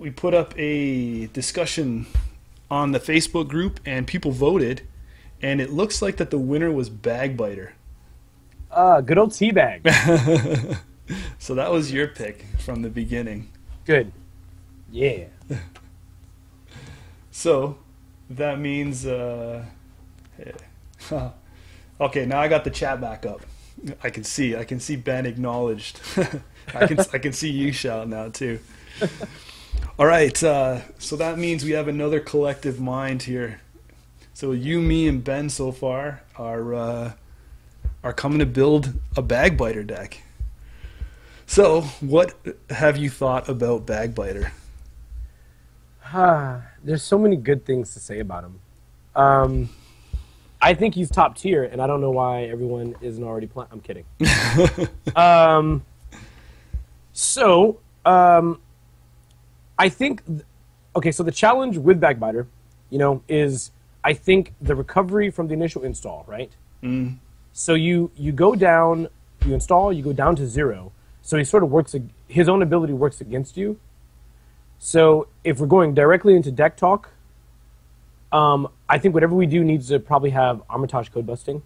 we put up a discussion on the Facebook group, and people voted, and it looks like that the winner was Bagbiter. Good old Teabag. So that was your pick from the beginning. Good. Yeah. So that means okay, now I got the chat back up. I can see Ben acknowledged. I can see you shout now too. All right, so that means we have another collective mind here. So you, me, and Ben so far are coming to build a Bagbiter deck. So what have you thought about Bagbiter? There's so many good things to say about him. I think he's top tier, and I don't know why everyone isn't already playing. I'm kidding. I think, okay, so the challenge with Bagbiter, is I think the recovery from the initial install, right? Mm. So you go down, you install, you go down to 0. So he sort of works, his own ability works against you. So if we're going directly into deck talk, I think whatever we do needs to probably have Armitage code busting,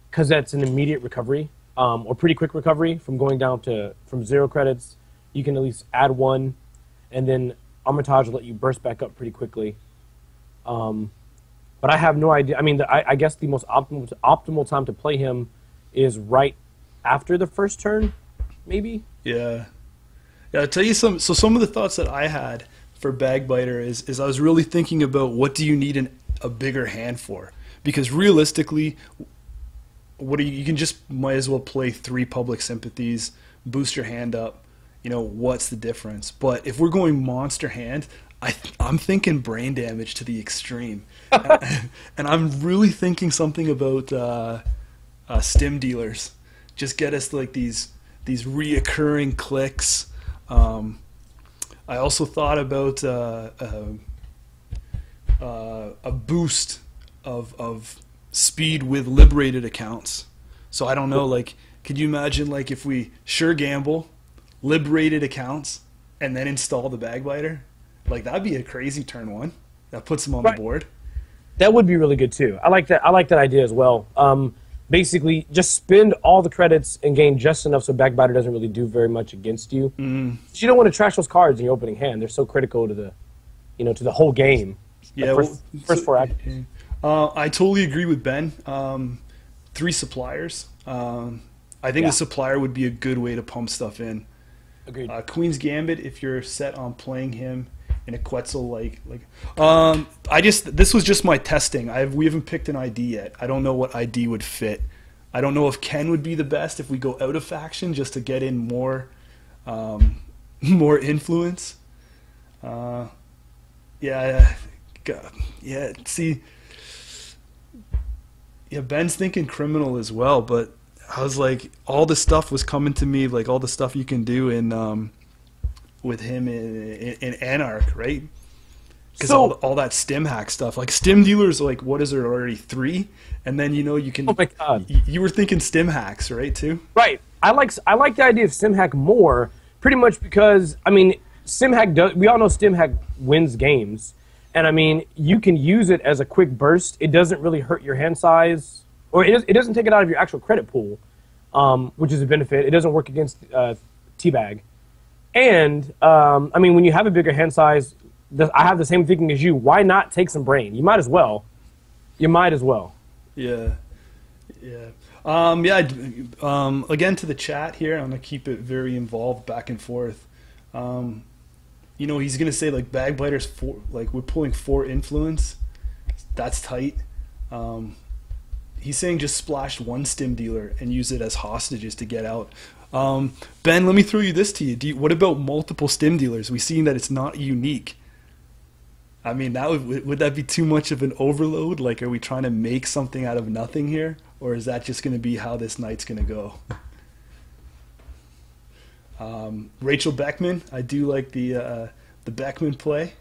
because that's an immediate recovery, or pretty quick recovery from going down from 0 credits. You can at least add 1, and then Armitage will let you burst back up pretty quickly. But I have no idea. I mean, I guess the most optimal time to play him is right after the first turn, maybe. Yeah. I'll tell you some of the thoughts that I had for Bagbiter is I was really thinking about what do you need a bigger hand for? Because realistically, you can just might as well play 3 public sympathies, boost your hand up. What's the difference? But if we're going monster hand, I'm thinking brain damage to the extreme. And I'm really thinking something about stim dealers. Just get us like these reoccurring clicks. I also thought about a boost of speed with liberated accounts. So I don't know, like, could you imagine like if we sure gamble, liberated accounts, and then install the Bagbiter? Like, that'd be a crazy turn 1. That puts them on the board. That would be really good too. I like that idea as well. Basically, just spend all the credits and gain just enough so Bagbiter doesn't really do very much against you. Mm. You don't want to trash those cards in your opening hand. They're so critical to the whole game. Yeah, first 4 actions. I totally agree with Ben. 3 suppliers. I think the supplier would be a good way to pump stuff in. Agreed. Queen's Gambit, if you're set on playing him in a Quetzal this was just my testing. We haven't picked an ID yet. I don't know what ID would fit. I don't know if Ken would be the best if we go out of faction just to get in more influence. Ben's thinking criminal as well, but I was like, all the stuff was coming to me, like all the stuff you can do in with him in Anarch, right? Because all that stim hack stuff, like stim dealers, like what is there already 3, and then you can. Oh my God! You were thinking stim hacks, right? Too. Right. I like the idea of stim hack more, pretty much because stim hack does. We all know stim hack wins games, and you can use it as a quick burst. It doesn't really hurt your hand size, or it doesn't take it out of your actual credit pool, which is a benefit. It doesn't work against Teabag. And, when you have a bigger hand size, I have the same thinking as you. Why not take some brain? You might as well. Yeah. Again, to the chat here, I'm going to keep it very involved, back and forth. He's going to say, like, Bagbiter's 4, like, we're pulling 4 influence. That's tight. He's saying just splash 1 stim dealer and use it as hostages to get out. Ben, let me throw you this to you. What about multiple stim dealers? We've seen that it's not unique. Would that be too much of an overload? Like, are we trying to make something out of nothing here? Or is that just going to be how this night's going to go? Rachel Beckman, I do like the Beckman play.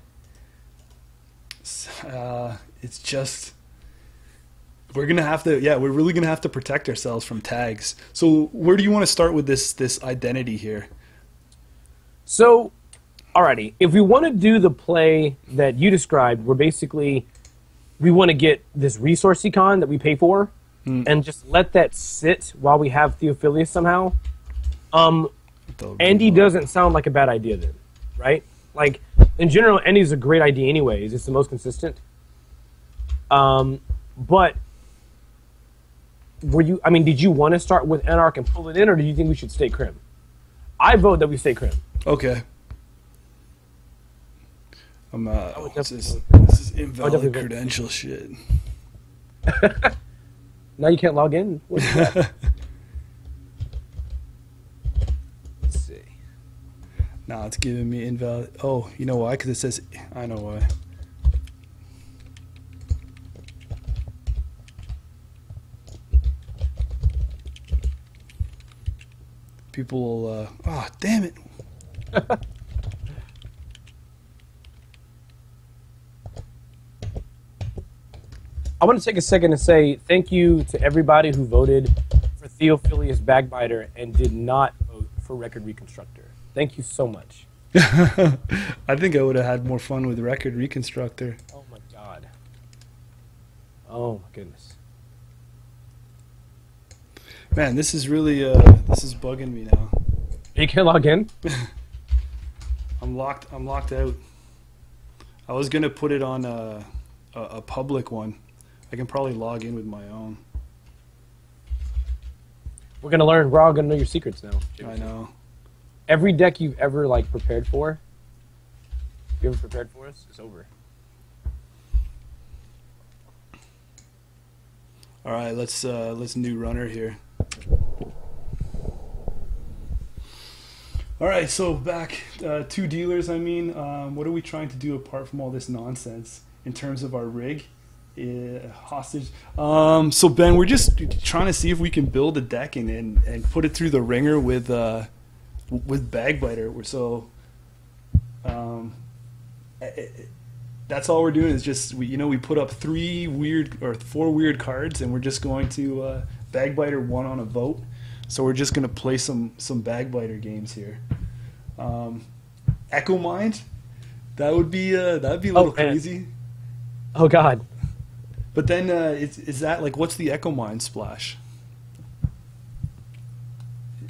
It's just... We're really gonna have to protect ourselves from tags. So where do you want to start with this identity here? So Alrighty, if we want to do the play that you described, where basically we want to get this resource econ that we pay for, and just let that sit while we have Theophilius somehow. Andy doesn't sound like a bad idea then, right? Like in general, Andy's a great idea anyways. It's the most consistent. But did you want to start with Anarch and pull it in, or do you think we should stay Crim? I vote that we stay Crim. Okay. This is invalid credential shit. Now you can't log in? What's that? Let's see. Nah, it's giving me invalid. Oh, you know why? Because it says, I know why. People will, oh, damn it. I want to take a second to say thank you to everybody who voted for Theophilius Bagbiter and did not vote for Record Reconstructor. Thank you so much. I think I would have had more fun with Record Reconstructor. Oh my god. Oh my goodness. Man, this is really, this is bugging me now. You can't log in? I'm locked out. I was going to put it on a public one. I can probably log in with my own. We're gonna learn. We're all gonna know your secrets now. I know. Every deck you've ever prepared for, you ever prepared for us, is over. All right, let's new runner here. All right, so back two dealers. I mean, what are we trying to do apart from all this nonsense in terms of our rig? Hostage. So Ben, we're just trying to see if we can build a deck and put it through the ringer with Bagbiter. So that's all we're doing is just we put up 4 weird cards, and we're just going to Bagbiter won on a vote. So we're just going to play some Bagbiter games here. Echo Mind, that'd be a little crazy. Oh God. But then, is that like, what's the Echo Mind splash?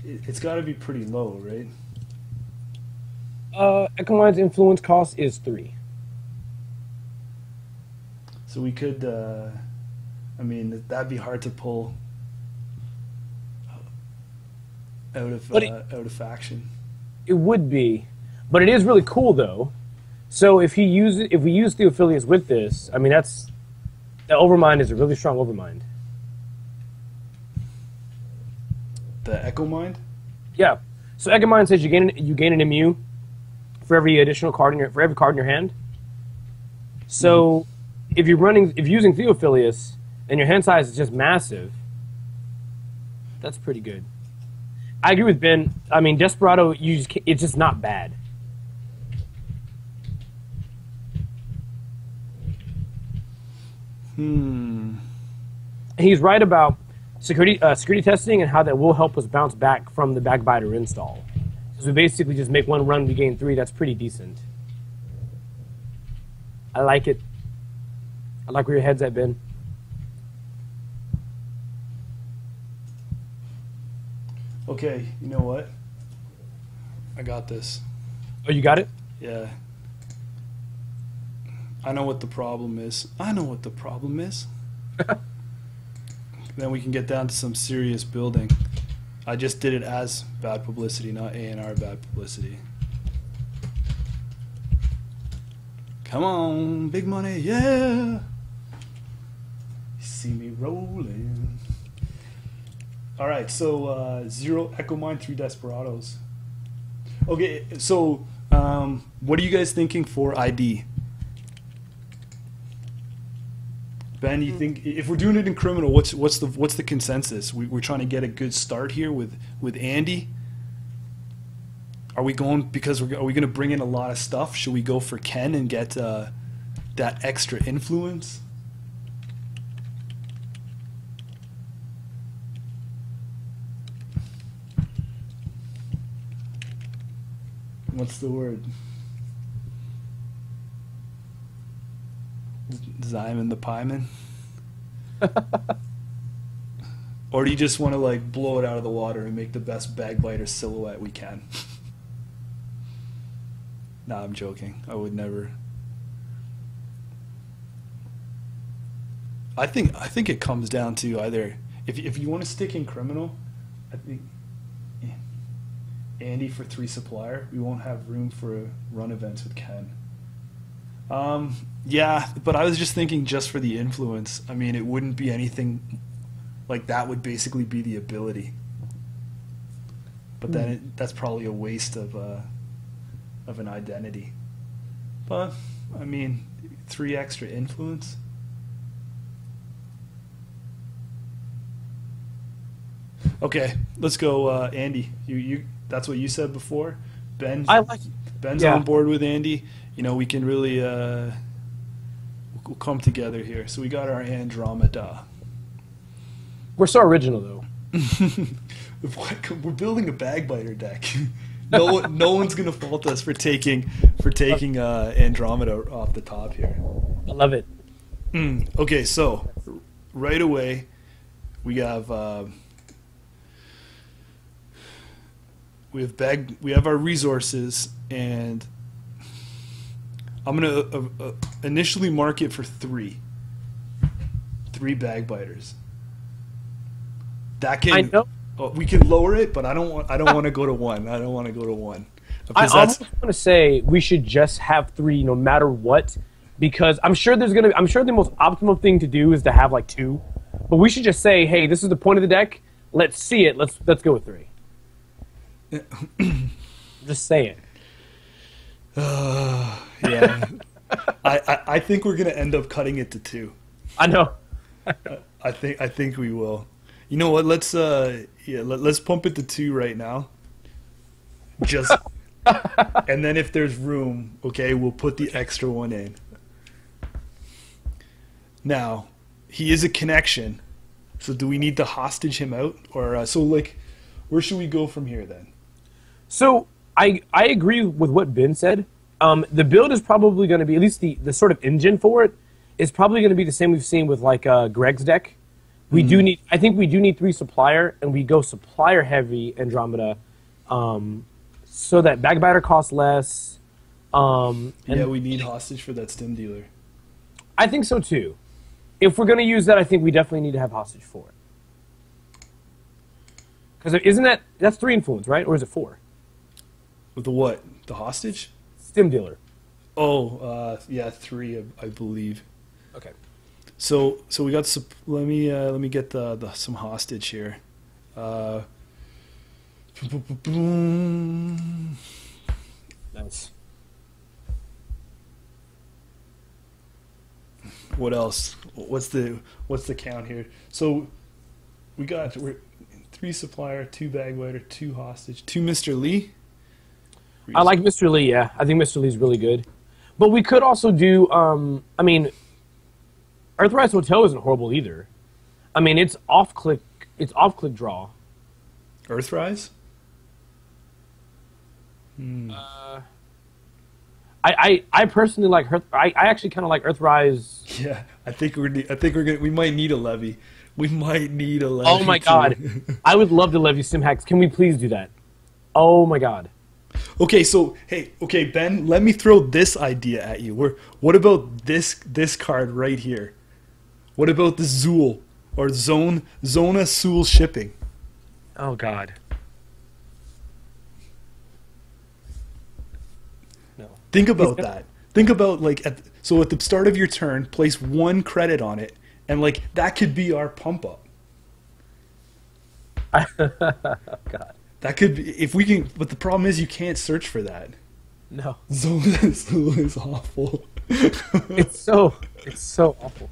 It's got to be pretty low, right? Echo Mind's influence cost is 3. So we could, that'd be hard to pull out of faction. It would be, but it is really cool though. So if we use Theophilius with this, I mean the Overmind is a really strong Overmind. The Echo Mind? Yeah. So Echo Mind says you gain an MU for every additional card in every card in your hand. So if you're using Theophilius and your hand size is just massive, that's pretty good. I agree with Ben. I mean, Desperado, it's just not bad. He's right about security testing and how that will help us bounce back from the Bagbiter install. Because we basically just make one run, we gain 3. That's pretty decent. I like it. I like where your head's at, Ben. Okay, you know what? I got this. Oh, you got it? Yeah. I know what the problem is. Then we can get down to some serious building. I just did it as bad publicity, not A&R bad publicity. Come on, big money, yeah! You see me rolling. Alright, so 0 Echo Mind, 3 Desperados. Okay, so what are you guys thinking for ID? Ben, you think if we're doing it in criminal, what's the consensus? We're trying to get a good start here with Andy. Are we going are we going to bring in a lot of stuff? Should we go for Ken and get that extra influence? What's the word? Simon the Pieman? Or do you just want to like blow it out of the water and make the best Bagbiter silhouette we can? Nah, I'm joking. I would never. I think it comes down to either if you want to stick in criminal, I think Andy for 3 supplier. We won't have room for run events with Ken. Yeah, but I was just thinking just for the influence. I mean, it wouldn't be anything like that. Would basically be the ability. But then that's probably a waste of an identity. But I mean, 3 extra influence. Okay, let's go, Andy. You that's what you said before. Ben's on board with Andy. You know, we can really we'll come together here. So we got our Andromeda. We're so original, though. We're building a Bagbiter deck. No one's gonna fault us for taking Andromeda off the top here. I love it. Okay, so right away we have we have our resources, and I'm gonna initially mark it for 3 Bagbiters. That can. I know. We can lower it, but I don't want to go to 1. I don't want to go to 1. I almost want to say we should just have 3 no matter what, because I'm sure the most optimal thing to do is to have like 2, but we should just say, hey, this is the point of the deck. Let's see it. Let's go with 3. Just say it. Yeah. I think we're gonna end up cutting it to 2. I know. I think we will. You know what? Let's pump it to 2 right now. Just and then if there's room, okay, we'll put the extra 1 in. Now, he is a connection. So do we need to hostage him out, or so like, where should we go from here then? So I agree with what Ben said. The build is probably going to be, at least the sort of engine for it is probably going to be the same we've seen with like Greg's deck. I think we do need 3 supplier, and we go supplier heavy Andromeda, so that Bagbiter costs less. Yeah, we need hostage for that Stimdealer. I think so too. If we're going to use that, I think we definitely need to have hostage for it. Because that's 3 influence, right? Or is it 4? With the what? The hostage? Stimdealer. Oh, yeah, 3, I believe. Okay. So we got. Let me get some hostage here. Nice. What else? What's the count here? So we're 3 supplier, 2 Bagbiter, 2 hostage, 2 Mr. Lee. I like Mr. Lee. Yeah, I think Mr. Lee's really good. But we could also do. I mean, Earthrise Hotel isn't horrible either. I mean, it's off click draw. Earthrise? I personally like I actually kind of like Earthrise. Yeah, I think we might need a levy. We might need a levy. Oh my god, I would love to levy sim hacks. Can we please do that? Oh my god. Okay, so okay, Ben, let me throw this idea at you. What about this card right here? What about the Zool or Zona Zool shipping? Oh god. No. Think about that. Think about like at the start of your turn, place 1 credit on it, and like that could be our pump up. God. That could be if we can, but the problem is you can't search for that. No. Zona Zool is awful. It's so awful.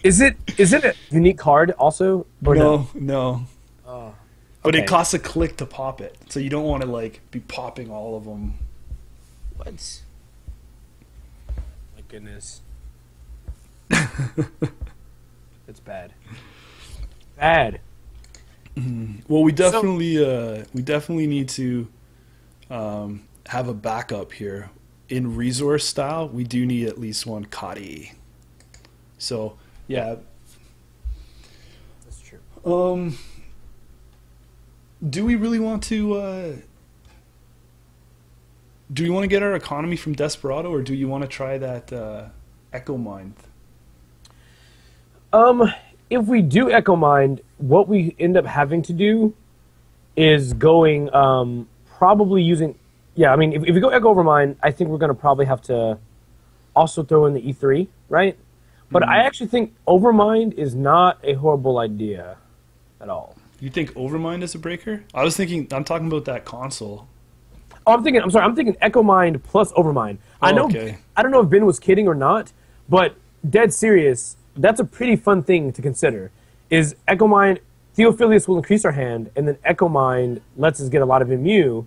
Is it a unique card also? Or no. Oh, but okay. it costs a click to pop it, so you don't want to like be popping all of them. What? My goodness. It's bad. Bad. Well, we definitely need to have a backup here. In resource style, we do need at least 1 Kadi. So yeah. That's true. Do we really want to? Do you want to get our economy from Desperado, or do you want to try that Echo Mind? If we do Echo Mind, what we end up having to do is going probably using. Yeah, I mean, if we go Echo over Mind, I think we're going to probably have to also throw in the E3, right? But I actually think Overmind is not a horrible idea at all. You think Overmind is a breaker? I was thinking. I'm talking about that console. Oh, I'm sorry. I'm thinking Echo Mind plus Overmind. I know. Okay. I don't know if Ben was kidding or not, but dead serious. That's a pretty fun thing to consider. Is Echo Mind? Theophilius will increase our hand, and then Echo Mind lets us get a lot of MU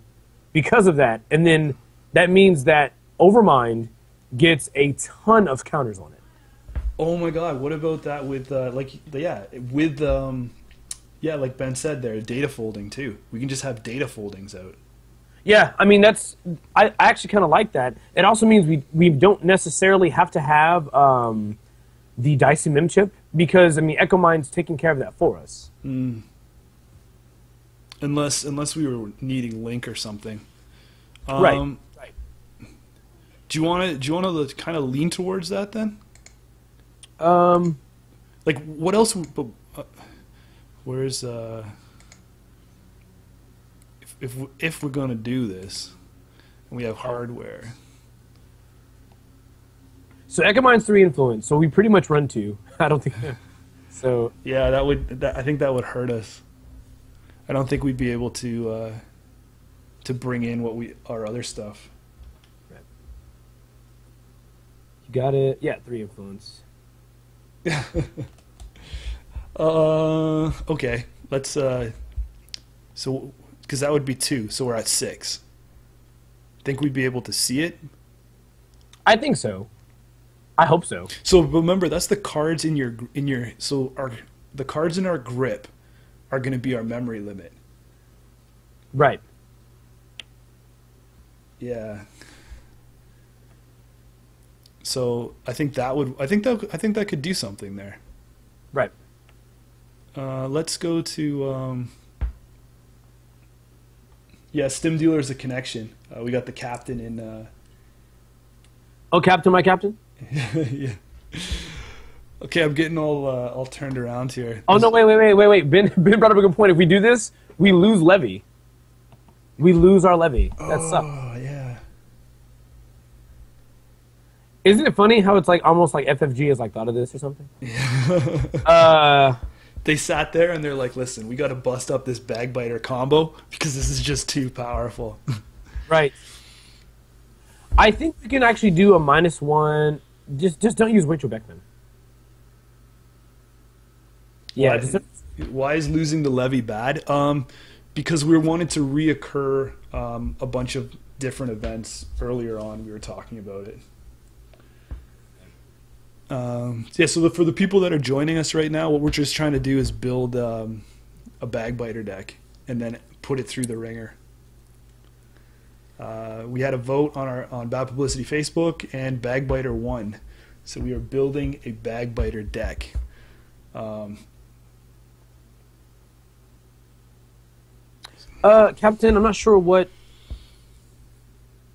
because of that, and then that means that Overmind gets a ton of counters on it. Oh my God! What about that with like like Ben said there, data folding too. We can just have data foldings out. Yeah, I mean I actually kind of like that. It also means we don't necessarily have to have the Dicey Mem chip because I mean Echo Mind's taking care of that for us. Unless we were needing Link or something. Right. Do you want to kind of lean towards that then? Like what else? Where's if we're gonna do this, and we have hardware. So Echo Mind's 3 influence, so we pretty much run 2. I don't think so. Yeah, I think that would hurt us. I don't think we'd be able to bring in our other stuff. Right. You got it. Yeah, 3 influence. Okay. Let's so because that would be 2, so we're at 6. Think we'd be able to see it? I think so. I hope so. So remember, that's the cards in your the cards in our grip are going to be our memory limit. Right. Yeah. So I think that could do something there. Right. Let's go to Stimdealer is a connection. We got the captain in. Oh, Captain, my Captain. Yeah. Okay, I'm getting all turned around here. Oh no! Wait! Ben brought up a good point. If we do this, we lose levy. We lose our levy. That sucks. Oh yeah. Isn't it funny how it's like almost like FFG has like thought of this or something? Yeah. They sat there and they're like, "Listen, we got to bust up this Bagbiter combo because this is just too powerful." Right. I think we can actually do a -1. Just don't use Rachel Beckman. Yeah. Why is losing the levy bad? Because we wanted to reoccur a bunch of different events earlier on. We were talking about it. So for the people that are joining us right now, what we're just trying to do is build a Bagbiter deck and then put it through the ringer. We had a vote on Bad Publicity Facebook, and Bagbiter won. So we are building a Bagbiter deck. Captain, I'm not sure what.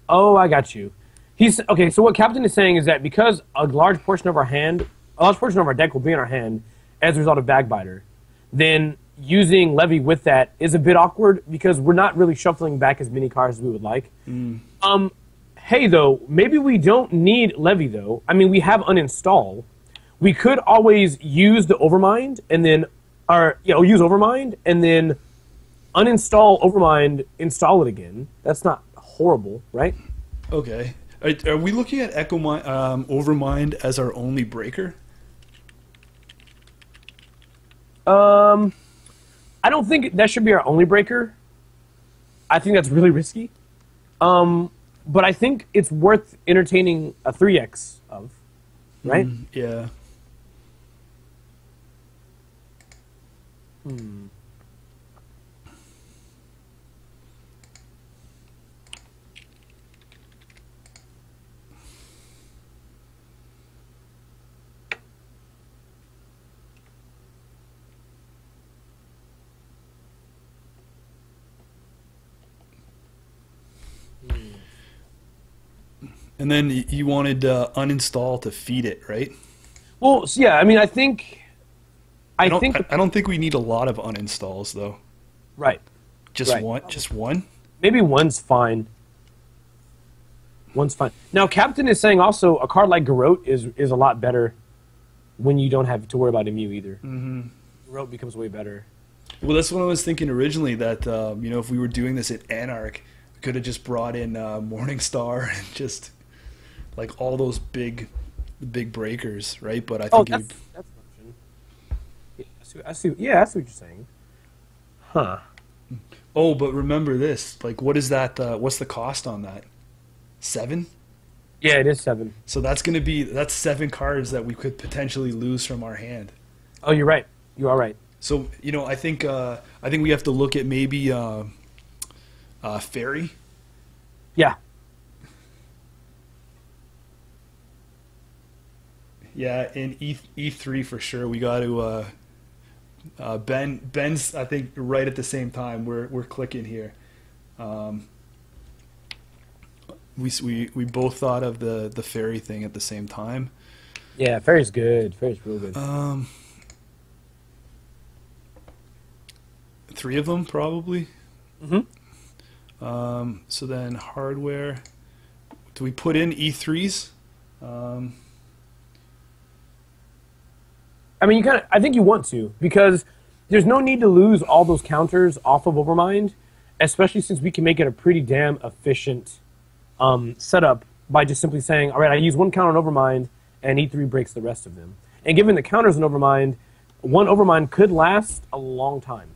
Oh, I got you. He's okay. So what Captain is saying is that because a large portion of our deck will be in our hand as a result of Bagbiter, then using Levy with that is a bit awkward because we're not really shuffling back as many cards as we would like. Hey, though, maybe we don't need Levy, though. I mean, we have Uninstall. We could always use the Overmind and then, use Overmind and then uninstall Overmind, install it again. That's not horrible, right? Okay. Are we looking at Overmind as our only breaker? I don't think that should be our only breaker. I think that's really risky. But I think it's worth entertaining a 3x of, right? Yeah. And then you wanted uninstall to feed it, right? Well, so yeah, I mean, I think I don't think we need a lot of uninstalls though. right, Just right. one. Just one. Maybe one's fine. One's fine. Now, Captain is saying also a card like Garrote is a lot better when you don't have to worry about Emu either. Mm-hmm. Garrote becomes way better. Well, that's what I was thinking originally. That if we were doing this at Anarch, we could have just brought in Morningstar and just like all those big breakers, right? But I think that's an option. Yeah, I see. Yeah, I see what you're saying. Huh. Oh, but remember this. Like, what is that? What's the cost on that? 7? Yeah, it is 7. So that's 7 cards that we could potentially lose from our hand. Oh, you're right. You are right. So I think we have to look at maybe Fairy. Yeah. Yeah, in E3 for sure. We got to Ben's I think right at the same time. We're clicking here. We both thought of the fairy thing at the same time. Yeah, Fairy's good. Fairy's real good. 3 of them probably. Mm-hmm. So then hardware. Do we put in E3s? I mean, I think you want to, because there's no need to lose all those counters off of Overmind, especially since we can make it a pretty damn efficient setup by just simply saying, all right, I use 1 counter on Overmind, and E3 breaks the rest of them. And given the counters on Overmind, 1 Overmind could last a long time.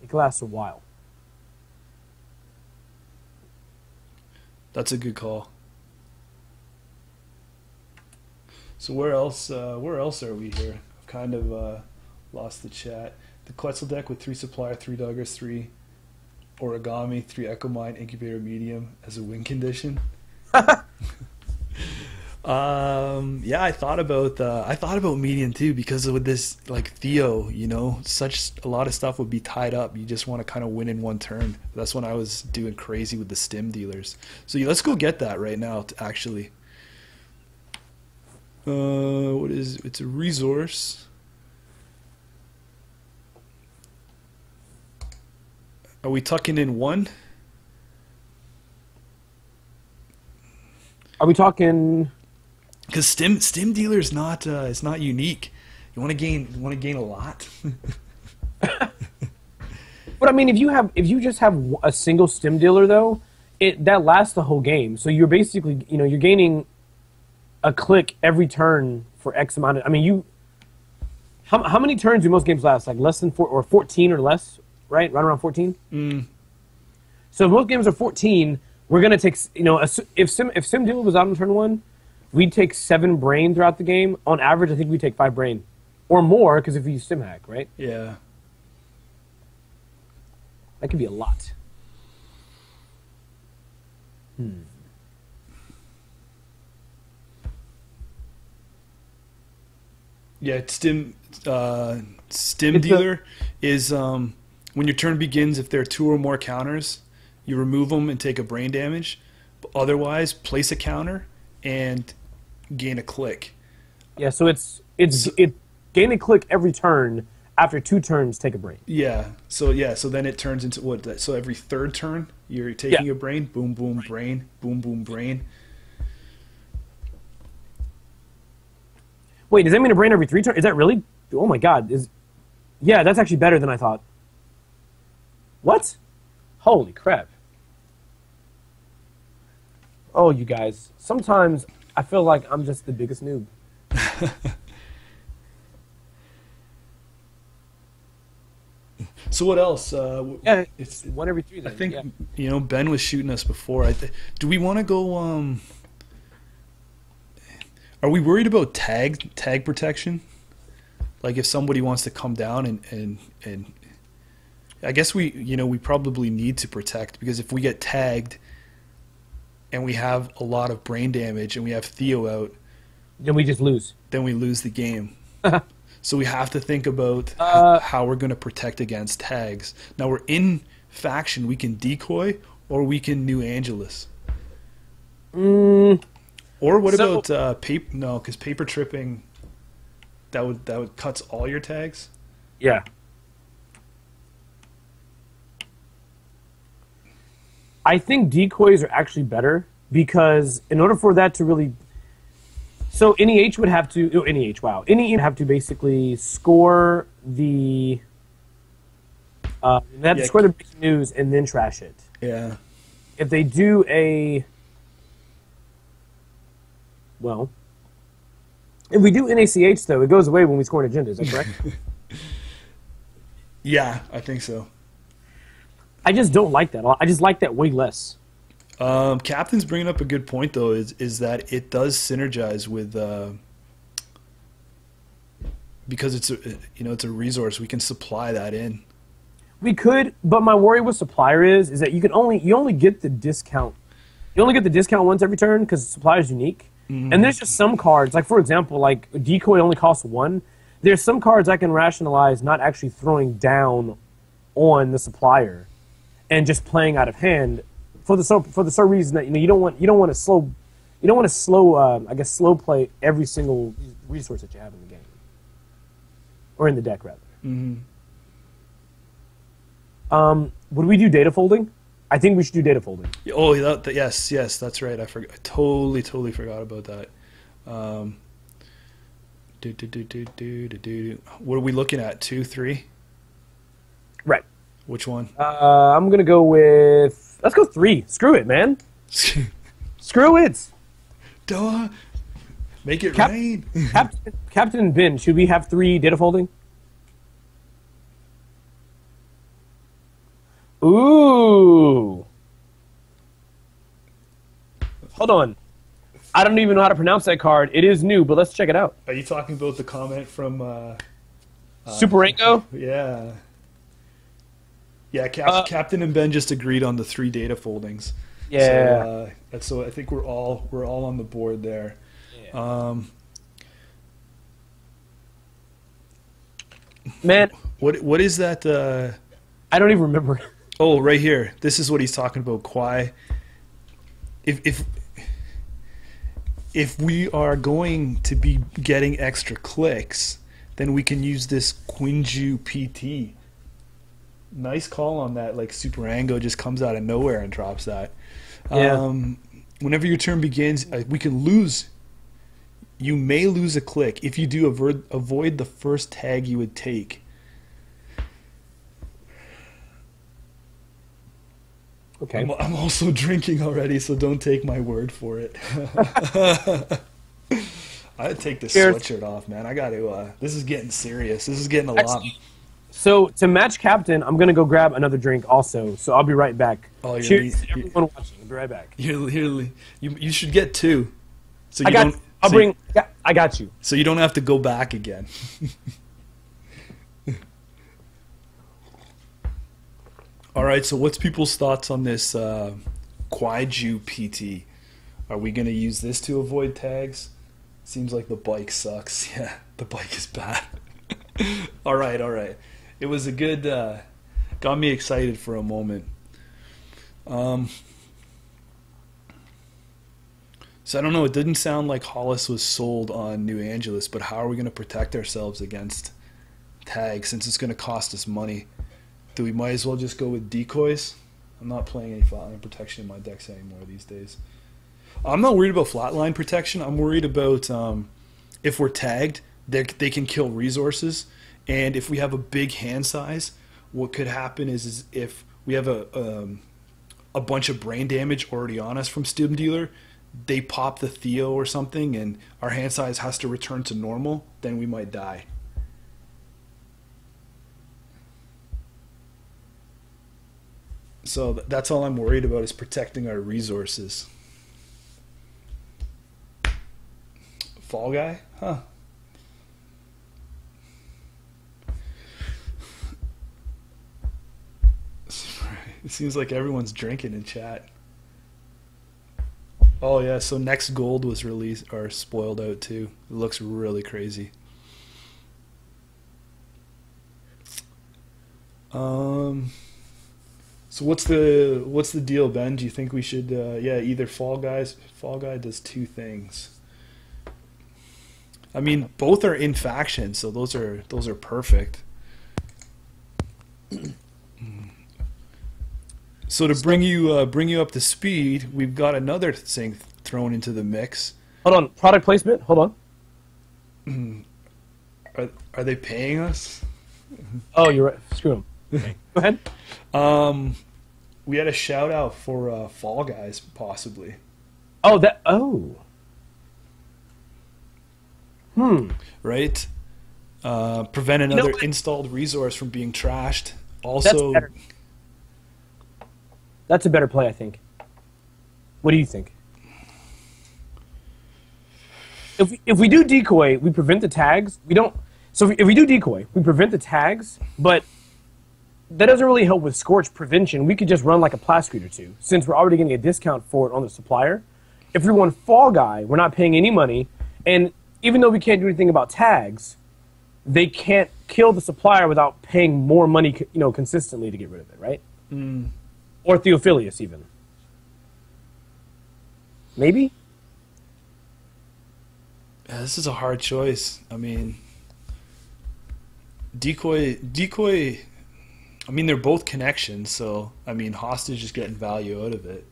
It could last a while. That's a good call. So where else are we here? I've kind of lost the chat. The Quetzal deck with 3 Supplier, 3 Duggars, 3 Origami, 3 Echo Mine, Incubator Medium as a win condition. Yeah, I thought about medium too, because with this like Theo, such a lot of stuff would be tied up. You just want to kind of win in one turn. That's when I was doing crazy with the stim dealers. So let's go get that right now. Actually, it's a resource. Are we tucking in 1? Are we talking? Because stim dealer is not it's not unique. You want to gain a lot. But I mean, if you just have a single stim dealer though, that lasts the whole game. So you're basically you're gaining a click every turn for X amount of. I mean, how many turns do most games last? Like less than 4 or 14 or less, right? Right around 14. So if most games are 14, we're gonna take if Sim Dealer was out on turn 1, we'd take 7 brain throughout the game. On average, I think we take 5 brain or more, because if we use Sim Hack, right? Yeah. That could be a lot. Yeah, stim dealer is when your turn begins, if there are 2 or more counters, you remove them and take a brain damage. But otherwise, place a counter and gain a click. Yeah, so it's gain a click every turn. After 2 turns, take a brain. Yeah. So then it turns into what? So every 3rd turn, you're taking a brain. Boom, boom, brain. Boom, boom, brain. Wait, does that mean a brain every 3 turns? Is that really? Oh my god! Yeah, that's actually better than I thought. What? Holy crap! Oh, you guys. Sometimes I feel like I'm just the biggest noob. So what else? Yeah, it's 1 every 3. Then. I think Ben was shooting us before. Do we want to go? Are we worried about tag protection? Like if somebody wants to come down and I guess we probably need to protect, because if we get tagged and we have a lot of brain damage and we have Theo out, then we just lose. Then we lose the game. So we have to think about how we're going to protect against tags. Now we're in faction. We can decoy or we can New Angeles. Mm, Or what so about paper? No, because paper tripping that would cuts all your tags. yeah, I think decoys are actually better because in order for that to really, so NEH would have to, oh, NEH, wow, NEH would have to basically score the, they have to Yeah, score the breaking news and then trash it. yeah. If they do a, well, if we do NACH though, it goes away when we score an agenda. Is that correct? Yeah, I think so. I just don't like that. I just like that way less. Captain's bringing up a good point though. Is that it does synergize with because it's it's a resource we can supply that in. We could, but my worry with supplier is that you only get the discount. You only get the discount once every turn because the supplier is unique. Mm-hmm. And there's just some cards, like for example, like decoy only costs 1. There's some cards I can rationalize not actually throwing down on the supplier and just playing out of hand for the sole reason that you don't want to slow I guess slow play every single resource that you have in the game or in the deck rather. Mm-hmm. Would we do data folding? I think we should do data folding. Oh, yes, that's right. I forgot. I totally forgot about that. What are we looking at? 2, 3? Right. Which one? I'm gonna go with. Let's go 3. Screw it, man. Screw it. Duh. Make it rain. Captain and Ben, should we have 3 data folding? Ooh. Hold on. I don't even know how to pronounce that card. It is new, but let's check it out. Are you talking about the comment from Superango? Yeah. Yeah, Captain and Ben just agreed on the 3 data foldings. Yeah. So I think we're all on the board there. Yeah. Man, what is that? I don't even remember. Oh, right here. This is what he's talking about. Kwai. If we are going to be getting extra clicks, then we can use this Quinju PT. Nice call on that. Like Superango just comes out of nowhere and drops that. Yeah. Whenever your turn begins, we can lose. You may lose a click if you do avoid the first tag you would take. Okay. I'm also drinking already, so don't take my word for it. I'd take this Cheers. sweatshirt off, man. I got to. This is getting serious. This is getting a lot. So to match Captain, I'm gonna go grab another drink also. So I'll be right back. Oh, cheers to everyone watching. I'll be right back. You should get 2. So I got. I'll bring. I got you. So you don't have to go back again. All right. So what's people's thoughts on this Kwaiju PT? Are we gonna use this to avoid tags? Seems like the bike sucks. Yeah, the bike is bad. All right. It was a good, got me excited for a moment. So I don't know, it didn't sound like Hollis was sold on New Angeles, but how are we going to protect ourselves against tags since it's going to cost us money? Do we might as well just go with decoys? I'm not playing any flatline protection in my decks anymore these days. I'm not worried about flatline protection. I'm worried about if we're tagged, they can kill resources. And if we have a big hand size, what could happen is if we have a bunch of brain damage already on us from Stimdealer, they pop the Theo or something, and our hand size has to return to normal, then we might die. So that's all I'm worried about is protecting our resources. Fall Guy? Huh. It seems like everyone's drinking in chat. Oh yeah, so Next Gold was released or spoiled out too. It looks really crazy. So So what's the deal, Ben? Do you think we should either Fall Guy does two things. I mean, both are in faction, so those are perfect. So to bring you up to speed, we've got another thing thrown into the mix. Hold on, product placement. Hold on. Are they paying us? Oh, you're right. Screw them. Okay. Go ahead. We had a shout out for Fall Guys, possibly. Oh, that. Oh. Right. Prevent another installed resource from being trashed. Also, that's a better play, I think. What do you think? If we do decoy, we prevent the tags. We don't. So if we do decoy, we prevent the tags, but that doesn't really help with Scorch prevention. We could just run like a plascrete or two, since we're already getting a discount for it on the supplier. If we run Fall Guy, we're not paying any money, and even though we can't do anything about tags, they can't kill the supplier without paying more money, consistently to get rid of it, right? Or Theophilius, even. Maybe? Yeah, this is a hard choice. I mean, decoy. I mean, they're both connections, so I mean, hostage is getting value out of it.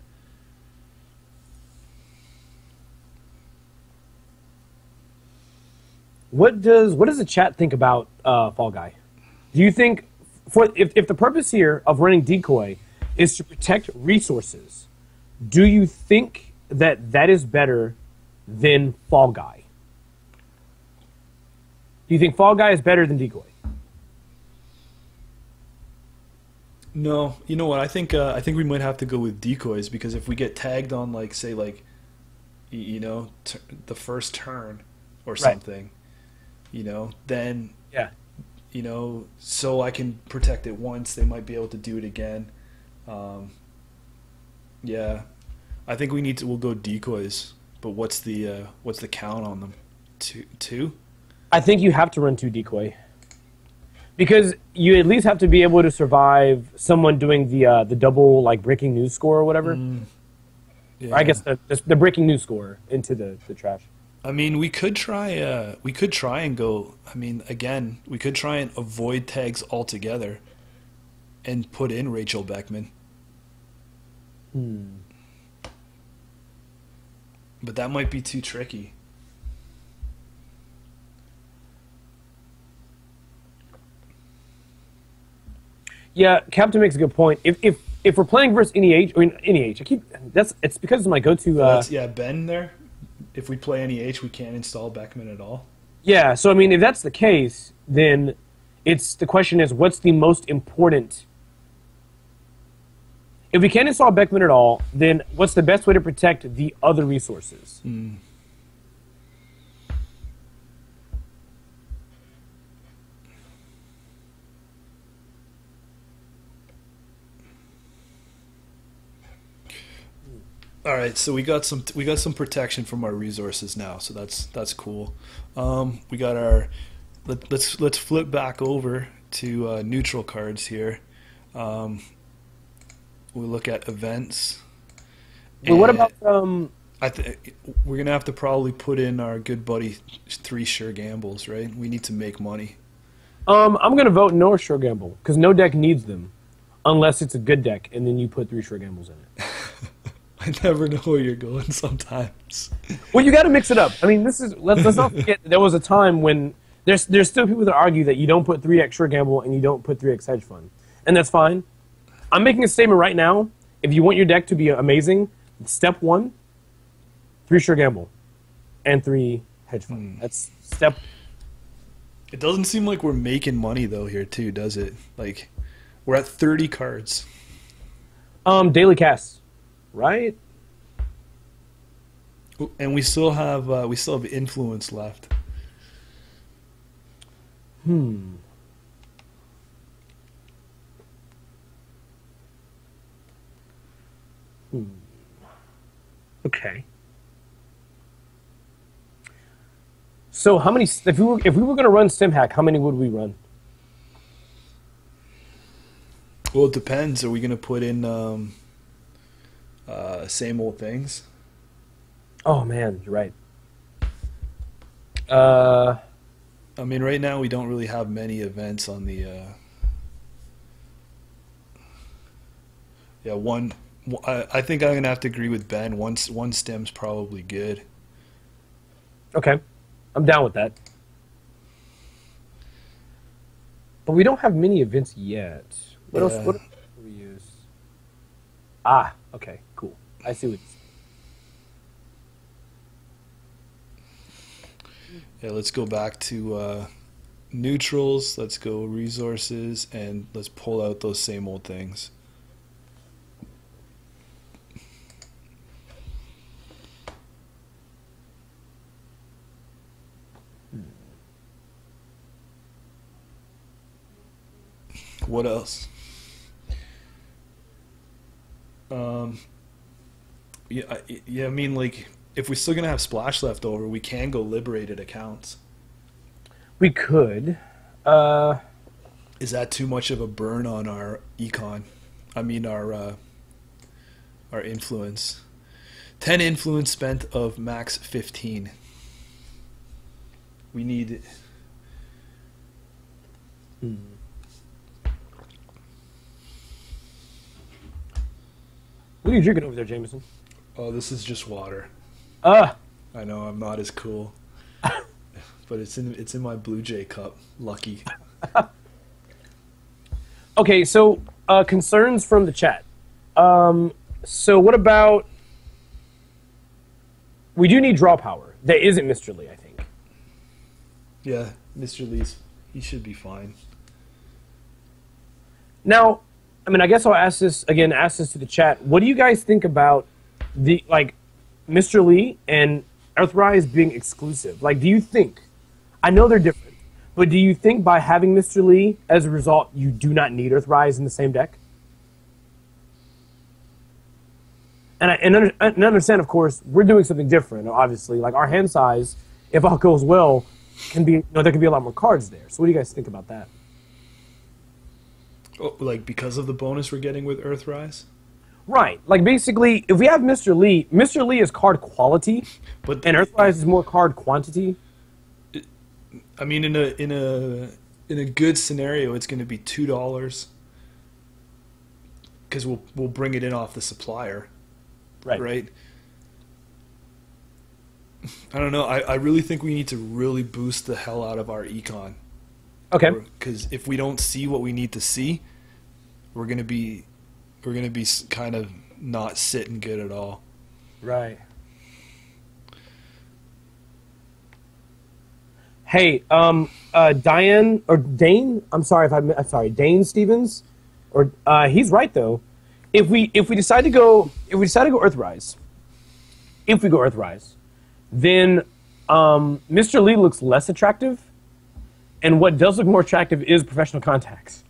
What does the chat think about Fall Guy? Do you think, if the purpose here of running decoy is to protect resources, do you think that is better than Fall Guy? Do you think Fall Guy is better than decoy? No, you know what? I think we might have to go with decoys, because if we get tagged on, like, say, like, the first turn or something, then so I can protect it once, they might be able to do it again. Yeah, I think we'll go decoys. But what's the count on them? Two? I think you have to run 2 decoy. Because you at least have to be able to survive someone doing the double, like, breaking news score or whatever. Yeah. Or I guess the breaking news score into the trash. I mean, we could try and go. I mean, again, we could try and avoid tags altogether, and put in Rachel Beckman. But that might be too tricky. Yeah, Captain makes a good point. If we're playing versus NEH, it's because it's my go-to. Ben there. If we play NEH, we can't install Beckman at all. Yeah, so I mean, if that's the case, then the question is, what's the most important? If we can't install Beckman at all, then what's the best way to protect the other resources? All right, so we got some protection from our resources now, so that's cool. We got our let's flip back over to neutral cards here. We look at events. Well, what about we're gonna have to probably put in our good buddy 3 sure gambles, right? We need to make money. I'm gonna vote no sure gamble, because no deck needs them, unless it's a good deck, and then you put 3 sure gambles in it. I never know where you're going sometimes. Well, you got to mix it up. I mean, let's not forget there was a time when there's still people that argue that you don't put 3x sure gamble and you don't put 3x hedge fund, and that's fine. I'm making a statement right now. If you want your deck to be amazing, step 1, 3 sure gamble, and 3 hedge fund. That's step. It doesn't seem like we're making money though here too, does it? Like, we're at 30 cards. Daily casts. Right, and we still have influence left. Okay. So how many? If we were going to run StimHack, how many would we run? Well, it depends. Are we going to put in same old things? Oh man, you're right. I mean, right now we don't really have many events on the. Yeah, one. I think I'm gonna have to agree with Ben. One stem's probably good. Okay, I'm down with that. But we don't have many events yet. What else? What else do we use? Ah, okay, cool. I see what. Yeah, let's go back to neutrals. Let's go resources, and let's pull out those same old things. What else? Yeah, I mean, like, if we're still gonna have splash left over, we can go liberated accounts. We could. Is that too much of a burn on our econ? I mean, our influence. 10 influence spent of max 15. We need. What are you drinking over there, Jameson? Oh, this is just water. Ah. I know I'm not as cool, but it's in my Blue Jay cup. Lucky. Okay, so concerns from the chat. So what about? We do need draw power. That isn't Mr. Lee, I think. Yeah, Mr. Lee's. He should be fine. Now, I mean, I guess I'll ask this again. Ask this to the chat. What do you guys think about the Mr. Lee and Earthrise being exclusive? Like, do you think? I know they're different, but do you think by having Mr. Lee, as a result, you do not need Earthrise in the same deck? And I understand, of course, we're doing something different. Obviously, like our hand size, if all goes well, can be there can be a lot more cards there. So, what do you guys think about that? Oh, like because of the bonus we're getting with Earthrise? Right. Like basically, if we have Mr. Lee is card quality, and Earthrise is more card quantity. I mean, in a good scenario, it's going to be $2 because we'll bring it in off the supplier, right? I don't know. I really think we need to really boost the hell out of our econ. Okay. Because if we don't see what we need to see, we're gonna be kind of not sitting good at all. Right. Hey, Diane or Dane? I'm sorry Dane Stevens, or he's right though. If we decide to go Earthrise, then Mr. Lee looks less attractive. And what does look more attractive is professional contacts.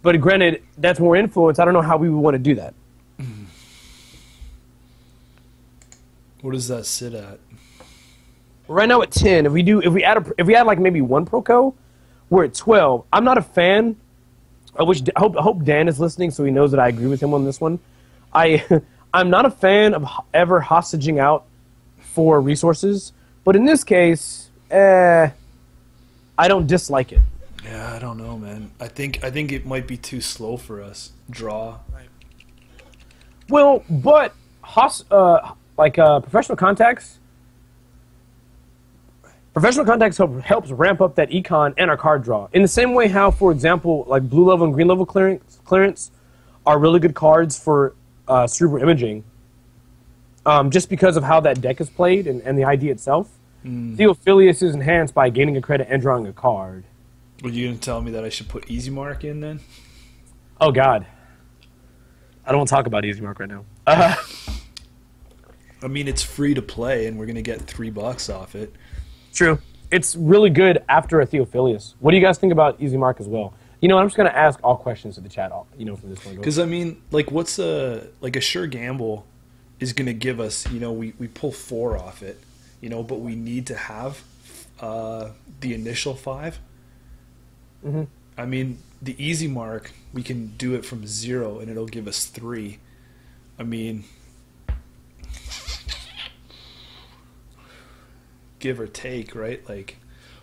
But granted, that's more influence. I don't know how we would want to do that. What does that sit at? Right now at 10. If we add like maybe one Proco, we're at 12. I'm not a fan. I hope Dan is listening so he knows that I agree with him on this one. I'm not a fan of ever hostaging out for resources, but in this case, I don't dislike it. Yeah, I don't know, man. I think it might be too slow for us. Draw. Right. Well, but professional contacts. Professional contacts helps ramp up that econ and our card draw. In the same way how, for example, like blue level and green level clearance are really good cards for cerebral imaging. Just because of how that deck is played and the idea itself. Theophilius is enhanced by gaining a credit and drawing a card. Were you going to tell me that I should put Easy Mark in then? Oh, God. I don't want to talk about Easy Mark right now. I mean, it's free to play, and we're going to get $3 off it. True. It's really good after a Theophilius. What do you guys think about Easy Mark as well? You know, I'm just going to ask all questions to the chat, from this one. Because, I mean, like, what's a sure gamble is going to give us, we pull 4 off it. But we need to have the initial 5. Mm-hmm. I mean, the easy mark, we can do it from 0 and it'll give us 3. I mean, give or take, right? Like,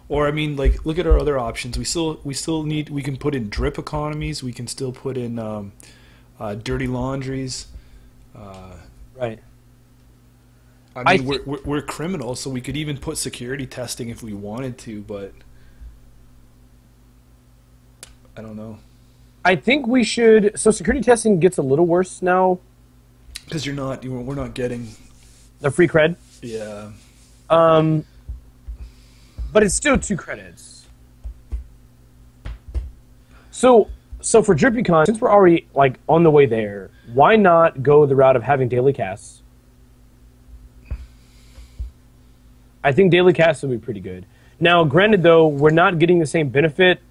or I mean, like, look at our other options. We still need. We can put in drip economies. We can still put in dirty laundries. Right. I mean, we're criminals, so we could even put security testing if we wanted to, but I don't know. I think we should. So security testing gets a little worse now. Because we're not getting the free cred. Yeah. But it's still 2 credits. So for DrippyCon, since we're already like on the way there, why not go the route of having daily casts? I think daily casts would be pretty good. Now, granted, though, we're not getting the same benefit.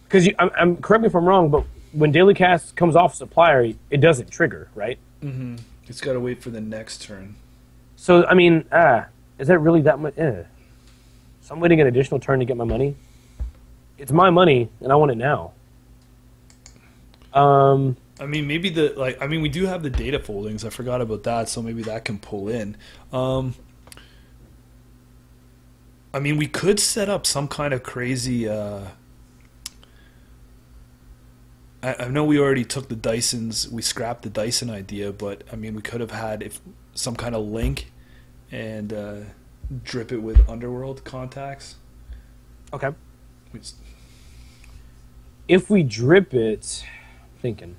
Because I'm correct me if I'm wrong, but when daily cast comes off supplier, it doesn't trigger, right? Mm-hmm. It's got to wait for the next turn. So I mean, is that really that much? So I'm waiting an additional turn to get my money. It's my money, and I want it now. I mean, maybe we do have the data foldings. I forgot about that, so maybe that can pull in. I mean, we could set up some kind of crazy. I know we already took the Dysons. We scrapped the Dyson idea, but I mean, we could have had some kind of link and drip it with Underworld contacts. Okay. If we drip it, I'm thinking.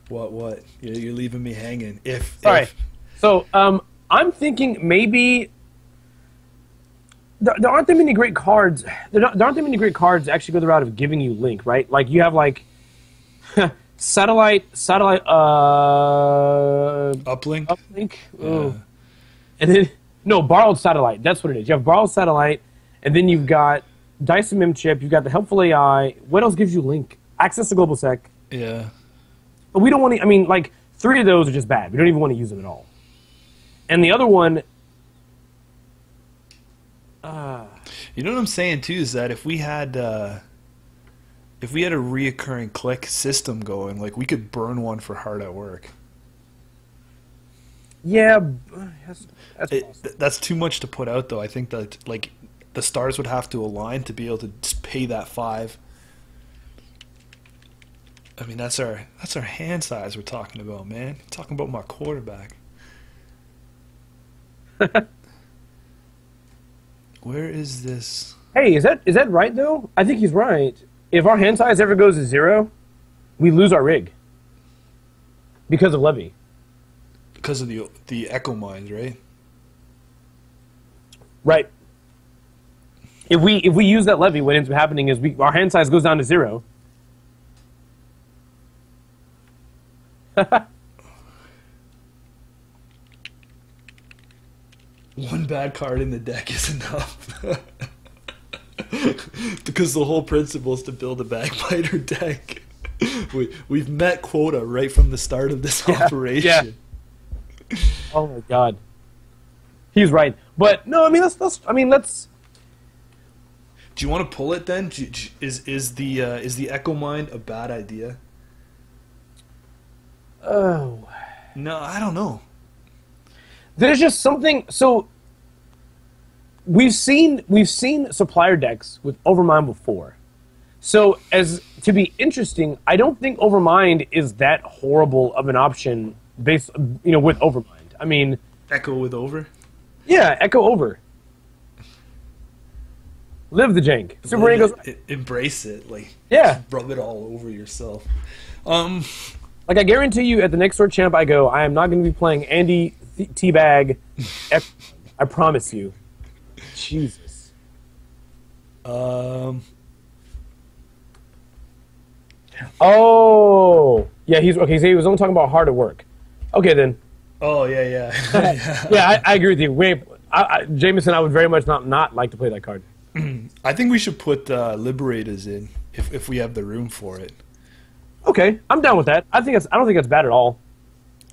What? You're leaving me hanging. Sorry. So, I'm thinking maybe there aren't that many great cards. There aren't that many great cards that actually go the route of giving you link, right? Like you have like satellite uplink. Yeah. And then borrowed satellite. That's what it is. You have borrowed satellite, and then you've got Dyson Mem chip. You've got the helpful AI. What else gives you link? Access to global sec. Yeah. But we don't want to. I mean, like 3 of those are just bad. We don't even want to use them at all. And the other one. You know what I'm saying too is that if we had a reoccurring click system going, like we could burn one for hard at work. Yeah, that's too much to put out though. I think that like the stars would have to align to be able to just pay that 5. I mean that's our hand size we're talking about, man. We're talking about my quarterback. Where is this? Hey, is that right though? I think he's right. If our hand size ever goes to 0, we lose our rig because of levy. Because of the echo mines, right? Right. If we use that levy, what ends up happening is our hand size goes down to 0. One bad card in the deck is enough. Because the whole principle is to build a Bagbiter deck. We've met quota right from the start of this operation. Yeah. Oh my god. He's right. But no, I mean let's Do you want to pull it then? Is the Echo Mind a bad idea? Oh. No, I don't know. There's just something. So we've seen supplier decks with Overmind before. So as to be interesting, I don't think Overmind is that horrible of an option based, with Overmind. I mean, Echo with over. Yeah, Echo over. Live the jank. Super goes. Embrace it, like rub it all over yourself. Like I guarantee you, at the next Sword Champ I go, I am not going to be playing Andy Teabag. I promise you. Jesus. Oh, yeah. He's okay. So he was only talking about hard at work. Okay then. Oh yeah. Yeah, I agree with you. Jameson, I would very much not like to play that card. I think we should put Liberators in if we have the room for it. Okay, I'm down with that. I don't think that's bad at all.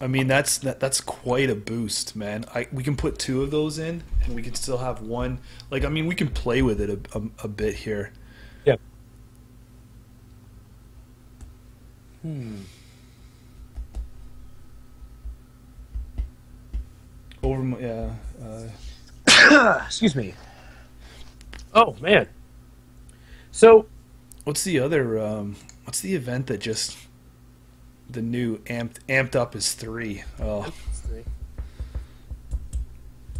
I mean, that's quite a boost, man. We can put 2 of those in, and we can still have one. Like, I mean, we can play with it a bit here. Yeah. Excuse me. Oh man. So, what's the other? What's the event that just the new amped up is 3? Oh.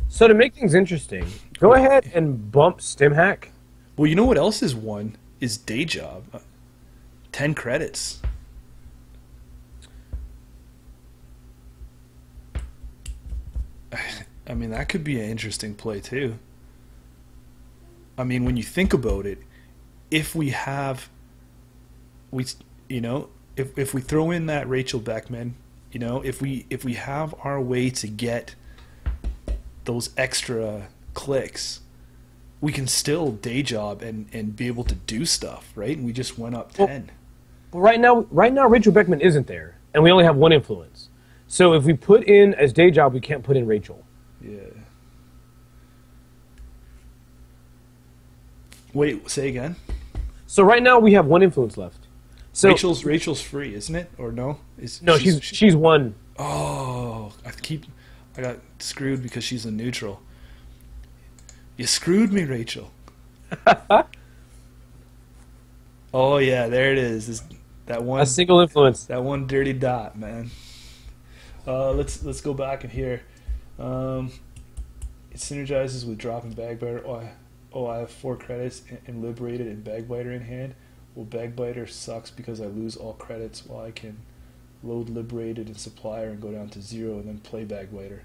So to make things interesting, go ahead and bump StimHack. Well, you know what else is 1 is Day Job. 10 credits. I mean, that could be an interesting play too. I mean, when you think about it, if we have, if we throw in that Rachel Beckman, if we have our way to get those extra clicks, we can still day job and be able to do stuff, right? And we just went up 10. Well, right now, Rachel Beckman isn't there, and we only have 1 influence. So if we put in as day job, we can't put in Rachel. Yeah. Wait, say again? So right now we have 1 influence left. So Rachel's free, isn't it? Or no? She's 1. Oh, I got screwed because she's a neutral. You screwed me, Rachel. Oh yeah, there it is. That one. A single influence. That one dirty dot, man. Let's go back in here. It synergizes with dropping Bagbiter. I have 4 credits and Liberated and Bagbiter in hand. Well, Bagbiter sucks because I lose all credits while I can load Liberated and Supplier and go down to 0 and then play Bagbiter.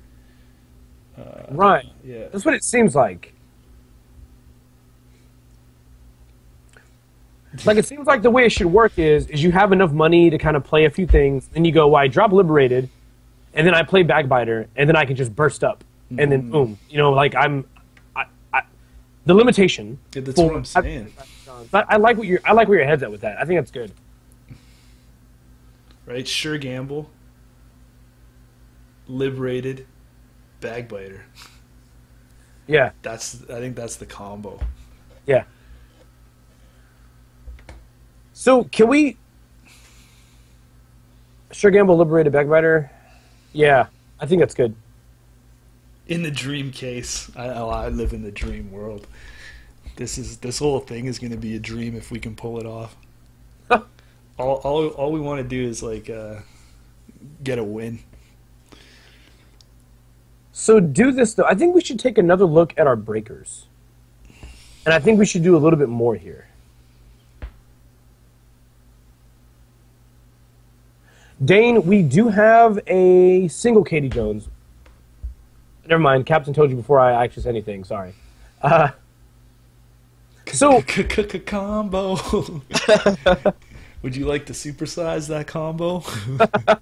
Right. Yeah. That's what it seems like. Like, it seems like the way it should work is you have enough money to kind of play a few things, then you go, well, I drop Liberated, and then I play Bagbiter, and then I can just burst up, and then boom. Like the limitation. Yeah, that's what I'm saying. But I like where your head's at with that. I think that's good. Right? Sure gamble. Liberated. Bagbiter. Yeah. I think that's the combo. Yeah. So can we sure gamble Liberated Bagbiter? Yeah, I think that's good. In the dream case, I live in the dream world. This whole thing is going to be a dream if we can pull it off. all we want to do is like get a win. So do this though. I think we should take another look at our breakers, and I think we should do a little bit more here. Dane, we do have a single Katie Jones. Never mind, Captain told you before I actually said anything, sorry. So combo. Would you like to supersize that combo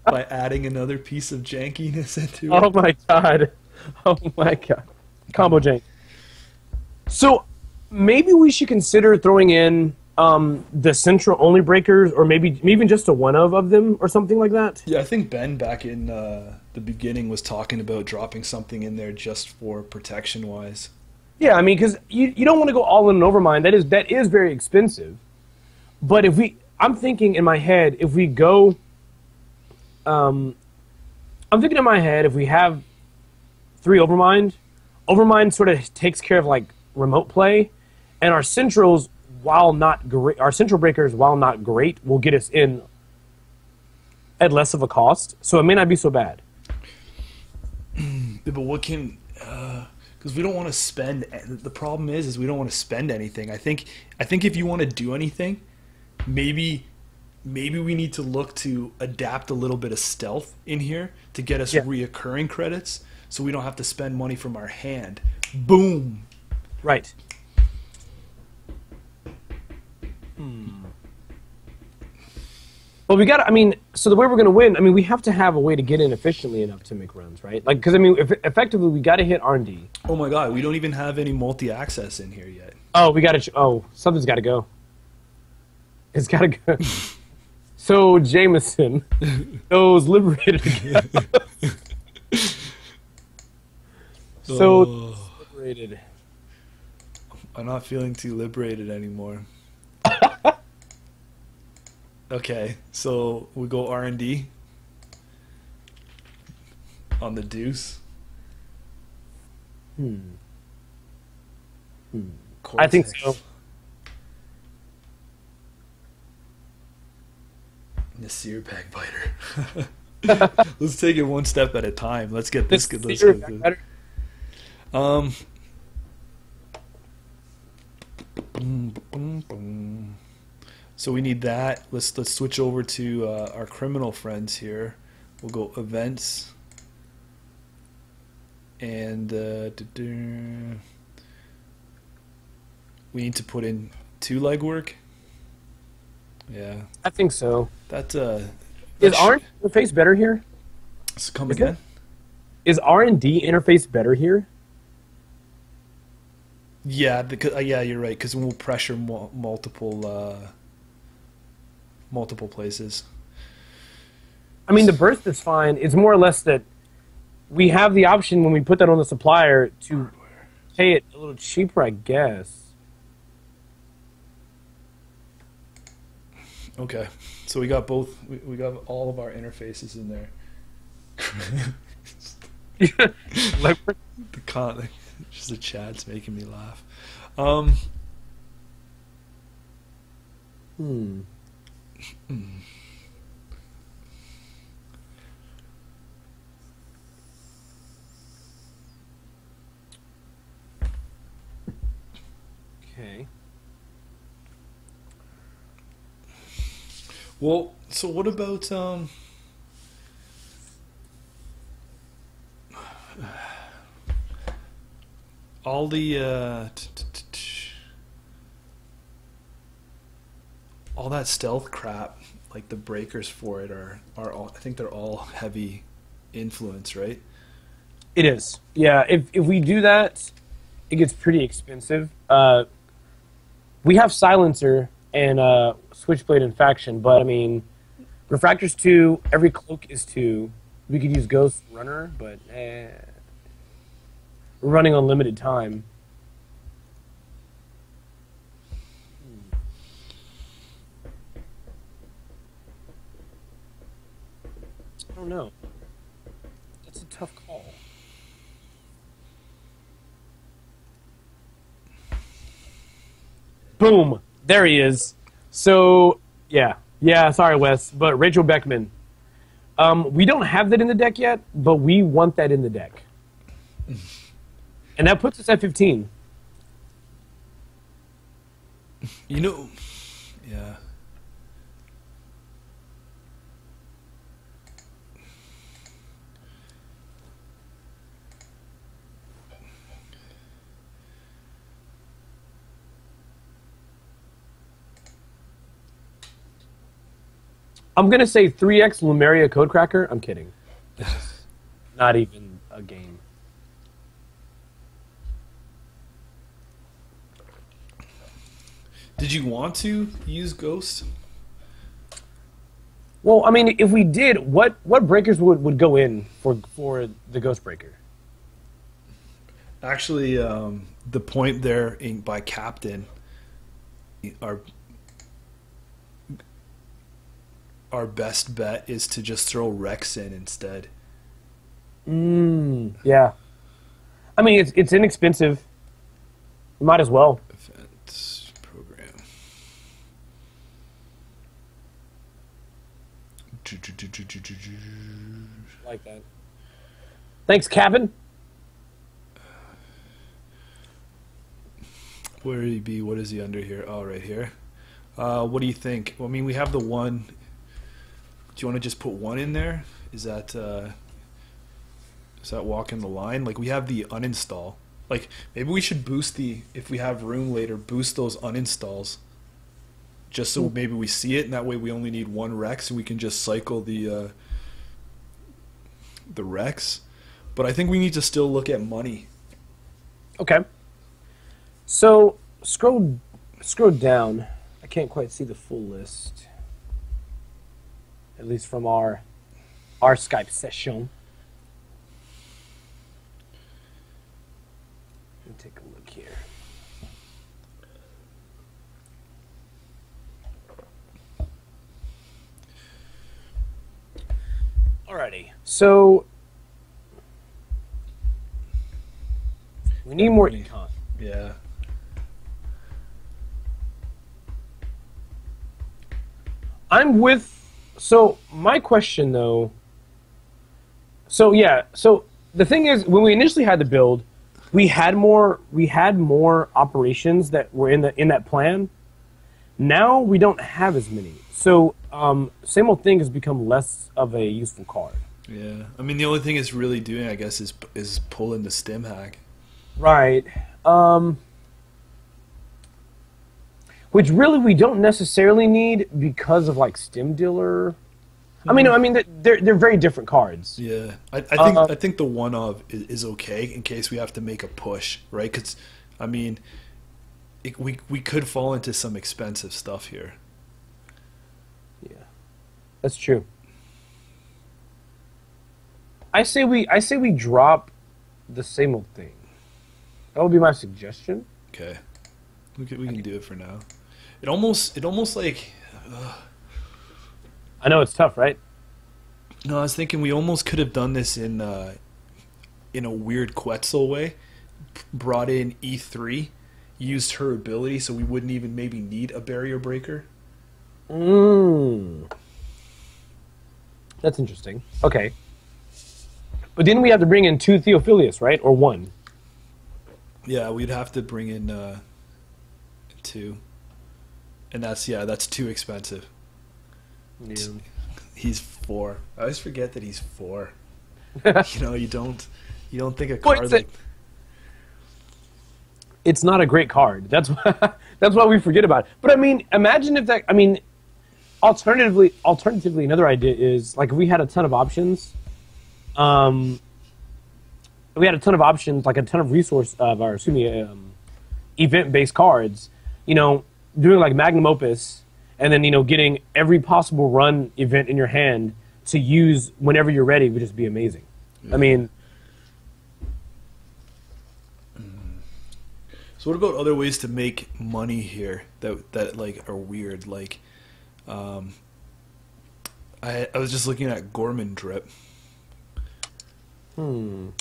by adding another piece of jankiness into it? Oh my god. Oh my god. Combo jank. So maybe we should consider throwing in the central only breakers, or maybe even just a one of them or something like that. Yeah, I think Ben back in the beginning was talking about dropping something in there just for protection wise. Yeah, I mean, because you don't want to go all in an Overmind. That is very expensive. But I'm thinking in my head, if we go, I'm thinking in my head, if we have 3 Overmind sort of takes care of like remote play, and our centrals, while not great, our central breakers, while not great, will get us in at less of a cost. So it may not be so bad. But what can? Because we don't want to spend. The problem is we don't want to spend anything. I think if you want to do anything, maybe we need to look to adapt a little bit of stealth in here to get us reoccurring credits, so we don't have to spend money from our hand. Boom. Right. Well, we got. I mean, so the way we're going to win, I mean, we have to have a way to get in efficiently enough to make runs, right? Like, because I mean, effectively, we got to hit R&D. Oh my God, we don't even have any multi-access in here yet. Oh, we gotta. Oh, something's gotta go. It's gotta go. So Jameson, those liberated again. So Oh, liberated. I'm not feeling too liberated anymore. Okay, so we go R&D on the deuce. I think Cortex. so. Nasir Bagbiter. Let's take it one step at a time. Let's get this good. Let's Theory get this. Bagbiter. Um. So we need that. Let's switch over to our criminal friends here. We'll go events and we need to put in 2 legwork. Yeah, I think so. that Is R&D interface better here? come Is it? again. Is R&D interface better here? Yeah, because yeah, you're right. Because we'll pressure multiple places. I mean, the burst is fine. It's more or less that we have the option when we put that on the supplier to pay it a little cheaper, I guess. Okay, so we got both. We got all of our interfaces in there. Like, Just the chat's making me laugh. okay. Well, so what about all the all that stealth crap? Like the breakers for it are all. I think they're all heavy influence, right? It is. Yeah, if we do that, it gets pretty expensive. We have silencer and switchblade and faction, but I mean, refractor's 2. Every cloak is 2. We could use ghost runner, but we're running on limited time. I don't know. That's a tough call. Boom! There he is. So, yeah. Yeah, sorry, Wes, but Rachel Beckman. We don't have that in the deck yet, but we want that in the deck. And that puts us at 15. You know, yeah. I'm going to say 3x Lumeria Codecracker. I'm kidding. Not even a game. Did you want to use Ghost? Well, I mean, if we did, what breakers would go in for the Ghost Breaker? Actually, the point there by Captain, our best bet is to just throw Rex in instead. Yeah. I mean, it's inexpensive. You might as well. Events program. Like that. Thanks, Cabin. Where would he be? What is he under here? Oh, right here. What do you think? Well, I mean, we have the one. Do you want to just put one in there? Is that walking the line? Like, we have the uninstall. Like, maybe we should boost if we have room later, boost those uninstalls. Just so maybe we see it, and that way we only need one Rex, and we can just cycle the Rex. But I think we need to still look at money. Okay. So scroll down. I can't quite see the full list, at least from our Skype session. Let me take a look here. Alrighty, so we need more econ. Yeah. So my question though, so the thing is, when we initially had the build, we had more operations that were in that plan. Now we don't have as many. So same old thing has become less of a useful card. Yeah. I mean, the only thing it's really doing, I guess, is pulling the stim hack. Right. Which really we don't necessarily need because of like Stimdealer. I mean they're very different cards. Yeah, I think the one of is okay in case we have to make a push, right? Because I mean, we could fall into some expensive stuff here. Yeah, that's true. I say we drop the same old thing. That would be my suggestion. Okay, we can do it for now. It almost like. I know it's tough, right? No, I was thinking we almost could have done this in a weird Quetzal way. Brought in E3, used her ability, so we wouldn't even maybe need a barrier breaker. That's interesting. Okay. But didn't we have to bring in 2 Theophilius, right? Or 1? Yeah, we'd have to bring in 2. And that's too expensive. Yeah. He's 4. I always forget that he's 4. You don't think a card like... It's not a great card. That's why we forget about it. But I mean, imagine if that. I mean, alternatively, another idea is like if we had a ton of options. We had a ton of options, like a ton of event-based cards. Doing like Magnum Opus, and then getting every possible run event in your hand to use whenever you're ready would just be amazing. Yeah. I mean, so what about other ways to make money here that like are weird? Like, I was just looking at Gorman Drip. So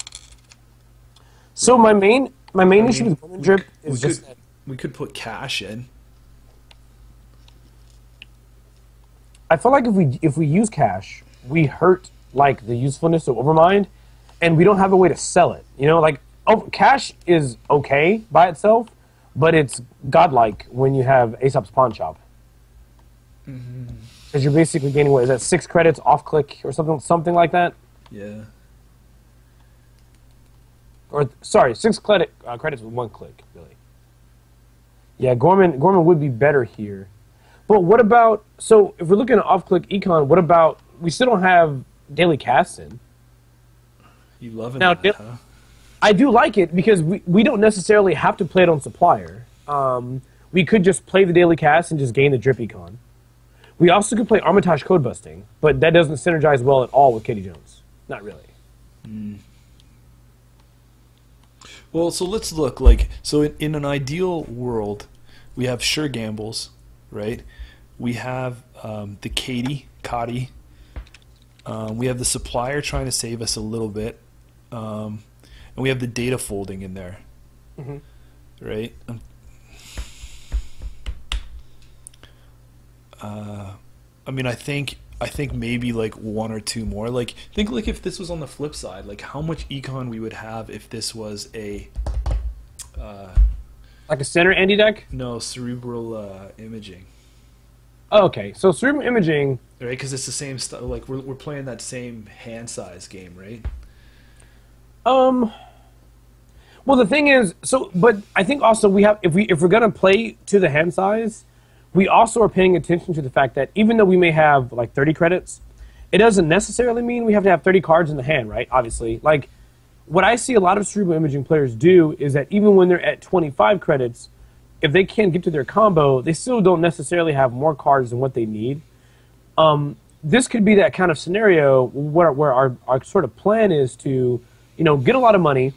my main issue with Gorman Drip is we could put cash in. I feel like if we use cash, we hurt like the usefulness of Overmind, and we don't have a way to sell it. Like cash is okay by itself, but it's godlike when you have Aesop's Pawn Shop. Because you're basically gaining, what is that, 6 credits off click or something like that? Yeah. Or sorry, 6 credits with 1 click, really. Yeah, Gorman would be better here. But what about, so if we're looking at off-click econ, what about, we still don't have daily casts in. You loving that, huh? I do like it because we don't necessarily have to play it on supplier. We could just play the daily cast and just gain the drip econ. We also could play Armitage Code Busting, but that doesn't synergize well at all with Katie Jones. Not really. Well, so let's look, like, so in an ideal world, we have sure gambles, right? We have the Cotty. We have the supplier trying to save us a little bit. And we have the data folding in there. Right? I mean, I think maybe like 1 or 2 more. Like, think like if this was on the flip side, like how much econ we would have if this was a like a center Andy deck? No, cerebral imaging. Oh, okay, so cerebral imaging, right? Because it's the same stuff. Like we're playing that same hand size game, right? Well, the thing is, but I think also we have if we're gonna play to the hand size, we also are paying attention to the fact that even though we may have like 30 credits, it doesn't necessarily mean we have to have 30 cards in the hand, right? Obviously, like what I see a lot of cerebral imaging players do is that even when they're at 25 credits, if they can't get to their combo, they still don't necessarily have more cards than what they need. This could be that kind of scenario where our sort of plan is to, get a lot of money,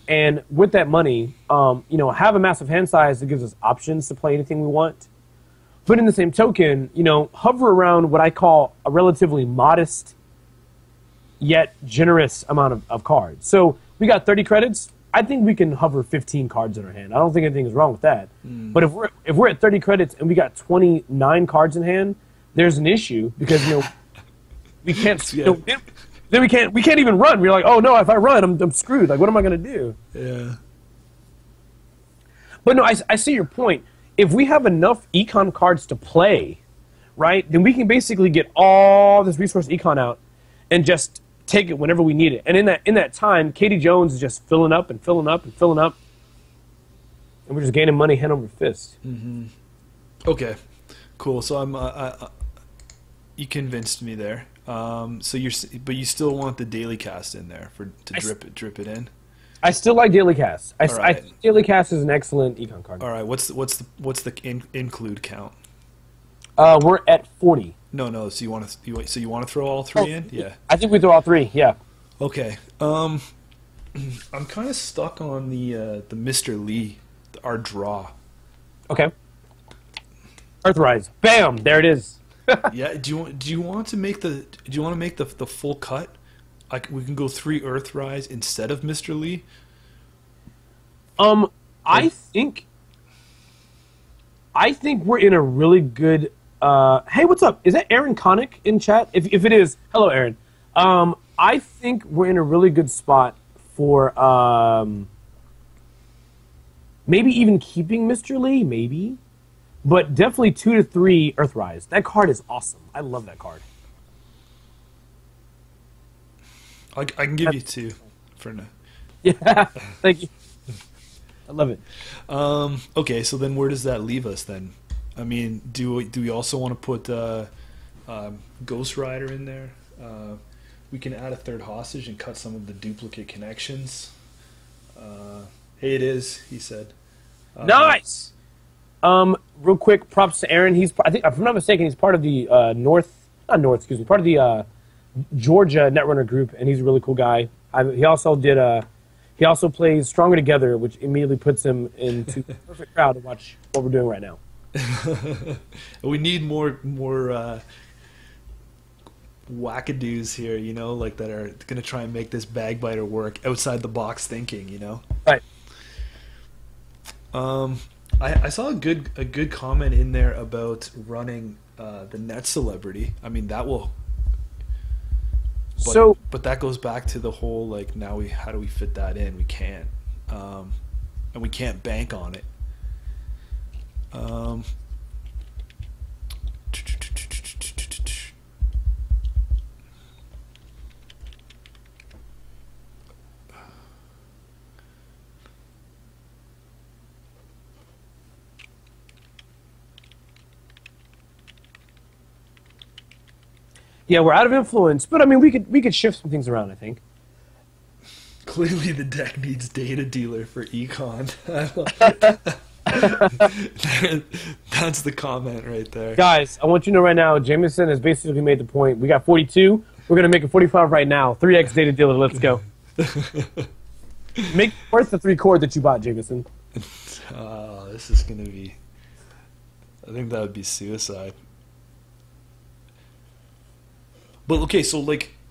and with that money, have a massive hand size that gives us options to play anything we want. But in the same token, hover around what I call a relatively modest yet generous amount of cards. So we got 30 credits. I think we can hover 15 cards in our hand. I don't think anything is wrong with that. But if we're at 30 credits and we got 29 cards in hand, there's an issue because we can't. Then we can't even run. We're like, oh no, if I run, I'm screwed. Like, what am I gonna do? Yeah. But no, I see your point. If we have enough econ cards to play, right, then we can basically get all this resource econ out and just take it whenever we need it. And in that time, Katie Jones is just filling up and filling up and filling up, and we're just gaining money hand over fist. Mm-hmm. Okay, cool. So you convinced me there. But you still want the daily cast in there drip it in. I still like daily cast. I think daily cast is an excellent econ card. All right, what's the include count? We're at 40. No. So you want to throw all three in? Yeah. I think we throw all three. Yeah. Okay. I'm kind of stuck on the Mr. Lee, our draw. Okay. Earthrise. Bam. There it is. Yeah. Do you want to make the full cut? We can go 3 Earthrise instead of Mr. Lee. I think we're in a really good. Hey, what's up? Is that Aaron Connick in chat? If it is, hello, Aaron. I think we're in a really good spot for maybe even keeping Mr. Lee, maybe, but definitely 2 to 3 Earthrise. That card is awesome. I love that card. I can give you 2 for now. Yeah, thank you. I love it. Okay, so then where does that leave us then? I mean, do we also want to put Ghost Rider in there? We can add a 3rd hostage and cut some of the duplicate connections. Hey, it is, he said. Nice! Real quick, props to Aaron. I think, if I'm not mistaken, he's part of the part of the Georgia Netrunner group, and he's a really cool guy. He also plays Stronger Together, which immediately puts him into the perfect crowd to watch what we're doing right now. We need more wackadoos here, like that are going to try and make this Bagbiter work outside the box thinking, Right. I saw a good comment in there about running the net celebrity. I mean, that will. But that goes back to the whole how do we fit that in? We can't, and we can't bank on it. Yeah, we're out of influence, but I mean, we could shift some things around, I think. Clearly, the deck needs Data Dealer for econ. That's the comment right there. Guys, I want you to know right now, Jameson has basically made the point. We got 42. We're going to make it 45 right now. 3x Data Dealer. Let's go. Make worth the 3 core that you bought, Jameson. Oh, this is going to be... I think that would be suicide. But okay, so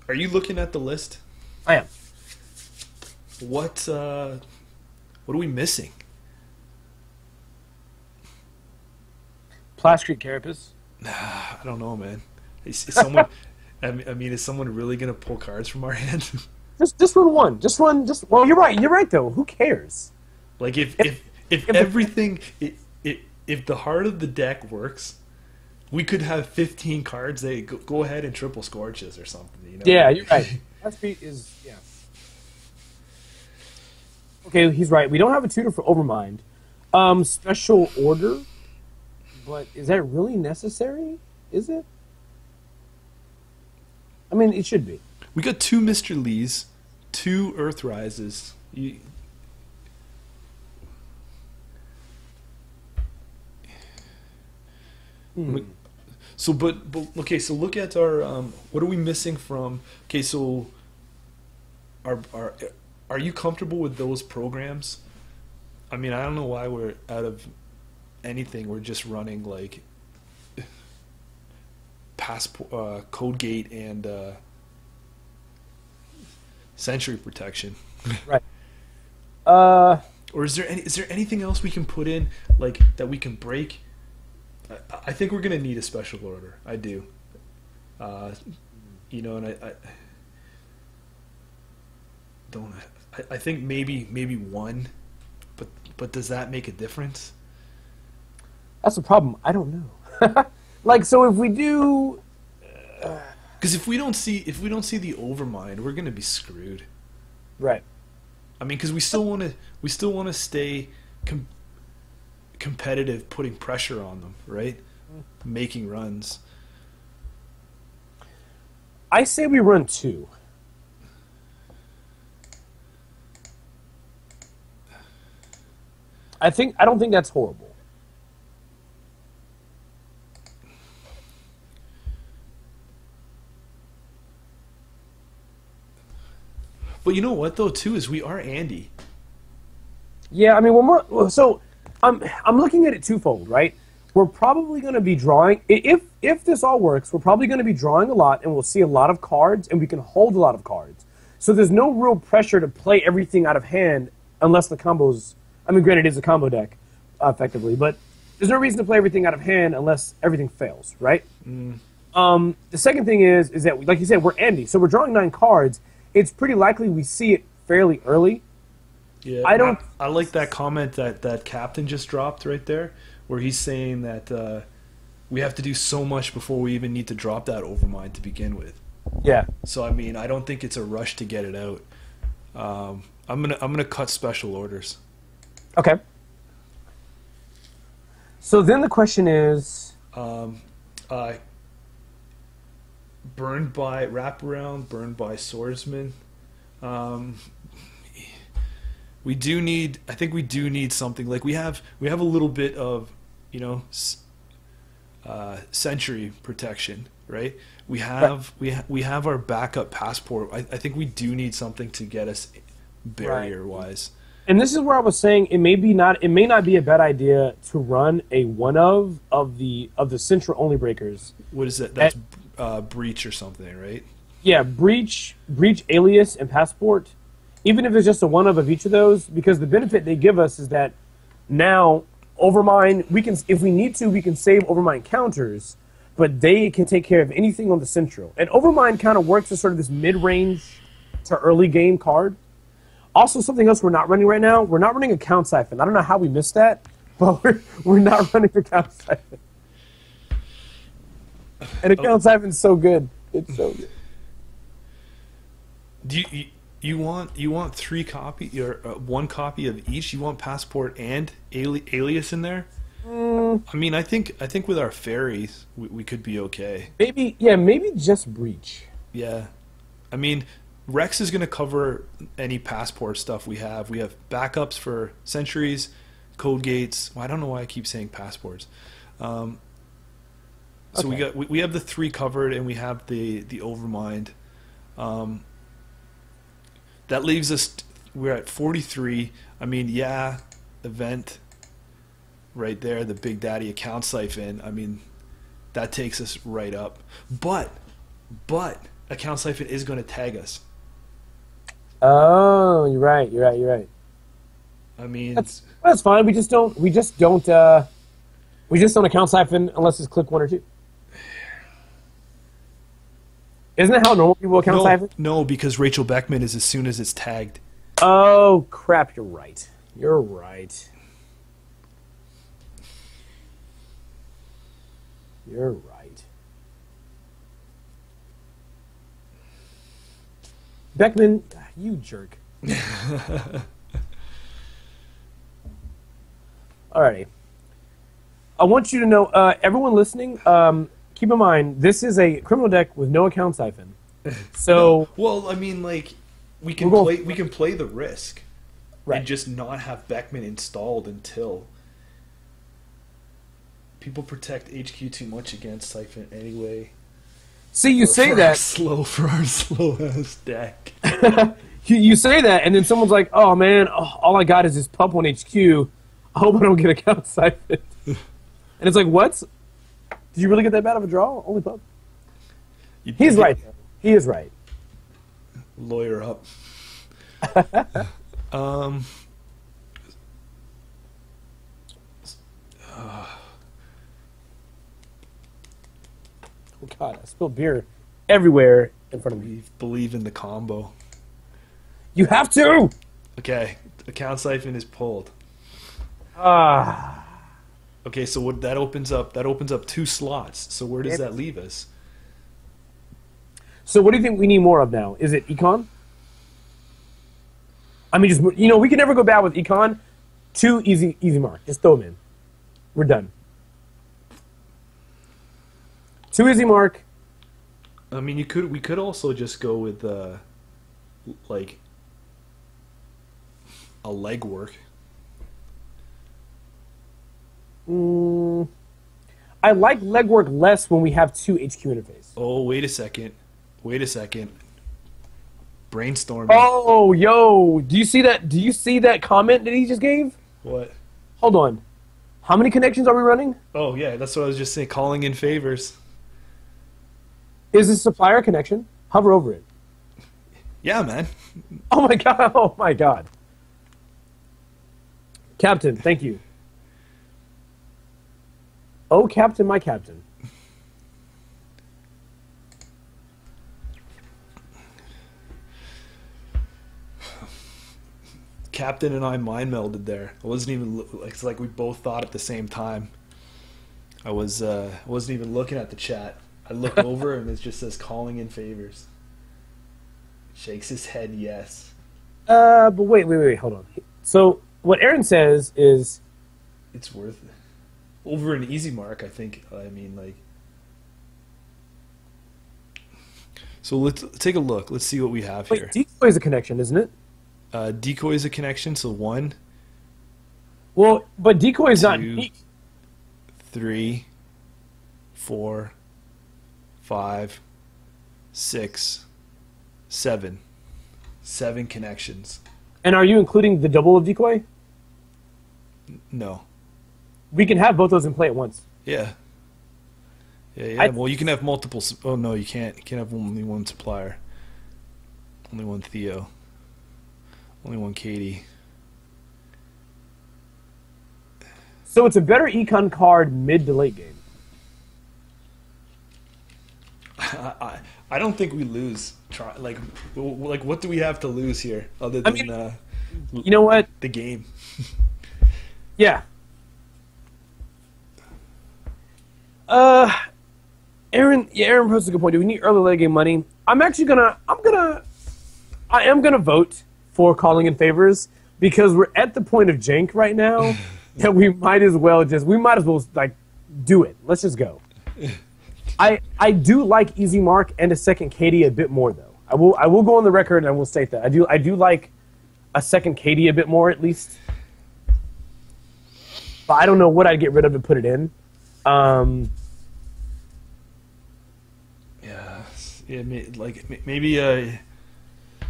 are you looking at the list? I am. What are we missing? Plastic Carapace. I don't know, man. Is someone? I mean, is someone really gonna pull cards from our hand? Just run one. Just run. Well, you're right. You're right though. Who cares? If everything, if the heart of the deck works, we could have 15 cards. They go ahead and triple scorches or something. Yeah, you're right. Speed is Okay, he's right. We don't have a tutor for Overmind. Special order, but is that really necessary? Is it? I mean, it should be. We got 2 Mr. Lees, 2 Earthrises. So, but okay. So look at our. What are we missing from? Okay, so are you comfortable with those programs? I mean, I don't know why we're out of anything. We're just running like passport, CodeGate, and Century Protection. Right. Or is there anything else we can put in like that we can break? I think we're gonna need a special order. I do. You know, and I don't. I think maybe one, but does that make a difference? That's the problem. I don't know. Like, so if we do, Because if we don't see the Overmind, we're gonna be screwed. right? I mean, because we still want to stay competitive, putting pressure on them, right? Making runs. I say we run 2. I don't think that's horrible. But you know what though too is we are Andy. Yeah, I mean, when so I'm looking at it twofold, right? We're probably going to be drawing, if this all works, we're probably going to be drawing a lot, and we'll see a lot of cards, and we can hold a lot of cards. So there's no real pressure to play everything out of hand unless the combos. I mean, granted, it's a combo deck, effectively, but there's no reason to play everything out of hand unless everything fails, right? The second thing is that, like you said, we're Andy, so we're drawing 9 cards. It's pretty likely we see it fairly early. Yeah, I like that comment that Captain just dropped right there, where he's saying that we have to do so much before we even need to drop that Overmind to begin with. Yeah. So I mean, I don't think it's a rush to get it out. I'm gonna cut special orders. Okay. So then the question is, burned by wraparound, burned by swordsman. We do need. I think we do need something like we have a little bit of, you know, century protection, right? We have we have our backup passport. I think we do need something to get us barrier wise. And this is where I was saying it may not be a bad idea to run a one of the central only breakers. What is it? That's breach or something, right? Yeah, breach, alias, and passport. Even if it's just a one of each of those, because the benefit they give us is that now Overmind, we can, if we need to, we can save Overmind counters, but they can take care of anything on the central. And Overmind kind of works as sort of this mid-range to early game card. Also, something else we're not running right now, we're not running a count siphon. I don't know how we missed that, but we're not running a count siphon. And a count siphon's so good. It's so good. Do you want 3 copy or 1 copy of each? You want passport and alias in there? I mean, I think with our fairies we could be okay. Maybe just breach. Yeah, I mean, Rex is going to cover any passport stuff we have. We have backups for centuries, code gates. Well, I don't know why I keep saying passports. So Okay. we have the 3 covered, and we have the Overmind. That leaves us. We're at 43. I mean, yeah, event right there, the Big Daddy account siphon. I mean, that takes us right up. But account siphon is going to tag us. Oh, you're right. I mean, That's fine. We just don't account siphon unless it's click 1 or 2. Isn't that how normal people account siphon? No, because Rachel Beckman is as soon as it's tagged. Oh crap! You're right. You're right. Beckman, you jerk. Alrighty. I want you to know, everyone listening, keep in mind, this is a criminal deck with no account siphon. So, well, I mean, like we can play the risk, right, and just not have Beckman installed until People protect HQ too much against Siphon anyway. See, you say that for our slow ass deck. you say that, and then someone's like, "Oh man, all I got is this pup on HQ. I hope I don't get a count Siphon." And it's like, what? Did you really get that bad of a draw? Only pup. He's right. Though. He is right. Lawyer up. Oh God, I spilled beer everywhere in front of me. We believe in the combo. You have to! Okay, the count Siphon is pulled. Ah. Okay, so what that opens up 2 slots. So where does that leave us? So what do you think we need more of now? Is it econ? I mean, just, we can never go bad with econ. 2 easy mark. Just throw them in. We're done. 2 easy mark. I mean, we could also just go with like a legwork. I like legwork less when we have 2 HQ interface. Oh, wait a second. Brainstorming. Oh, yo, do you see that comment that he just gave? What? Hold on. How many connections are we running? Oh, yeah, that's what I was just saying. Calling in favors. Is this supplier connection? Hover over it. Yeah, man. Oh my god. Oh my god. Captain, thank you. Oh, Captain, my Captain. Captain and I mind melded there. It wasn't even it's like we both thought at the same time. I wasn't even looking at the chat. I look over and it just says calling in favors. Shakes his head yes. But wait, hold on. So what Aaron says is it's worth it. Over an easy mark, I think. I mean, like. So let's take a look. Let's see what we have here. Decoy is a connection, isn't it? Decoy is a connection, so 1. Well, but decoy is 2, not unique. 3, 4, 5, 6, 7. 7 connections. And are you including the double of decoy? No. We can have both those in play at once. Yeah. Yeah. Well, you can have multiple. Oh no, you can't. You can't have only one supplier. Only one Theo. Only one Katie. So it's a better econ card mid to late game. I don't think we lose. Like what do we have to lose here other than you know what? The game. Yeah. Aaron posed a good point. Do we need early late game money? I am gonna vote for calling in favors because we're at the point of jank right now that we might as well like do it. Let's just go. I do like easy mark and a second Katie a bit more though. I will go on the record and I will state that I do like a second Katie a bit more at least. But I don't know what I'd get rid of to put it in. Yeah, maybe.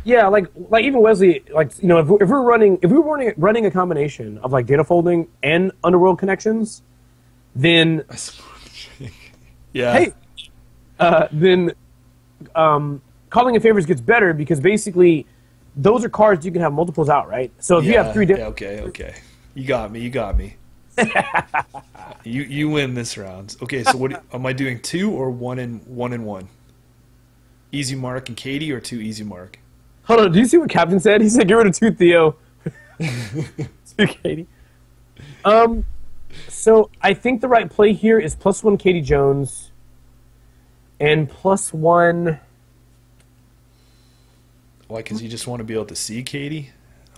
Yeah, like even Wesley, if we're running a combination of like data folding and underworld connections, then yeah. Hey, then calling in favors gets better because basically those are cards you can have multiples out, right? So if you have 3 different, okay, you got me. You win this round. Okay, so what am I doing? 2 or 1 and 1? Easy mark and Katie or 2 easy mark? Hold on, do you see what Captain said? He said get rid of 2 Theo. 2 Katie. So I think the right play here is +1 Katie Jones and +1. Why? Because you just want to be able to see Katie?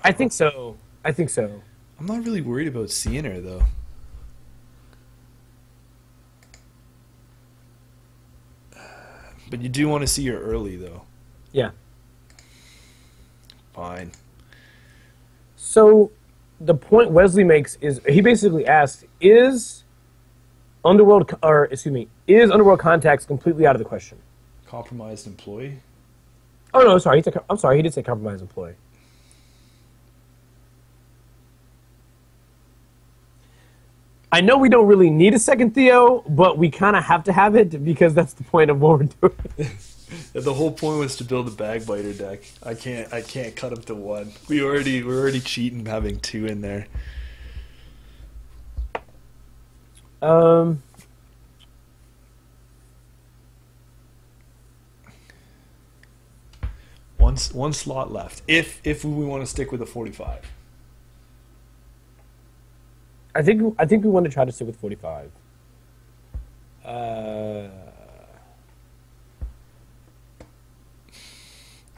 I think so. I'm not really worried about seeing her though. But you do want to see her early though. Yeah. Fine. So the point Wesley makes is he basically asks, is is Underworld Contacts completely out of the question? Compromised employee? Oh no, sorry. I'm sorry. He did say compromised employee. I know we don't really need a second Theo, but we kind of have to have it because that's the point of what we're doing. The whole point was to build a Bagbiter deck. I can't cut him to one. We're already cheating having two in there. One slot left. If we want to stick with a 45. I think we want to try to stick with 45.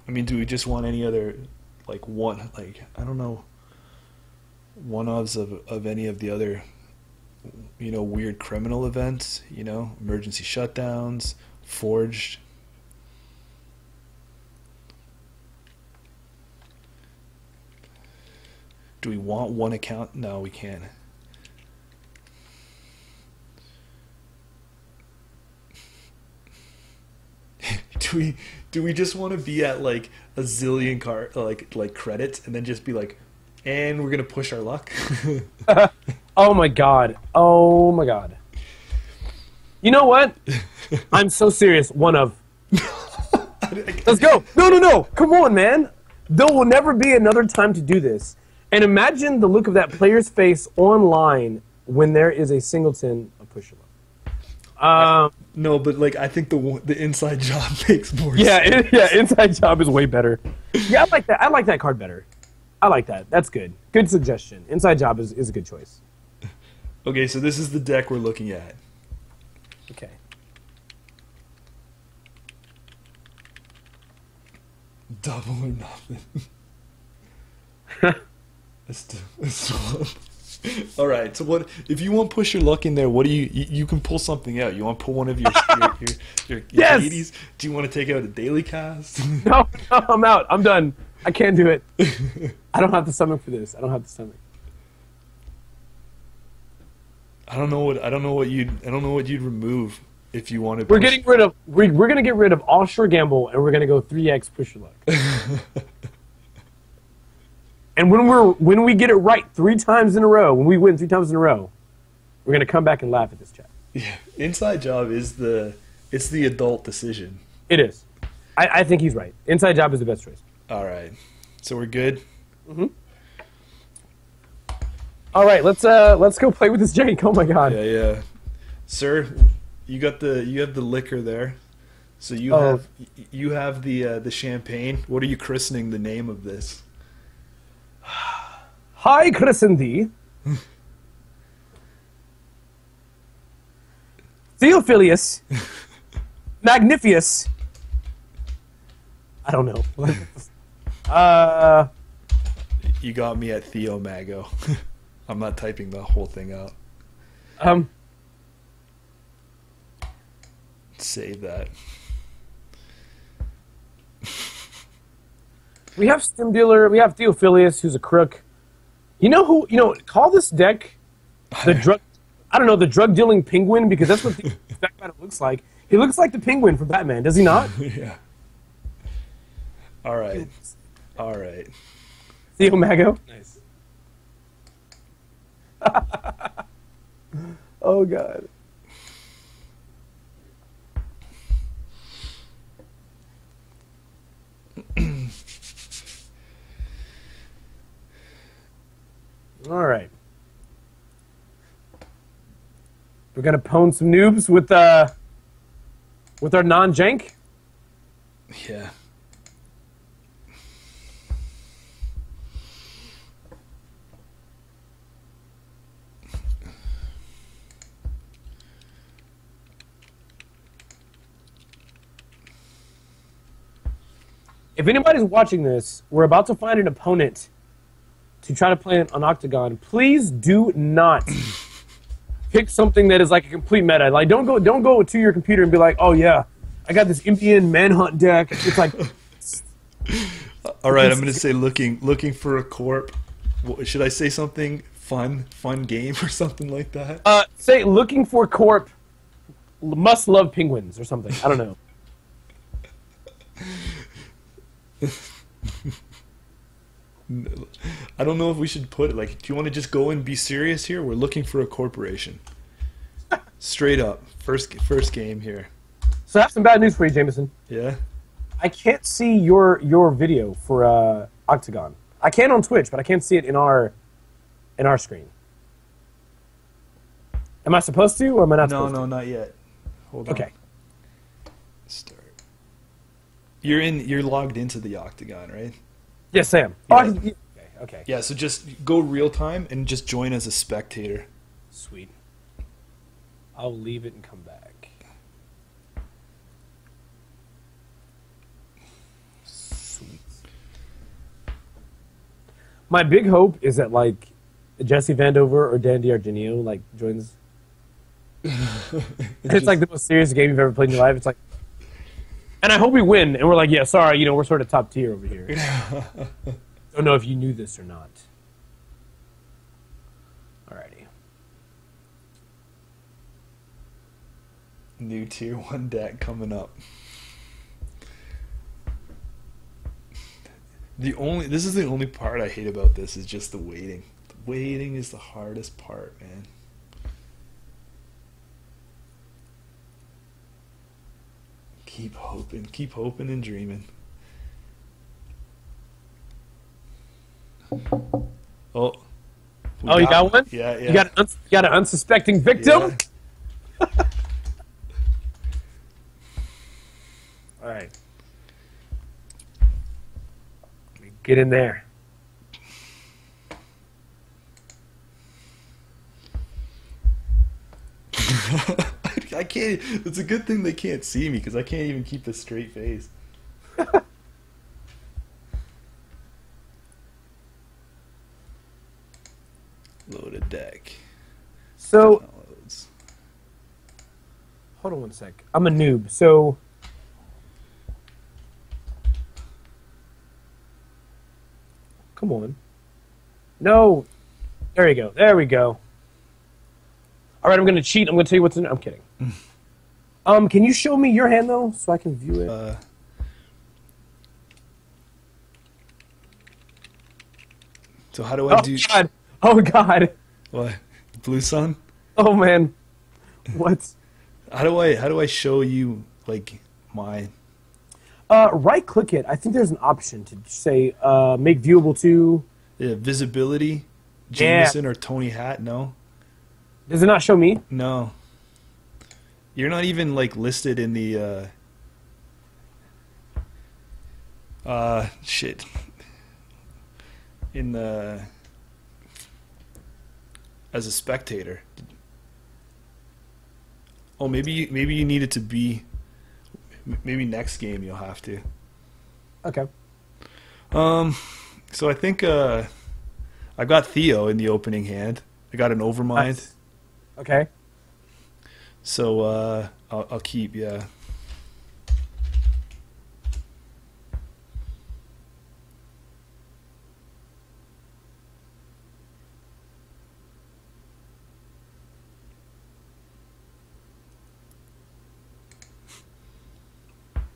I mean, do we just want any other, like, one, like, I don't know, one-offs of any of the other, you know, weird criminal events, you know, emergency shutdowns, forged. Do we want one account? No, we can't. Do we just want to be at like a zillion like credits and then just be like, and we're gonna push our luck? Oh my god. Oh my god. You know what? I'm so serious. One of. Let's go. No. Come on, man. There will never be another time to do this. And imagine the look of that player's face online when there is a singleton of push-a-luck. No, but like I think the inside job makes more sense. Yeah, inside job is way better. Yeah, I like that. I like that card better. I like that. That's good. Good suggestion. Inside job is a good choice. Okay, so this is the deck we're looking at. Okay. Double or nothing. All right. So what if you want to push your luck in there? What do you can pull something out? You want to pull one of your yes! 80s? Do you want to take out a daily cast? No, I'm out. I'm done. I can't do it. I don't have the stomach for this. I don't have the stomach. I don't know what you'd remove if you wanted. We're getting rid of we're gonna get rid of all sure gamble and we're gonna go 3x push your luck. And when we get it right 3 times in a row, when we win 3 times in a row, we're gonna come back and laugh at this chat. Yeah, inside job is the adult decision. It is. I think he's right. Inside job is the best choice. All right, so we're good. Mm-hmm. All right, let's go play with this jank. Oh my god. Yeah, sir, you have the liquor there, so you have the champagne. What are you christening the name of this? Hi, christen thee. Theophilius Magnifius. I don't know. You got me at Theo Mago. I'm not typing the whole thing out. Save that. We have Stimdealer. We have Theophilius, who's a crook. You know who? Call this deck the drug. I don't know, the drug dealing penguin, because that's what Bagbiter looks like. He looks like the penguin from Batman, does he not? Yeah. All right. Theo Mago. Nice. Oh god. All right. We're gonna pwn some noobs with our non-jank. Yeah. If anybody's watching this, we're about to find an opponent to try to play on Octagon. Please do not pick something that is like a complete meta. Like, don't go to your computer and be like, oh yeah, I got this Impian Manhunt deck. It's like. All right, I'm gonna say looking for a corp. Should I say something fun game or something like that. Say looking for corp. Must love penguins or something. I don't know. I don't know if we should put it like. Do you want to just go and be serious here? We're looking for a corporation. Straight up, first game here. So I have some bad news for you, Jameson. Yeah. I can't see your video for Octagon. I can on Twitch, but I can't see it in our screen. Am I supposed to, or am I not supposed to? No, not yet. Hold on. Okay. Start. You're logged into the Octagon, right? Yes, Sam. Yeah. Oh, okay. Yeah, so just go real time and just join as a spectator. Sweet. I'll leave it and come back. Sweet. My big hope is that like Jesse Vandover or Dan DiArgenio like joins. It's like the most serious game you've ever played in your life. It's like, and I hope we win. And we're like, yeah, sorry, we're sort of top tier over here. Don't know if you knew this or not. Alrighty. New tier 1 deck coming up. This is the only part I hate about this is just the waiting. The waiting is the hardest part, man. Keep hoping and dreaming. Oh, You got one? Yeah. You got an unsuspecting victim? Yeah. All right. Get in there. I can't. It's a good thing they can't see me because I can't even keep a straight face. Load a deck. So, Downloads. hold on one sec. I'm a noob, so... Come on. No. There you go. There we go. All right, I'm going to cheat. I'm going to tell you what's in... I'm kidding. Can you show me your hand, though, so I can view it? So how do I do... God. Oh, God. What? Blue Sun? Oh, man. What? How do I show you, like, mine? Right-click it. I think there's an option to say make viewable to... Yeah, visibility? Jameson or Tony Hat? No? Does it not show me? No. You're not even, like, listed in the, shit. In the... As a spectator. Oh, maybe you need it to be... Maybe next game you'll have to. Okay. So I think, I got Theo in the opening hand. I got an Overmind. Nice. Okay. So, I'll keep, yeah.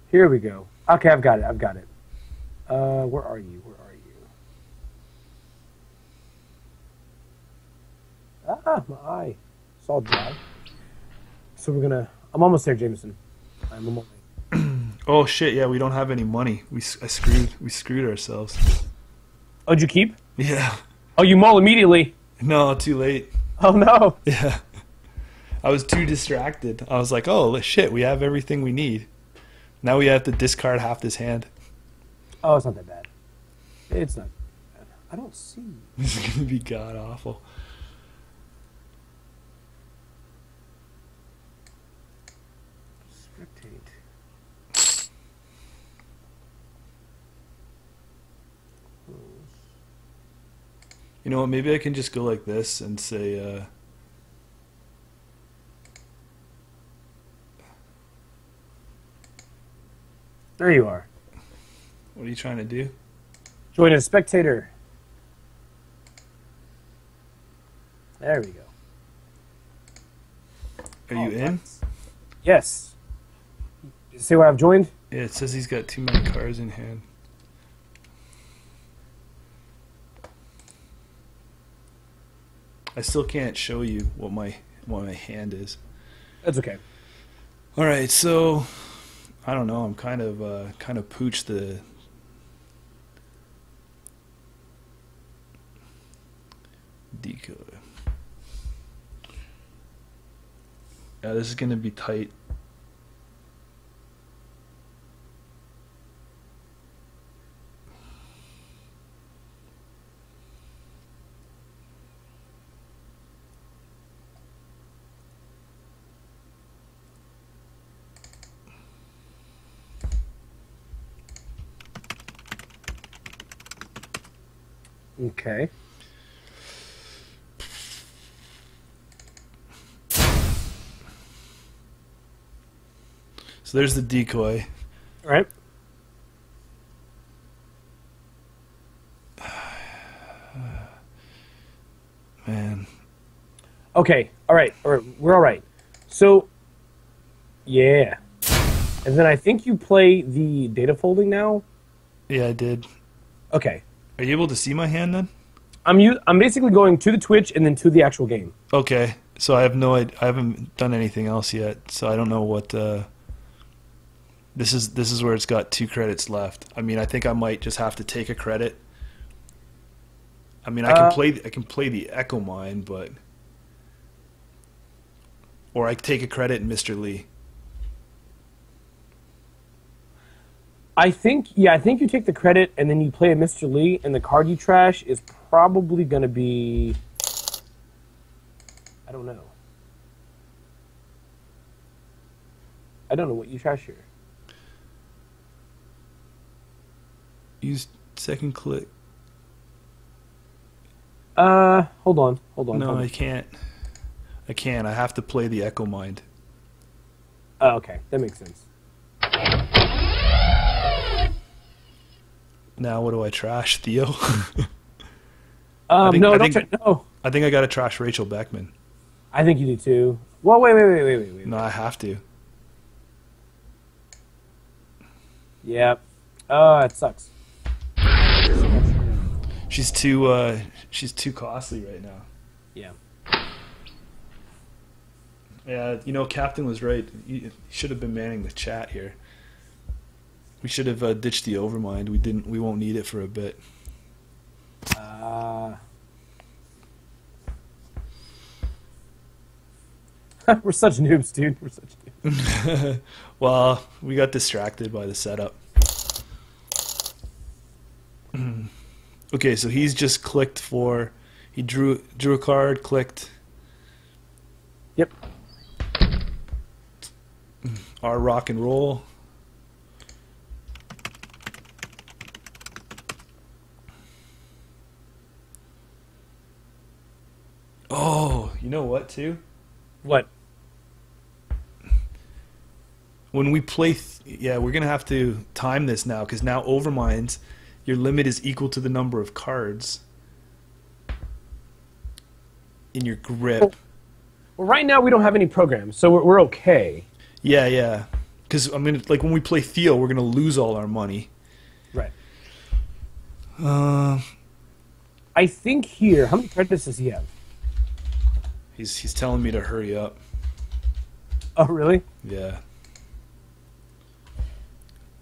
Here we go. Okay, I've got it. Where are you? Ah, my eye. It's all dry. So I'm almost there, Jameson. I'm almost. Oh shit! Yeah, we don't have any money. We screwed ourselves. Oh, did you keep? Yeah. Oh, you mull immediately. No, too late. Oh no. Yeah. I was too distracted. I was like, oh shit, we have everything we need. Now we have to discard half this hand. Oh, it's not that bad. It's not bad. I don't see. This is gonna be god awful. Spectate. You know what? Maybe I can just go like this and say, There you are. what are you trying to do? Join as spectator. There we go. Are you in? Nice. Yes. See where I've joined? Yeah, it says he's got too many cards in hand. I still can't show you what my hand is. That's okay. All right, so I don't know. I'm kind of pooched the decoy. Yeah, this is gonna be tight. Okay. So there's the decoy. All right. Man. Okay. All right. All right. We're all right. So, yeah. And then I think you play the data folding now. Yeah, I did. Okay. Are you able to see my hand then? I'm basically going to the Twitch and then to the actual game. Okay. So I have no idea. I haven't done anything else yet, so I don't know what. This is where it's got 2 credits left. I mean, I think I might just have to take a credit. I mean, I can play the Echo Mine, but or I take a credit in Mr. Lee. I think you take the credit and then you play a Mr. Lee, and the card you trash is probably going to be, I don't know. I don't know what you trash here. Use second click. Hold on. No, I can't. I can't. I have to play the Echo Mind. Oh, okay. That makes sense. Now what do I trash? Theo? No, I think I got to trash Rachel Beckman. I think you do too. Well, wait. No, I have to. Yeah. It sucks. She's too costly right now. Yeah. Yeah, you know, Captain was right. He should have been manning the chat here. We should have ditched the Overmind. We didn't. We won't need it for a bit. We're such noobs, dude. We're such noobs. Well, we got distracted by the setup. Okay, so he's just clicked for. He drew a card, clicked. Yep. Our rock and roll. Oh, you know what, too? What? When we play, yeah, we're going to have to time this now, because now Overminds, your limit is equal to the number of cards in your grip. Well, right now we don't have any programs, so we're okay. Yeah. Because, I mean, like when we play Theo, we're going to lose all our money. Right. I think here, how many credits does he have? He's telling me to hurry up. Oh, really? Yeah.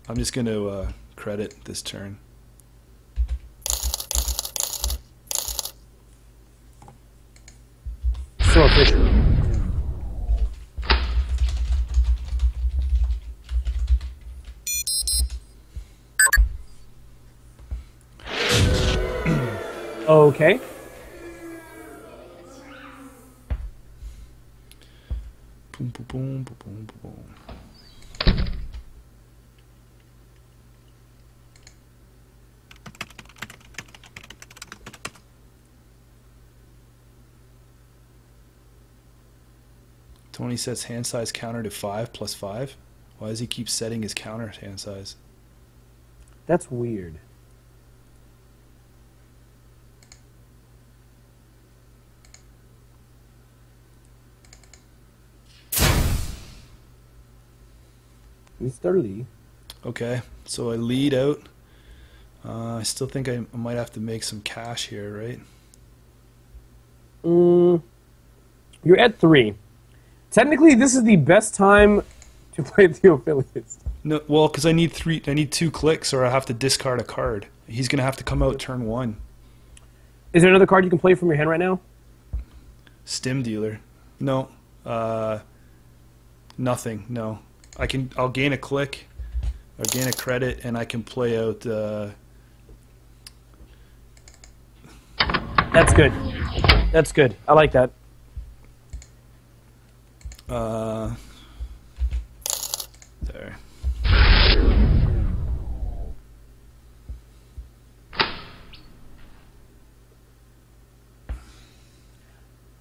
I'm just going to credit this turn. So efficient. Okay. Boom, boom, boom, boom, boom, boom. Tony sets hand size counter to 5 plus 5. Why does he keep setting his counter hand size? That's weird. Mr. Lee. Okay, so I lead out. I still think I might have to make some cash here, right? You're at 3. Technically, this is the best time to play Theophilius. No, well, because I need 2 clicks, or I have to discard a card. He's gonna have to come out turn 1. Is there another card you can play from your hand right now? Stimdealer. No. Nothing. No. I'll gain a click. I'll gain a credit, and I can play out. That's good. That's good. I like that. There.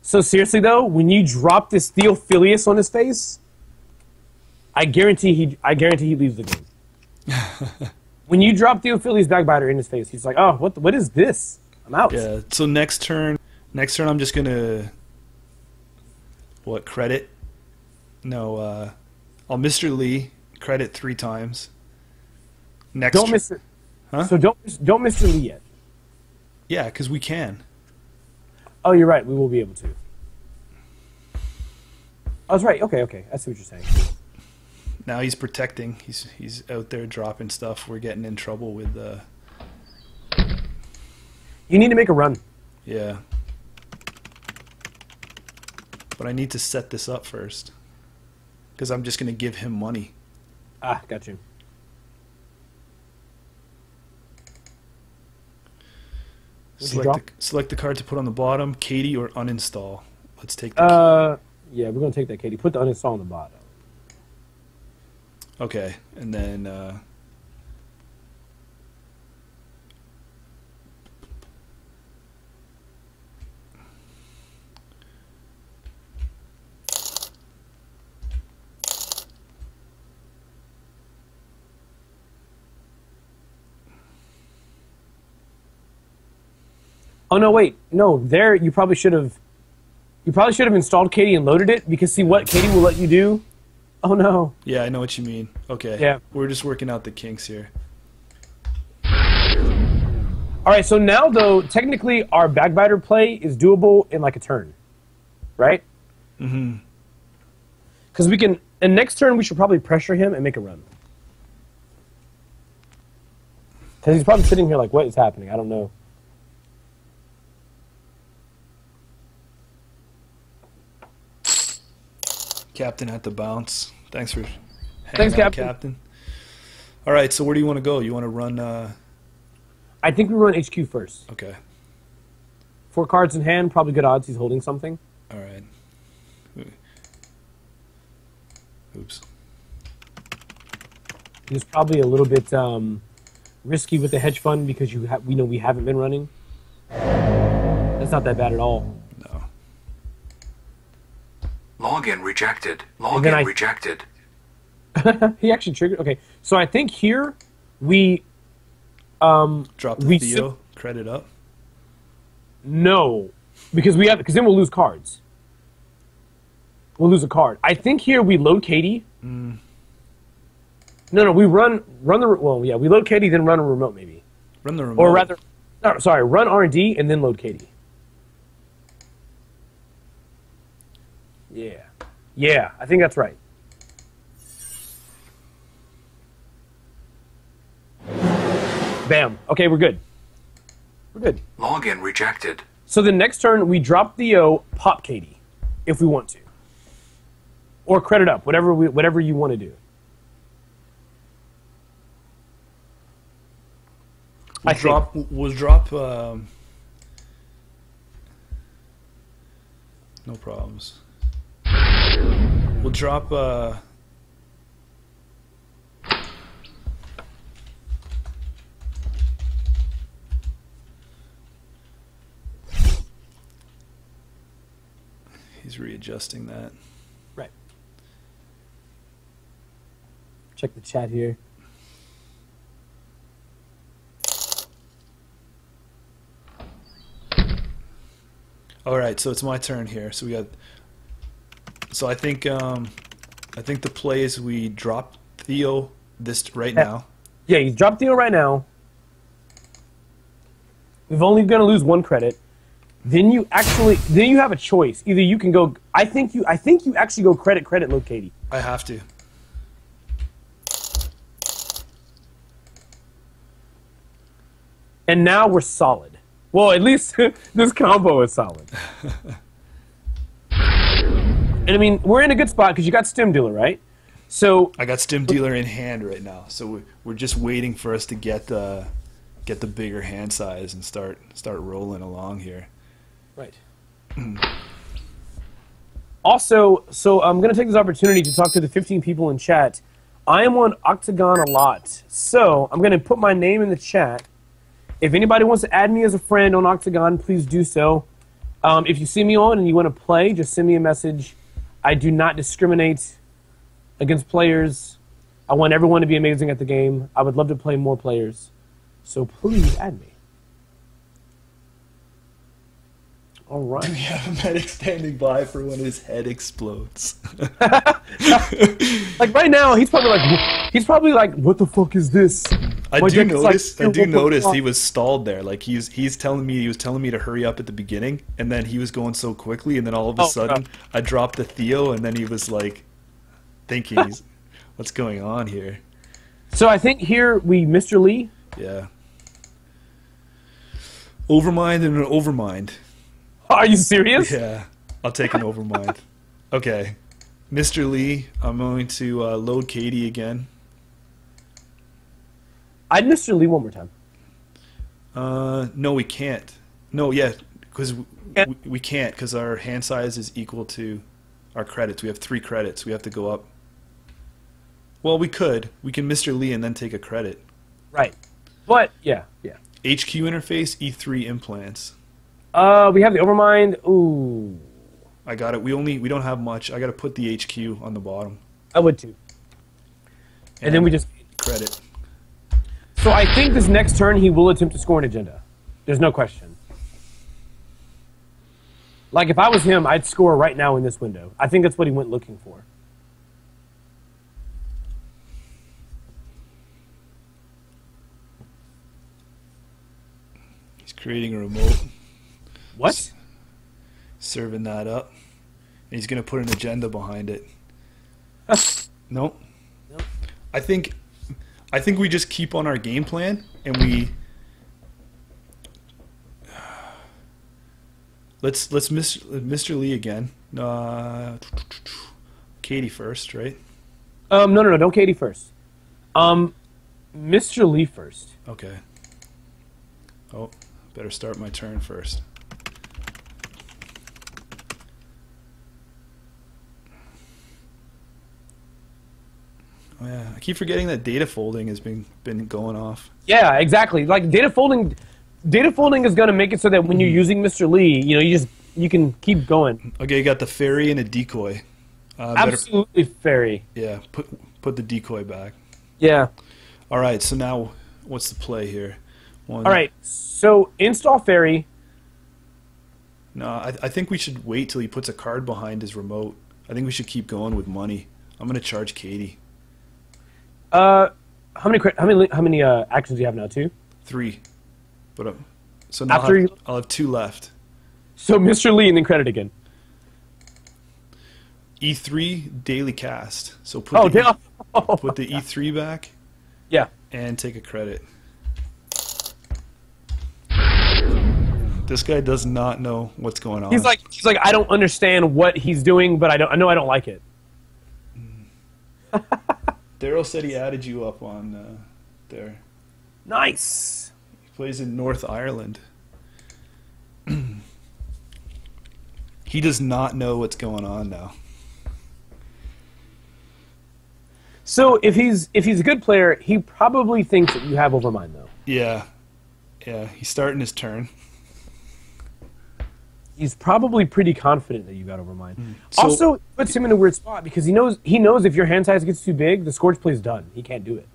So seriously though, when you drop this Theophilius on his face, I guarantee he leaves the game. When you drop Theophilius Bagbiter in his face, he's like, "Oh, what is this? I'm out." Yeah. So next turn, I'm just gonna credit? No. I'll Mr. Lee credit 3 times. Next. Don't miss it. Huh? So don't Mr. Lee yet. Yeah, because we can. Oh, you're right. We will be able to. I was right. Okay. I see what you're saying. Now he's protecting. He's out there dropping stuff. We're getting in trouble with. You need to make a run. Yeah. But I need to set this up first, because I'm just going to give him money. Ah, got you. Select the card to put on the bottom, Katie or uninstall. Let's take the yeah, we're going to take that, Katie. Put the uninstall on the bottom. Okay, and then oh no, wait. No, there you probably should have installed Katie and loaded it, because see what Katie will let you do? Oh no. yeah, I know what you mean. Okay. Yeah. We're just working out the kinks here. All right, so now though, technically our Bagbiter play is doable in like a turn. Right? Mm-hmm. Cuz we can, and next turn we should probably pressure him and make a run. Cuz he's probably sitting here like, what is happening? I don't know. Captain at the bounce. Thanks for Thanks, hanging out, Captain. All right, so where do you want to go? You want to run? I think we run HQ first. Okay. 4 cards in hand, probably good odds he's holding something. All right. Oops. He's probably a little bit risky with the hedge fund, because we know we haven't been running. That's not that bad at all. No. Login rejected. Login rejected. He actually triggered. Okay, so I think here we Drop the Theo credit up. No, because then we'll lose cards. We'll lose a card. I think here we load Katie. No, we run the, well, yeah, we load Katie, then run a remote maybe. Run the remote. Or rather, no, sorry, run R&D and then load Katie. Yeah. Yeah, I think that's right. Bam. Okay, we're good. We're good. Login rejected. So the next turn, we drop Theo, pop Katie, if we want to. Or credit up, whatever you want to do. We'll drop no problems. We'll drop he's readjusting that. Right. Check the chat here. All right, so it's my turn here. So we got. So I think the play is we drop Theo this right now. Yeah, he's dropped Theo right now. We've only going to lose 1 credit. Then you have a choice. Either you can go. I think you actually go credit load Katie. I have to. And now we're solid. Well, at least this combo is solid. And I mean, we're in a good spot because you got Stimdealer, right? So I got Stimdealer in hand right now, so we're just waiting for us to get the bigger hand size and start rolling along here. Right. Also, so I'm going to take this opportunity to talk to the 15 people in chat. I am on Octagon a lot, so I'm going to put my name in the chat. If anybody wants to add me as a friend on Octagon, please do so. If you see me on and you want to play, just send me a message. I do not discriminate against players. I want everyone to be amazing at the game. I would love to play more players. So please add me. All right. We have a medic standing by for when his head explodes. Like right now, he's probably like, what the fuck is this? I do notice he was stalled there. Like he was telling me to hurry up at the beginning, and then he was going so quickly, and then all of a sudden I dropped the Theo, and then he was like thinking, what's going on here? So I think here we Mr. Lee. Yeah. Overmind and an overmind. Are you serious? Yeah, I'll take an overmind. Okay, Mr. Lee, I'm going to load Katie again. I'd Mr. Lee one more time. No, we can't. No, yeah, because we can't because our hand size is equal to our credits. We have 3 credits. We have to go up. Well, we could. We can Mr. Lee and then take a credit. Right. But yeah. HQ interface, E3 implants. We have the Overmind. Ooh. I got it. We don't have much. I got to put the HQ on the bottom. I would too. And then we just credit. So I think this next turn he will attempt to score an agenda. There's no question. Like if I was him, I'd score right now in this window. I think that's what he went looking for. He's creating a remote. What? Serving that up. And he's going to put an agenda behind it. Nope. I think we just keep on our game plan and we let's Mr. Lee again. Katie first, right? No, don't Katie first. Mr. Lee first. Okay. Oh, better start my turn first. Oh, yeah, I keep forgetting that data folding has been going off. Yeah, exactly. Like data folding is going to make it so that when you're using Mr. Lee, you can keep going. Okay, you got the fairy and a decoy. Absolutely fairy. Yeah, put the decoy back. Yeah. All right, so now what's the play here? All right, so install fairy. No, I think we should wait till he puts a card behind his remote. I think we should keep going with money. I'm going to charge Katie. How many actions do you have now? 2? 3. But so now I'll have 2 left. So Mr. Lee and then credit again. E3 daily cast. So put the E3 back. Yeah. And take a credit. This guy does not know what's going on. He's like I don't understand what he's doing, but I know I don't like it. Daryl said he added you up on there. Nice. He plays in North Ireland. He does not know what's going on now. So if he's a good player, he probably thinks that you have Overmind though. Yeah. He's starting his turn. He's probably pretty confident that you got Overmind. Also, it puts him in a weird spot because he knows if your hand size gets too big, the Scorch play's done. He can't do it.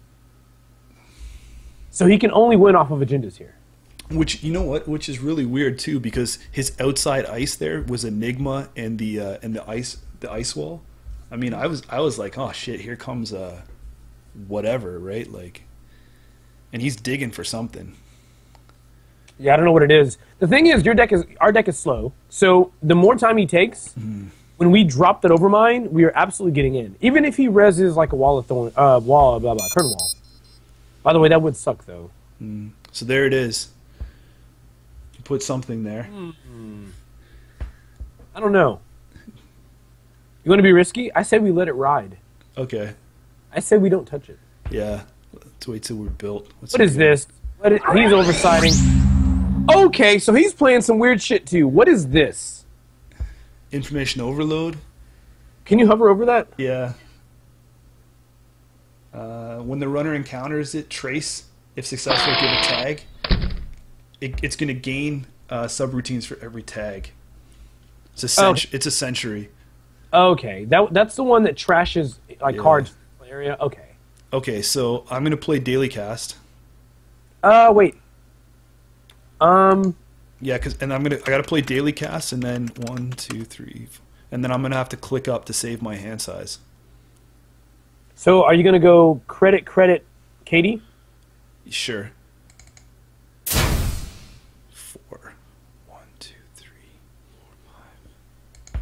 So he can only win off of agendas here. Which Which is really weird too, because his outside ice there was Enigma and the ice wall. I mean, I was like, oh shit, here comes whatever, right? Like, and he's digging for something. Yeah, I don't know what it is. The thing is, our deck is slow. So the more time he takes, when we drop that Overmind, we are absolutely getting in. Even if he reses like a wall of thorn, curtain wall. By the way, that would suck though. So there it is. You put something there. I don't know. You want to be risky? I say we let it ride. Okay. I say we don't touch it. Yeah. Let's wait till we're built. What is this? He's oversighting. Okay, so he's playing some weird shit too. What is this? Information overload. Can you hover over that? Yeah. When the runner encounters it, trace. If successful, give a tag. It's going to gain subroutines for every tag. It's a century. Okay, that's the one that trashes like cards in the area. Okay. Okay, so I'm going to play Daily Cast. Wait. Yeah, I got to play Daily Cast, and then 1, 2, 3, and then I'm going to have to click up to save my hand size. So are you going to go credit, Katie? Sure. 4. 1, 2, 3, 4, 5.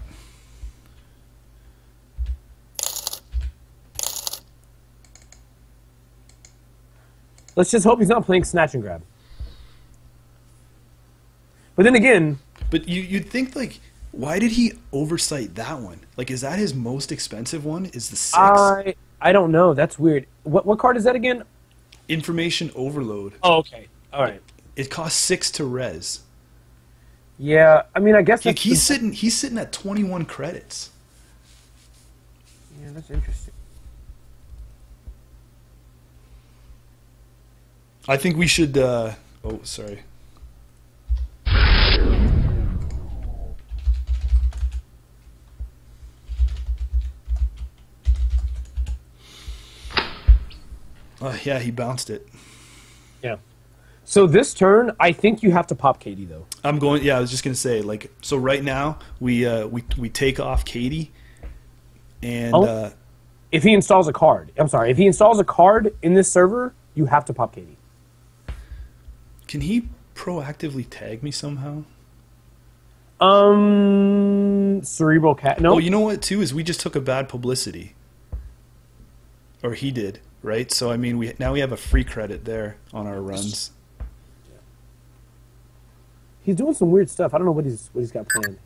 Let's just hope he's not playing Snatch and Grab. But then again... But you'd think, like, why did he oversight that one? Like, is that his most expensive one? Is the 6? I don't know. That's weird. What card is that again? Information Overload. Oh, okay. All right. It costs 6 to res. Yeah, I mean, I guess that's... He's sitting at 21 credits. Yeah, that's interesting. I think we should... oh, sorry. Yeah, he bounced it. Yeah. So this turn, I think you have to pop Katie, though. I'm going... Yeah, I was just going to say, like... So right now, we take off Katie, and... if he installs a card. I'm sorry. If he installs a card in this server, you have to pop Katie. Can he proactively tag me somehow? Cerebral Cat. No. Oh, you know what, too, is we just took a bad publicity. Or he did, right? So, I mean, now we have a free credit there on our runs. He's doing some weird stuff. I don't know what he's got planned.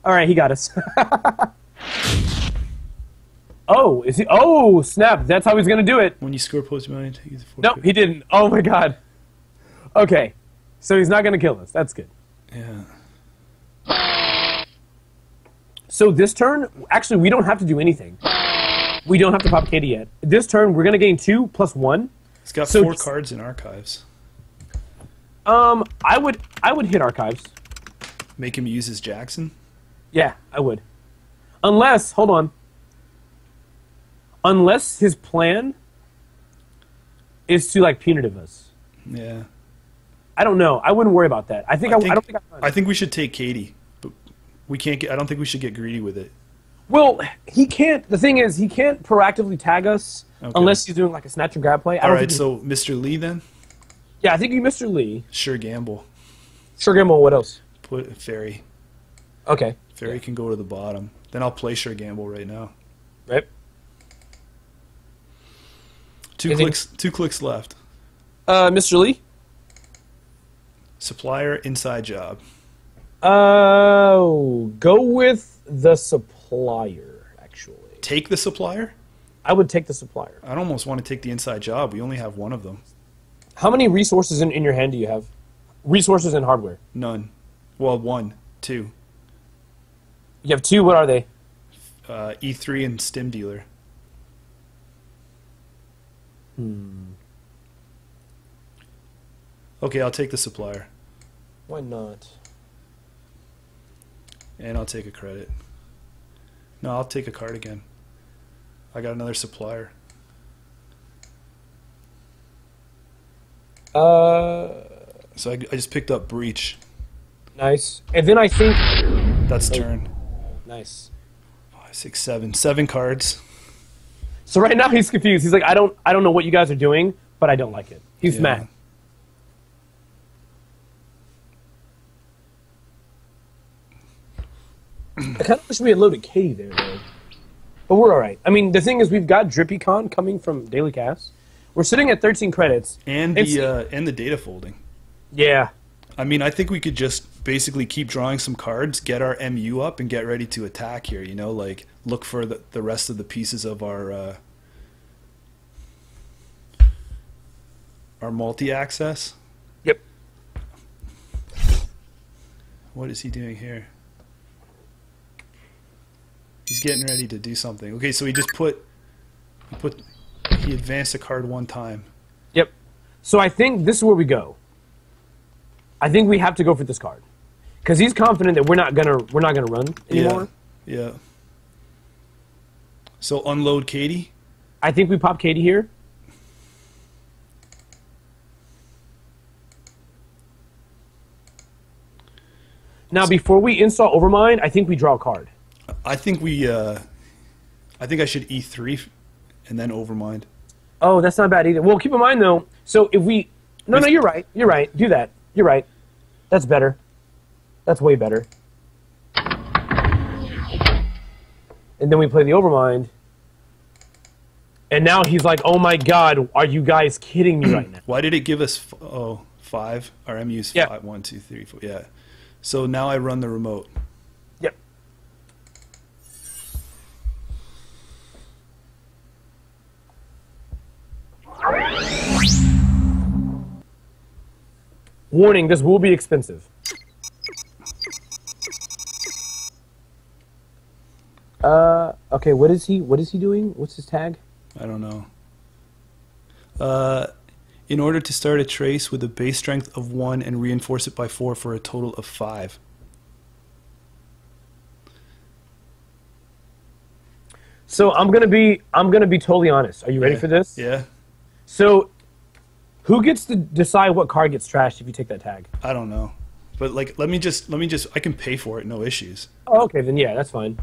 All right, he got us. Oh, is he? Oh, snap! That's how he's gonna do it. When you score post money, take the 4. Nope, he didn't. Oh my god. Okay, so he's not gonna kill us. That's good. Yeah. So this turn, actually, we don't have to do anything. We don't have to pop Katie yet. This turn, we're gonna gain 2 + 1. He's got 4 cards in archives. I would hit archives. Make him use his Jackson? Yeah, I would. Unless, hold on. Unless his plan is to like punitive us. Yeah. I don't know. I wouldn't worry about that. I think we should take Katie, but we can't get. I don't think we should get greedy with it. Well, he can't. The thing is, he can't proactively tag us unless he's doing like a snatch and grab play. All right, so Mr. Lee then. Yeah, I think you Mr. Lee. Sure gamble. Sure gamble. What else? Put Fairy. Okay. Fairy can go to the bottom. Then I'll play Sure gamble right now. Right. 2 clicks left. Mr. Lee. Supplier inside job. Go with the supplier. Actually, take the supplier. I would take the supplier. I'd almost want to take the inside job. We only have one of them. How many resources in your hand do you have? Resources and hardware? None. Well, 1, 2. You have 2. What are they? E3 and Stimdealer. Okay, I'll take the supplier. Why not? And I'll take a credit. No, I'll take a card again. I got another supplier. So I just picked up Breach. Nice. And then I think... That's turn. Nice. 5, 6, 7. 7 cards. So right now he's confused. He's like, I don't know what you guys are doing, but I don't like it. He's mad. I kind of wish we had loaded Katie there, though. But we're all right. I mean, the thing is, we've got DrippyCon coming from Daily Cast. We're sitting at 13 credits. And the data folding. Yeah. I mean, I think we could just basically keep drawing some cards, get our MU up, and get ready to attack here, you know? Like, look for the rest of the pieces of our multi-access. Yep. What is he doing here? He's getting ready to do something. Okay, so he just he advanced a card one time. Yep. So I think this is where we go. I think we have to go for this card, because he's confident that we're not gonna run anymore. Yeah. So unload Katie. I think we pop Katie here. Now, before we install Overmind, I think we draw a card. I think I should E3 and then Overmind. Oh, that's not bad either. Well, keep in mind though. So if we, no, you're right. You're right. Do that. You're right. That's better. That's way better. And then we play the Overmind. And now he's like, "Oh my God, are you guys kidding me right now?" Why did it give us 5? Our MU's 5. Yeah. 1, 2, 3, 4. Yeah. So now I run the remote. Yep. Warning, this will be expensive. Okay, what is he doing? What's his tag? I don't know. In order to start a trace with a base strength of 1 and reinforce it by 4 for a total of 5. So I'm gonna be totally honest. Are you ready for this? Yeah. So, who gets to decide what card gets trashed if you take that tag? I don't know, but like, let me just. I can pay for it, no issues. Oh, okay, then yeah, that's fine.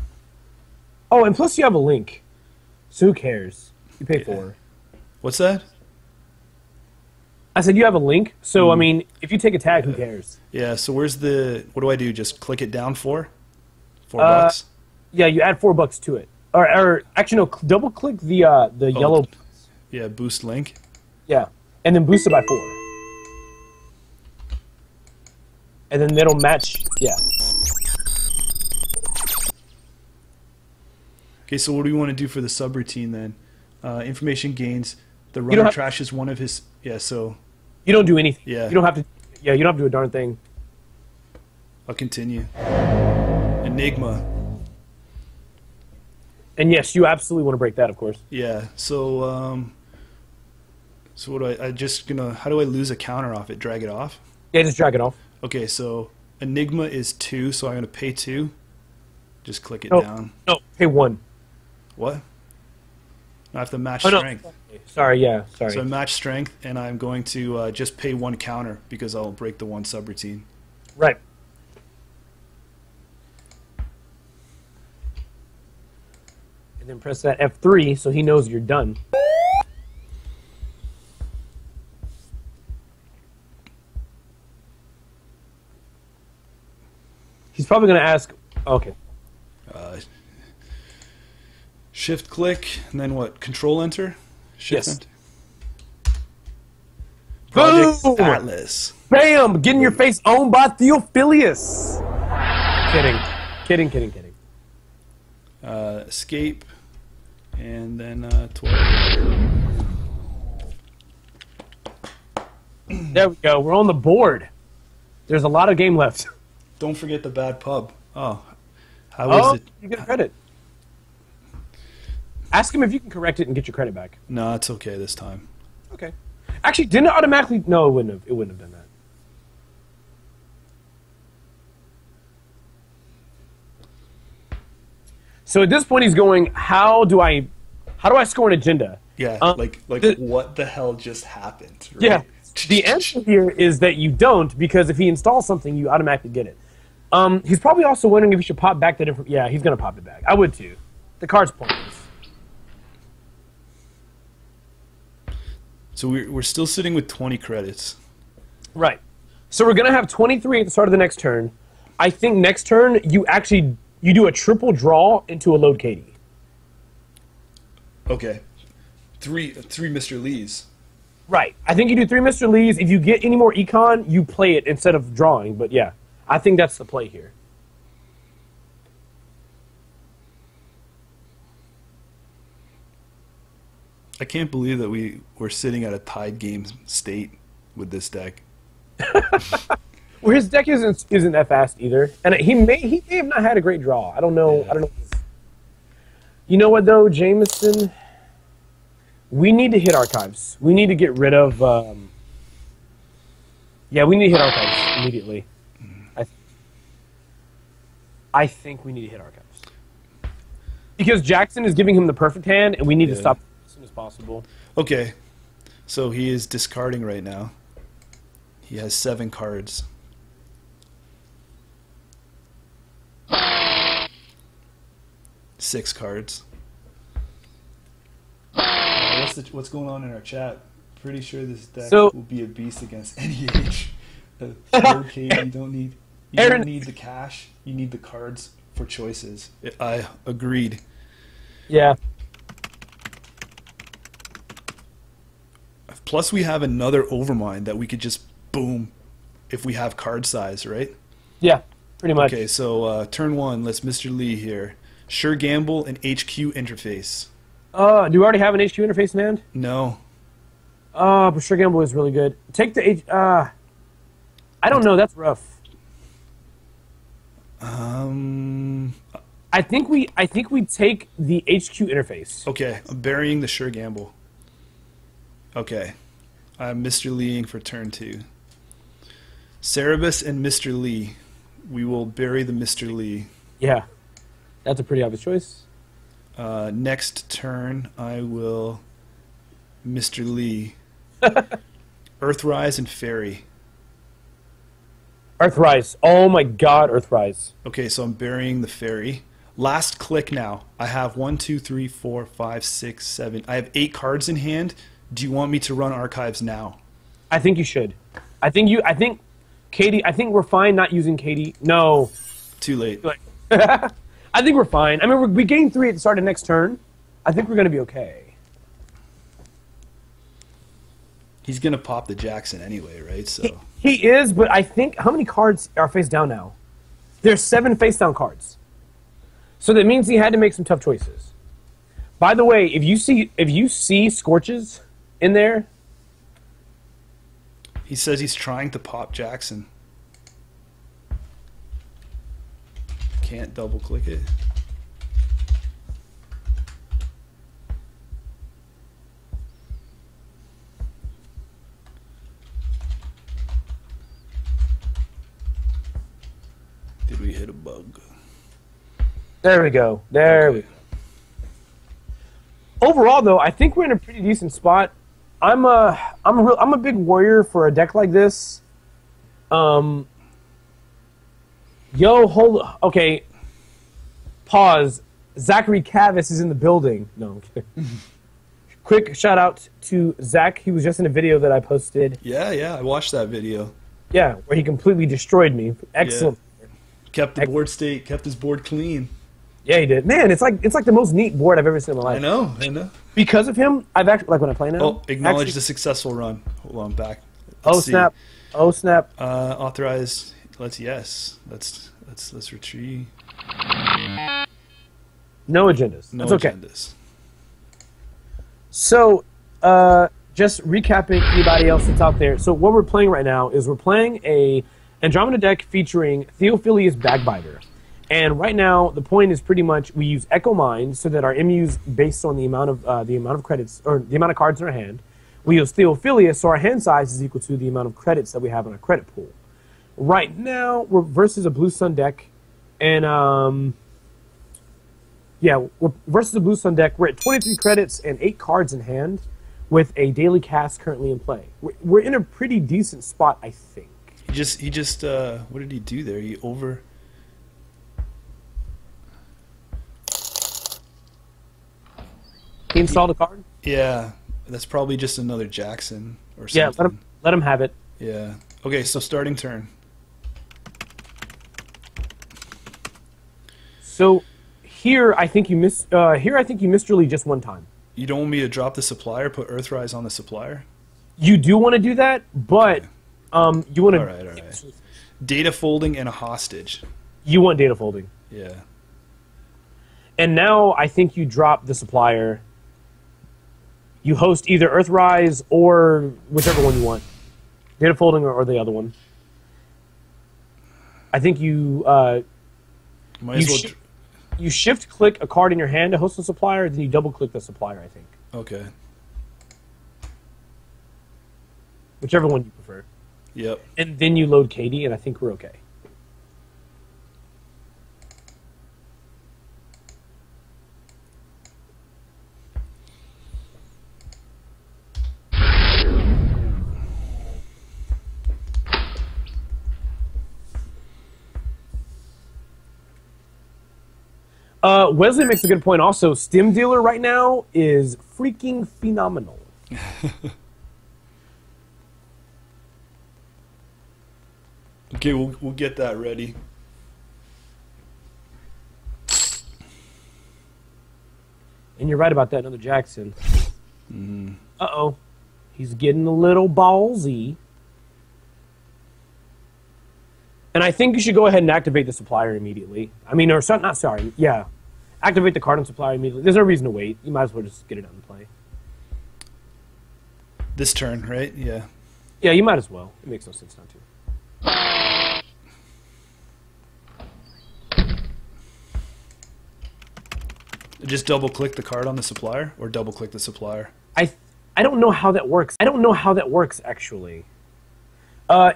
Oh, and plus you have a link, so who cares? You pay for. What's that? I said you have a link, so I mean, if you take a tag, who cares? Yeah. So where's the? What do I do? Just click it down $4 bucks. Yeah, you add $4 to it, or actually no, double click the yellow. Yeah, boost link. Yeah, and then boost it by 4, and then it'll match. Yeah. Okay, so what do we want to do for the subroutine then? Information gains. The runner trashes one of his. Yeah, so. You don't do anything. Yeah. You don't have to. Yeah, you don't have to do a darn thing. I'll continue. Enigma. And yes, you absolutely want to break that, of course. Yeah. So so what do I just gonna? How do I lose a counter off it? Drag it off. Yeah, just drag it off. Okay, so Enigma is 2, so I'm gonna pay 2. Just click it down. No, pay 1. What? I have to match strength. No. Sorry, yeah, sorry. So I match strength, and I'm going to just pay 1 counter because I'll break the 1 subroutine. Right. And then press that F3 so he knows you're done. He's probably going to ask, okay. Shift click, and then what? Control enter? Shift Yes. enter. Project Boom! Atlas. Bam! Getting your face owned by Theophilius. Kidding. Escape, and then 12. There we go. We're on the board. There's a lot of game left. Don't forget the bad pub. Oh, how is it? You get a credit. Ask him if you can correct it and get your credit back. No, it's okay this time. Okay. Actually, didn't it automatically? No, it wouldn't have. It wouldn't have done that. So at this point, he's going, how do I score an agenda? Yeah, like what the hell just happened? Right? Yeah. The answer here is that you don't, because if he installs something, you automatically get it. He's probably also wondering if he should pop back that information. Yeah, he's going to pop it back. I would too. The card's pointless. So we're still sitting with 20 credits. Right. So we're going to have 23 at the start of the next turn. I think next turn you do a triple draw into a load Katie. Okay. Three Mr. Lees. Right. I think you do 3 Mr. Lees. If you get any more econ, you play it instead of drawing. But yeah, I think that's the play here. I can't believe that we're sitting at a tied game state with this deck. Well, his deck isn't that fast either, and he may have not had a great draw. I don't know. Yeah. I don't know. You know what though, Jameson? We need to hit archives. We need to get rid of. Yeah, we need to hit archives immediately. I think we need to hit archives because Jackson is giving him the perfect hand, and we need to stop as soon as possible. Okay, so he is discarding right now. He has 7 cards. Six cards. What's going on in our chat? Pretty sure this deck will be a beast against any age. Okay, you don't need the cash. You need the cards for choices. I agreed. Yeah. Plus, we have another Overmind that we could just boom if we have card size, right? Yeah, pretty much. Okay, so turn 1, let's Mr. Lee here. Sure Gamble and HQ interface. Do you already have an HQ interface in hand? No. But Sure Gamble is really good. Take the I don't know. That's rough. I think we take the HQ interface. Okay, I'm burying the Sure Gamble. Okay, I'm Mr. Leeing for turn 2. Cerebus and Mr. Lee. We will bury the Mr. Lee. Yeah, that's a pretty obvious choice. Next turn, I will Mr. Lee. Earthrise and Fairy. Earthrise. Oh my God, Earthrise. Okay, so I'm burying the Fairy. Last click now. I have 1, 2, 3, 4, 5, 6, 7. I have 8 cards in hand. Do you want me to run archives now? I think you should. I think Katie. I think we're fine not using Katie. No. Too late. I think we're fine. I mean, we gain 3 at the start of next turn. I think we're going to be okay. He's going to pop the Jackson anyway, right? So he is, but I think how many cards are face down now? There's 7 face down cards. So that means he had to make some tough choices. By the way, if you see Scorches in there, he says he's trying to pop Jackson. Can't double click it. Did we hit a bug? There we go. There we go. Overall, though, I think we're in a pretty decent spot. I'm a big warrior for a deck like this. Okay. Pause. Zachary Cavis is in the building. No, I'm kidding. Quick shout out to Zach. He was just in a video that I posted. Yeah, I watched that video. Yeah, where he completely destroyed me. Excellent. Yeah. Kept the board state, kept his board clean. Yeah, he did. Man, it's like the most neat board I've ever seen in my life. I know. Because of him, I've actually, like when I play now. Oh, acknowledge the successful run. Hold on, back. Let's snap. Oh snap. Authorized. Let's retreat. No agendas. No That's okay. agendas. So, just recapping anybody else that's out there. So what we're playing right now is we're playing a Andromeda deck featuring Theophilius Bagbiter. And right now, the point is pretty much we use Echo Mind so that our MU's based on the amount of credits or the amount of cards in our hand. We use Theophilius, so our hand size is equal to the amount of credits that we have in our credit pool. Right now, we're versus a Blue Sun deck, and we're versus a Blue Sun deck. We're at 23 credits and 8 cards in hand, with a daily cast currently in play. We're in a pretty decent spot, I think. He just what did he do there? He installed a card? Yeah, That's probably just another Jackson or Yeah, something. let him have it. Yeah. Okay, so starting turn. So here I think you missed. Here I think you missed really just one time. You don't want me to drop the supplier, put Earthrise on the supplier? You do want to do that, but you want to. All right. Data folding and a hostage. You want data folding. Yeah. And now I think you drop the supplier. You host either Earthrise or whichever one you want. Data folding or the other one. I think you you shift click a card in your hand to host the supplier, then you double click the supplier, I think. Okay. Whichever one you prefer. Yep. And then you load Katie, and I think we're okay. Wesley makes a good point also. Stimdealer right now is freaking phenomenal. Okay, we'll get that ready. And you're right about that, another Jackson. Uh-oh. He's getting a little ballsy. And I think you should go ahead and activate the supplier immediately. I mean, not sorry. Yeah. Activate the card on supplier immediately. There's no reason to wait. You might as well just get it out and play. This turn, right? Yeah. Yeah, you might as well. It makes no sense not to. Just double click the card on the supplier or double click the supplier? I don't know how that works. I don't know how that works, actually.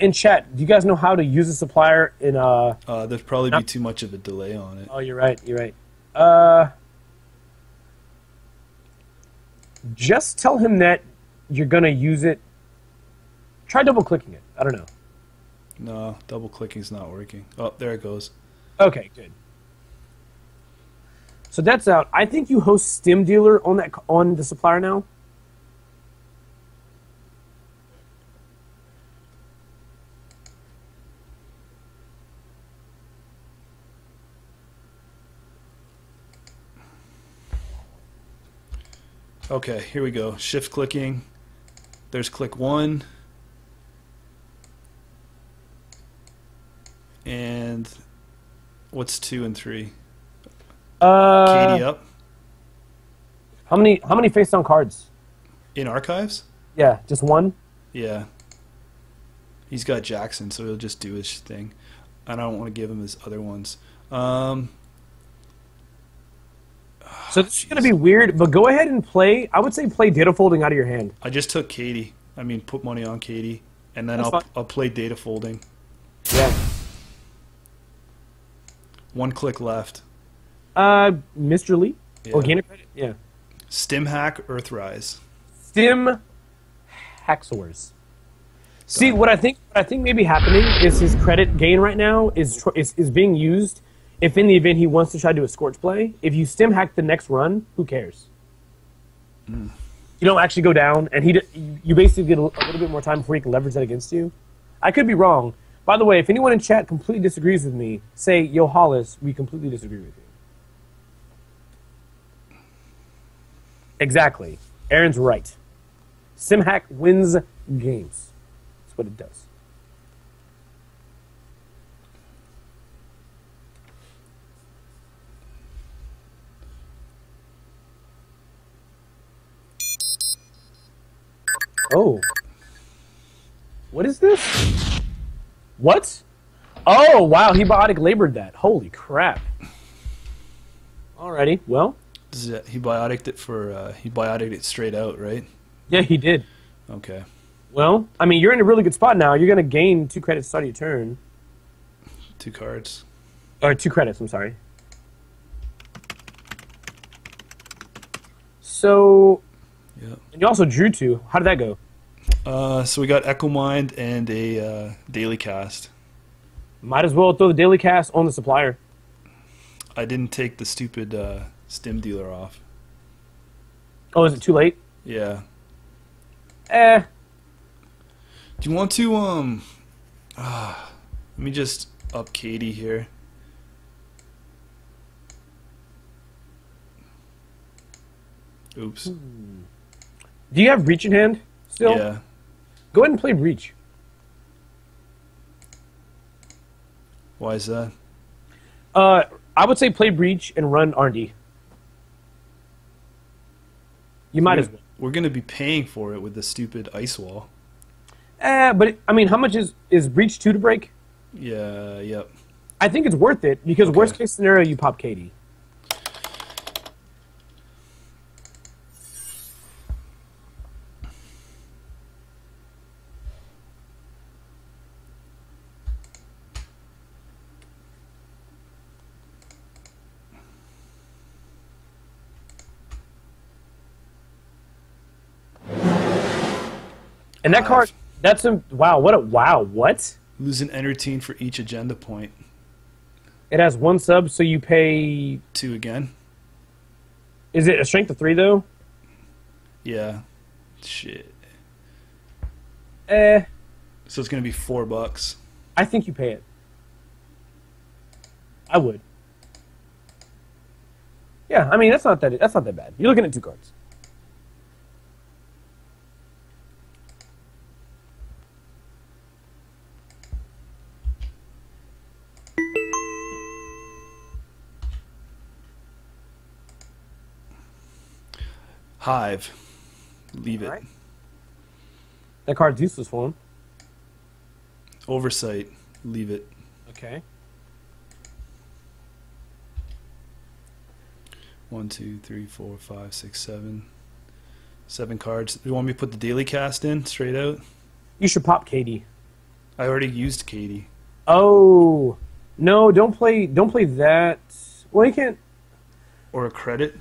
In chat, do you guys know how to use a supplier in there'd probably be too much of a delay on it. Oh, you're right. You're right. Just tell him that you're gonna use it. Try double clicking it. I don't know. No, double clicking's not working. Oh, there it goes. Okay, good. So that's out. I think you host Stimdealer on the supplier now. Okay, here we go. Shift clicking. There's click 1. And what's 2 and 3? Katie up. How many face down cards? In archives? Yeah, just one? Yeah. He's got Jackson, so he'll just do his thing. And I don't want to give him his other ones. So this is going to be weird, but go ahead and play. I would say play data folding out of your hand. I just took Katie. I mean, put money on Katie. And then I'll play data folding. Yeah. 1 click left. Mr. Lee? Yeah. Organic credit? Yeah. Stim hack, Earthrise. Stim hacksaws. See, what I think may be happening is his credit gain right now is being used if in the event he wants to try to do a scorch play. If you stim hack the next run, who cares? You don't actually go down, and you basically get a little bit more time before he can leverage that against you. I could be wrong. By the way, if anyone in chat completely disagrees with me, say, yo, Hollis, we completely disagree with you. Exactly. Aaron's right. Simhack wins games. That's what it does. Oh. What is this? What? Oh, wow, he biotic labored that. Holy crap. Alrighty, well. He bioticed it he bioticed it straight out, right? Yeah, he did. Okay. Well, I mean, you're in a really good spot now. You're going to gain 2 credits to start your turn. 2 cards. Or 2 credits, I'm sorry. So, yeah. And you also drew 2. How did that go? So we got Echo Mind and a daily cast. Might as well throw the daily cast on the supplier. I didn't take the stupid Stimdealer off. Oh, is it too late? Yeah. Eh. Do you want to let me just up Katie here. Oops. Do you have Breach in hand still? Yeah. Go ahead and play Breach. Why is that? I would say play Breach and run R&D. You might as well. We're going to be paying for it with the stupid ice wall. But I mean, how much is Breach 2 to break? Yeah, yep. I think it's worth it because Okay. worst case scenario, you pop Katie. And that card, that's a wow. What? Lose an entertain for each agenda point. It has 1 sub, so you pay. 2 again. Is it a strength of 3 though? Yeah. Shit. So it's going to be $4. I think you pay it. I would. Yeah, I mean that's not that bad. You're looking at 2 cards. Hive. Leave it. All right. That card's useless for him. Oversight. Leave it. Okay. 1, 2, 3, 4, 5, 6, 7. 7 cards. Do you want me to put the daily cast in straight out? You should pop Katie. I already used Katie. Oh no! Don't play that. Well, you can't. Or a credit.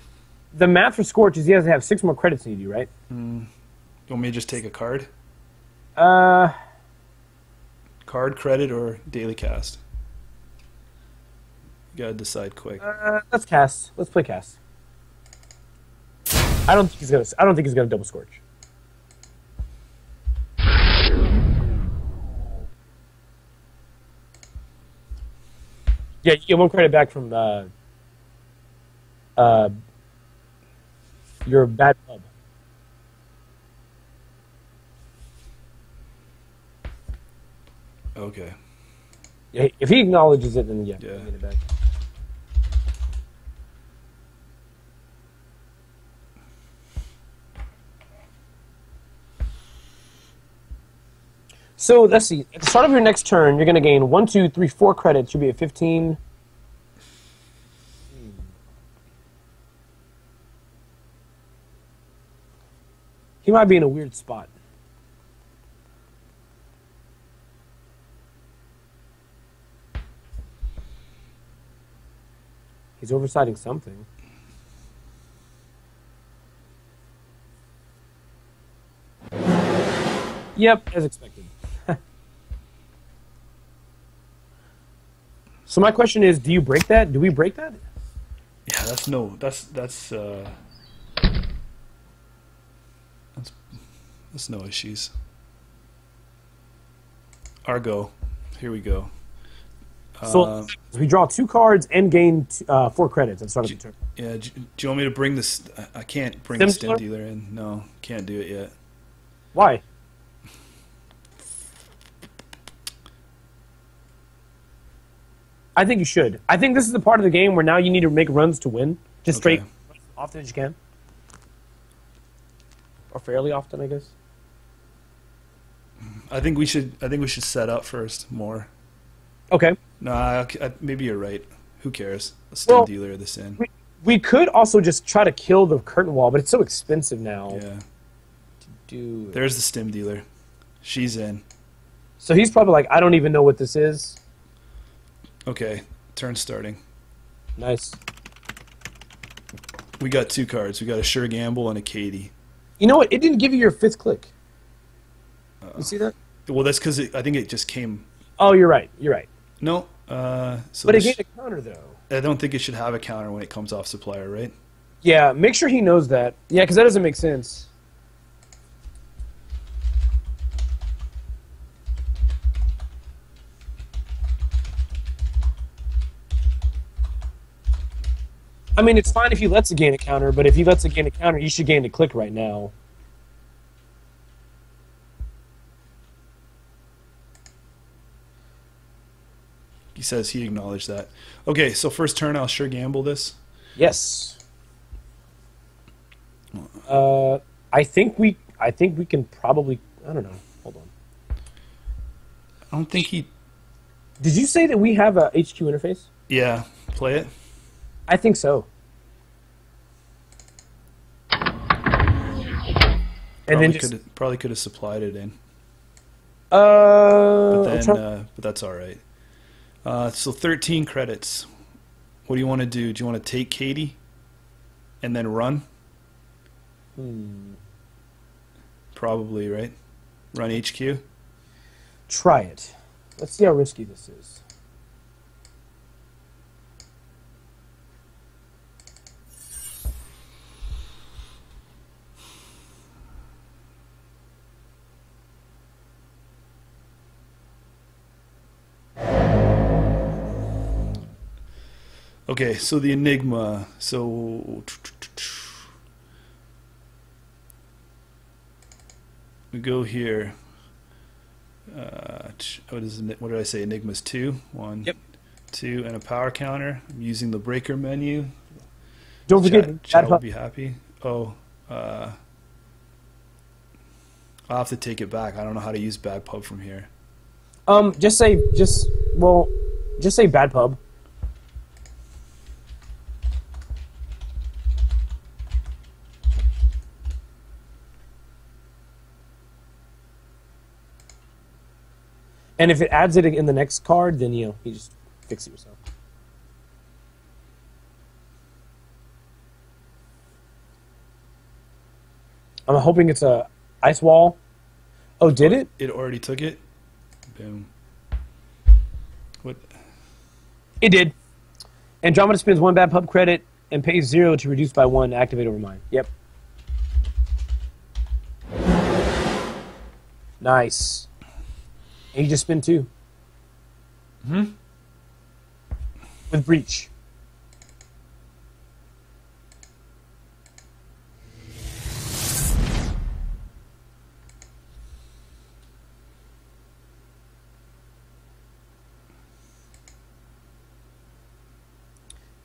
The math for Scorch is he has to have 6 more credits than you do, right? You want me to just take a card? Uh, Card, credit, or daily cast? You gotta decide quick. let's cast. Let's play cast. I don't think he's gonna double Scorch. Yeah, you get 1 credit back from your bad pub. Okay. Yeah, if he acknowledges it, then yeah, Yeah. you get it back. So let's see. At the start of your next turn, you're going to gain 1, 2, 3, 4 credits. You'll be at 15. He might be in a weird spot. He's oversighting something. Yep, as expected. So my question is, do you break that? Do we break that? Yeah, that's no issues. Argo. Here we go. So we draw 2 cards and gain 4 credits at the start of the turn. Yeah, do you want me to bring this? I can't bring the Stimdealer in. No, can't do it yet. Why? I think you should. I think this is the part of the game where now you need to make runs to win. Just straight, Okay. as often as you can. Or fairly often, I guess. I think we should set up first more. Okay. Nah, maybe you're right. Who cares? A Well, Stimdealer this in. We could also just try to kill the curtain wall, but it's so expensive now Yeah. to do. There's the Stimdealer. She's in. So he's probably like, I don't even know what this is. Okay, turn starting. Nice. We got 2 cards. We got a Sure Gamble and a Katie. You know what? It didn't give you your 5th click. You see that? Well, that's because I think it just came. Oh, you're right. You're right. No. So But it gave a counter, though. I don't think it should have a counter when it comes off supplier, right? Yeah, make sure he knows that. Yeah, because that doesn't make sense. I mean, it's fine if he lets it gain a counter, but if he lets it gain a counter, you should gain a click right now. He says he acknowledged that. Okay, so first turn, I'll sure gamble this. Yes. I think we can probably. I don't know. Hold on. I don't think he. Did you say that we have a HQ interface? Yeah, play it. I think so. And then probably could have supplied it in. But But that's all right. So 13 credits. What do you want to do? Do you want to take Katie and then run? Probably, right? Run HQ? Try it. Let's see how risky this is. Okay, so the Enigma. So we go here. What did I say? Enigma's 2. 1, Yep. 2, and a power counter. I'm using the breaker menu. Don't forget, Chat will be happy. Oh, I'll have to take it back. I don't know how to use bad pub from here. just say bad pub. And if it adds it in the next card, then you just fix it yourself. I'm hoping it's a ice wall. Oh, did it? It already took it. Boom. What? It did. Andromeda spends 1 bad pub credit and pays 0 to reduce by 1 to activate over mine. Yep. Nice. And you just spin 2. With breach.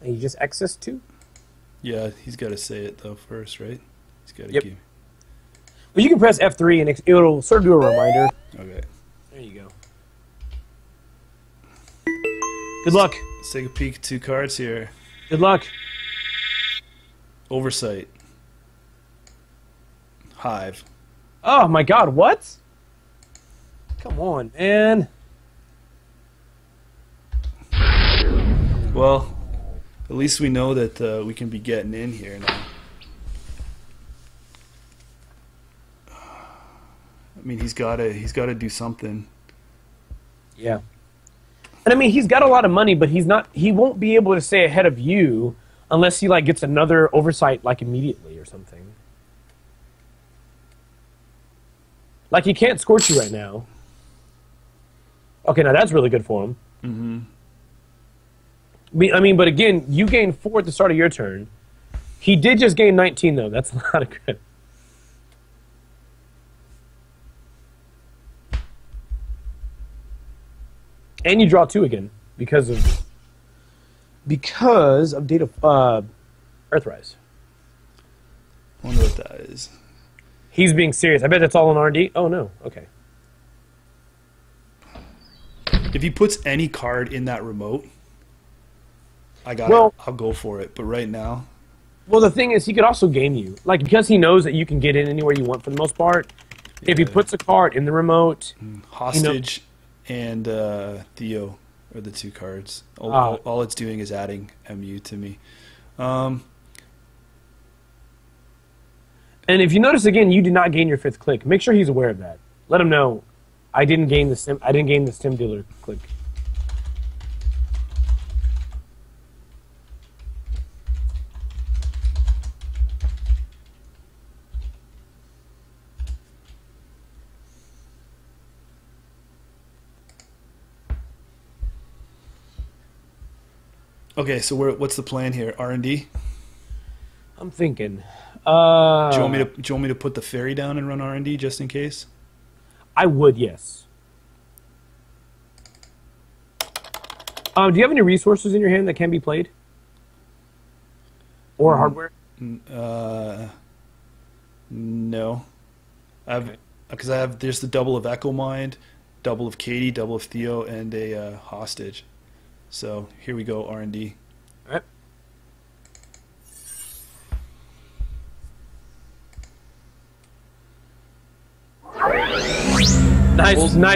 And you just access 2? Yeah, he's got to say it though first, right? He's got to Yep. give. Well, you can press F3 and it'll sort of do a reminder. Okay. There you go. Good luck. Let's take a peek at 2 cards here. Good luck. Oversight. Hive. Oh my god, what? Come on, man. Well, at least we know that we can be getting in here now. I mean, he's got to do something. Yeah. And I mean, he's got a lot of money, but he won't be able to stay ahead of you unless he like gets another oversight like immediately or something. Like he can't scorch you right now. Okay, now that's really good for him. I mean, but again, you gained 4 at the start of your turn. He did just gain 19 though. That's a lot of credit. And you draw 2 again because of data Earthrise. I wonder what that is. He's being serious. I bet that's all in R&D. Oh no. Okay. If he puts any card in that remote, I'll go for it. But right now, well, the thing is, he could also game you, like because he knows that you can get in anywhere you want for the most part. Yeah. If he puts a card in the remote, hostage and Theo are the 2 cards. All it's doing is adding MU to me. And if you notice again, you did not gain your 5th click. Make sure he's aware of that. Let him know. I didn't gain the Stimdealer click. Okay, so what's the plan here? R&D? I'm thinking. Do you want me to put the ferry down and run R&D just in case? I would, yes. Do you have any resources in your hand that can be played? Or hardware? No. Because I have there's the double of Echo Mind, double of Katie, double of Theo, and a hostage. So here we go, R&D. All right.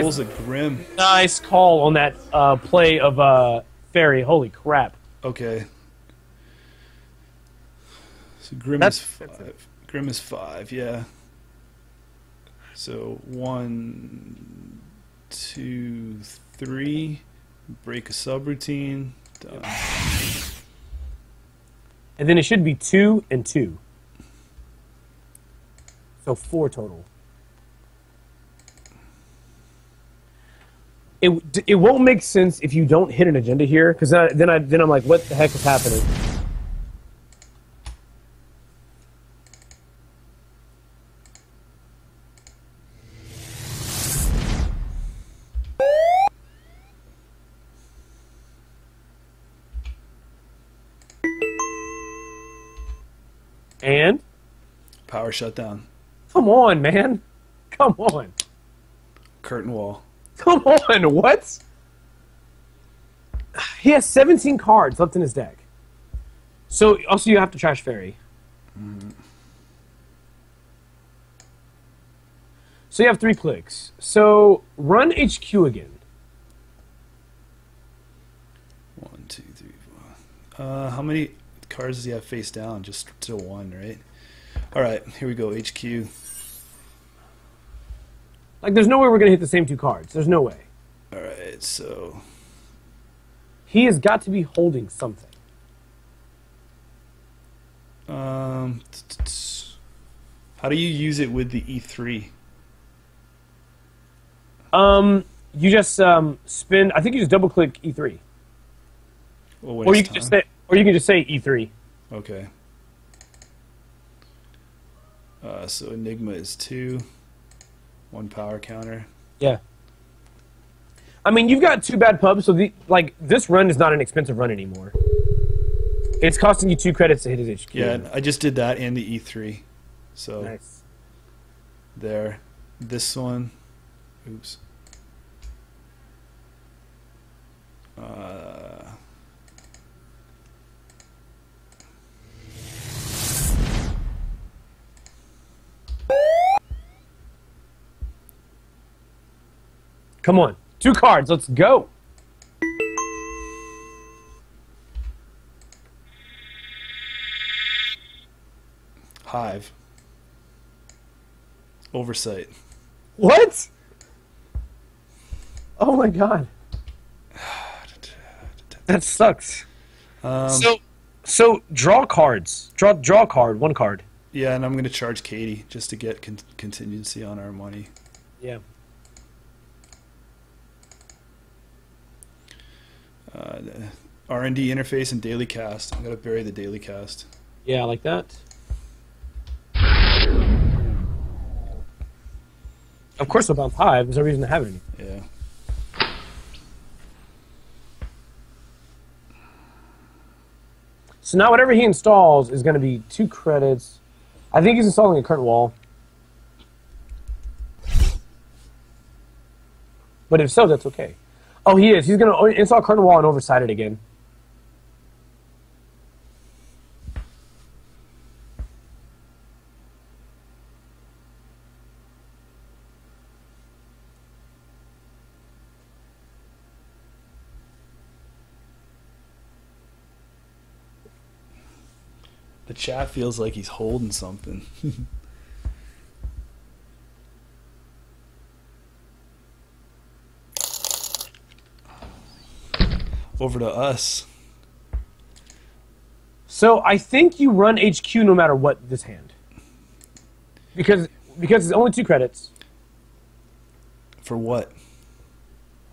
Rolls a Grim. Nice call on that play of Fairy. Holy crap. Okay. So Grim is 5. Grim is 5, yeah. So 1, 2, 3. Break a subroutine. Done. And then it should be 2 and 2. So 4 total. It won't make sense if you don't hit an agenda here, because then I'm like, what the heck is happening? And? Power shutdown. Come on, man. Come on. Curtain wall. Come on, what? He has 17 cards left in his deck. So, also you have to trash Fairy. So you have 3 clicks. So, run HQ again. 1, 2, 3, 4. How many cards does he have face down? Just still 1, right? Alright, here we go, HQ. Like, there's no way we're going to hit the same 2 cards. There's no way. Alright, so... He has got to be holding something. How do you use it with the E3? You just spin... I think you just double-click E3. Well, or you can just say E3. Okay. So Enigma is 2. 1 power counter. Yeah. I mean, you've got 2 bad pubs, so this run is not an expensive run anymore. It's costing you 2 credits to hit his HQ. Yeah, I just did that and the E3. So nice. There. This one. Oops. Come on. 2 cards. Let's go. Hive. Oversight. What? Oh my god. That sucks. So draw cards. Draw a card. 1 card. Yeah, and I'm going to charge Katie just to get contingency on our money. Yeah. R&D interface and daily cast. I'm going to bury the daily cast. Yeah, I like that. Of course, about Hive, there's no reason to have any. Yeah. So now whatever he installs is going to be 2 credits. I think he's installing a curtain wall. But if so, that's okay. Oh, he is. He's going to install curtain wall and oversight it again. The chat feels like he's holding something. Over to us. So I think you run HQ no matter what this hand. Because it's only 2 credits. For what?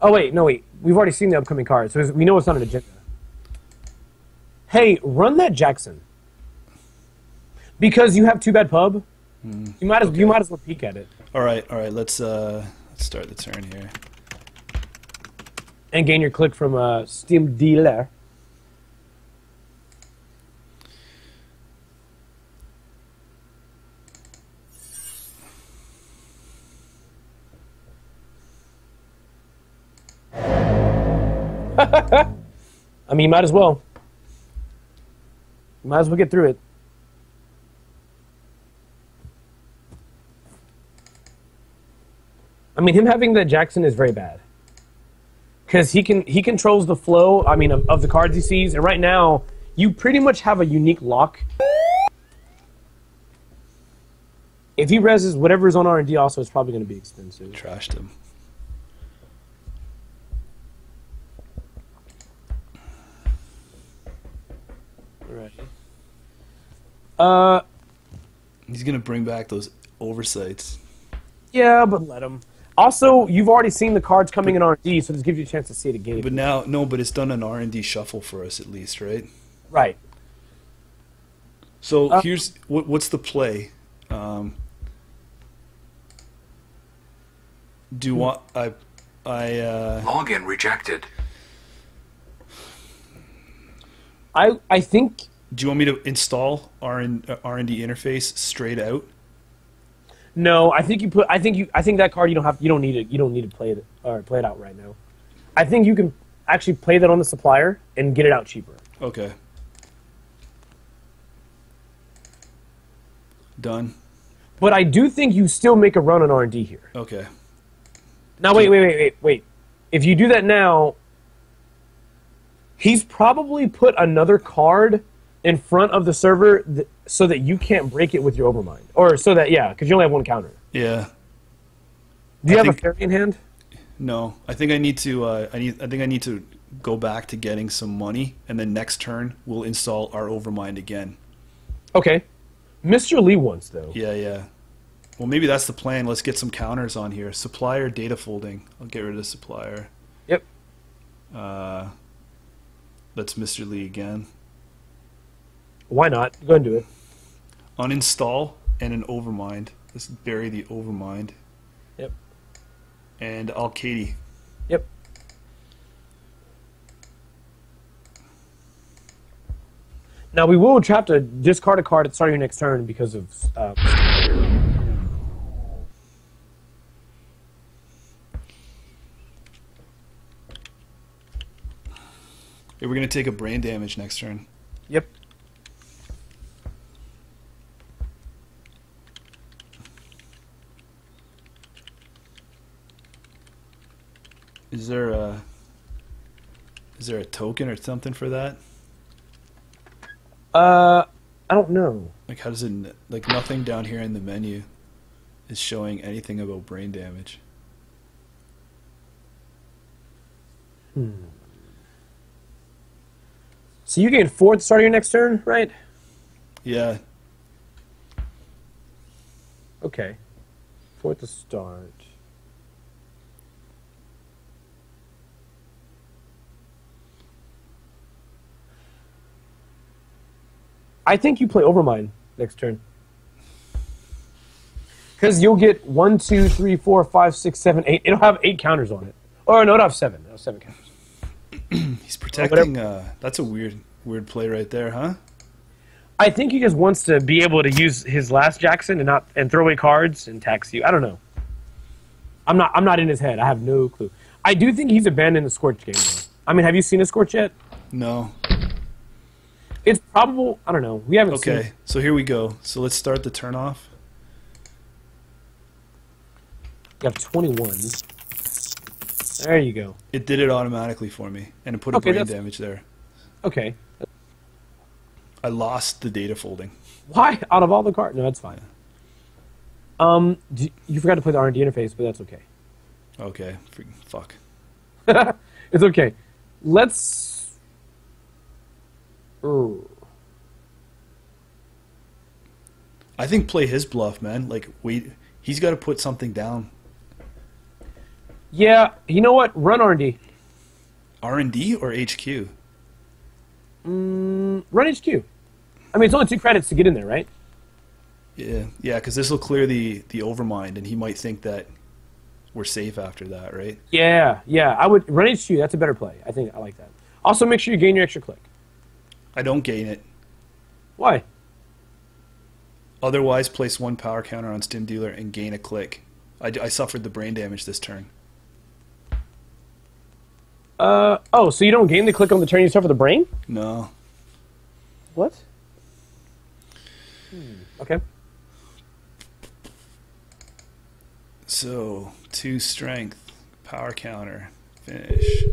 Oh, wait. No, wait. We've already seen the upcoming cards, so we know it's not an agenda. hey, run that Jackson. Because you have too bad pub, you might as well peek at it. All right. Let's start the turn here. And gain your click from Stimdealer. I mean, might as well. Might as well get through it. I mean, him having that Jackson is very bad. Because he controls the flow, I mean, of the cards he sees. And right now, you pretty much have a unique lock. If he reses whatever's on R&D also, it's probably going to be expensive. Trashed him. Right. He's gonna bring back those oversights. Yeah, but let him. Also, you've already seen the cards coming in R&D, so this gives you a chance to see it again. But now, no, but it's done an R&D shuffle for us at least, right? Right. So here's what's the play. Do what I Login rejected. I think. Do you want me to install R&D interface straight out? No, I think that card you don't need it. You don't need to play it or play it out right now. I think you can actually play that on the supplier and get it out cheaper. Okay. Done. But I do think you still make a run on R&D here. Okay. Now wait. If you do that now, he's probably put another card in front of the server so that you can't break it with your Overmind. Or so that, yeah, because you only have one counter. Yeah. Do you have a fairy in hand? No. I think I need to I think I need to go back to getting some money, and then next turn we'll install our Overmind again. Okay. Mr. Lee wants, though. Yeah. Well, maybe that's the plan. Let's get some counters on here. Supplier data folding. I'll get rid of the supplier. Yep. That's Mr. Lee again. Why not? Go ahead and do it. Uninstall and an Overmind. Let's bury the Overmind. Yep. And Al-Kaidi. Yep. Now we will have to discard a card at the start of your next turn because of. Hey, we're gonna take a brain damage next turn. Yep. Is there a token or something for that? I don't know. Like, how does it, like, nothing down here in the menu is showing anything about brain damage. So you gain 4 at the start of your next turn, right? Yeah. Okay. 4 at the start. I think you play Overmind next turn. Because you'll get 1, 2, 3, 4, 5, 6, 7, 8. It'll have 8 counters on it. Or no, it'll have 7. It'll have 7 counters. He's protecting. That's a weird play right there, huh? I think he just wants to be able to use his last Jackson and throw away cards and tax you. I don't know. I'm not in his head. I have no clue. I do think he's abandoned the Scorch game, though. I mean, have you seen a Scorch yet? No. It's probable. I don't know. We haven't seen it. Okay, so here we go. So let's start the turn off. You have 21. There you go. It did it automatically for me, and it put a brain damage there. Okay. I lost the data folding. Why? Out of all the cards? No, that's fine. You forgot to play the R&D interface, but that's okay. Okay. Fuck. It's okay. Let's... I think play his bluff, man. Like, wait, he's got to put something down. Yeah, you know what? Run R&D. R&D or HQ? Run HQ. I mean, it's only 2 credits to get in there, right? Yeah, because this will clear the Overmind, and he might think that we're safe after that, right? Yeah. I would run HQ. That's a better play. I think I like that. Also, make sure you gain your extra click. I don't gain it. Why? Otherwise, place 1 power counter on Stimdealer and gain a click. I suffered the brain damage this turn. Oh, so you don't gain the click on the turn you suffer the brain? No. What? Okay. So, 2 strength, power counter, finish.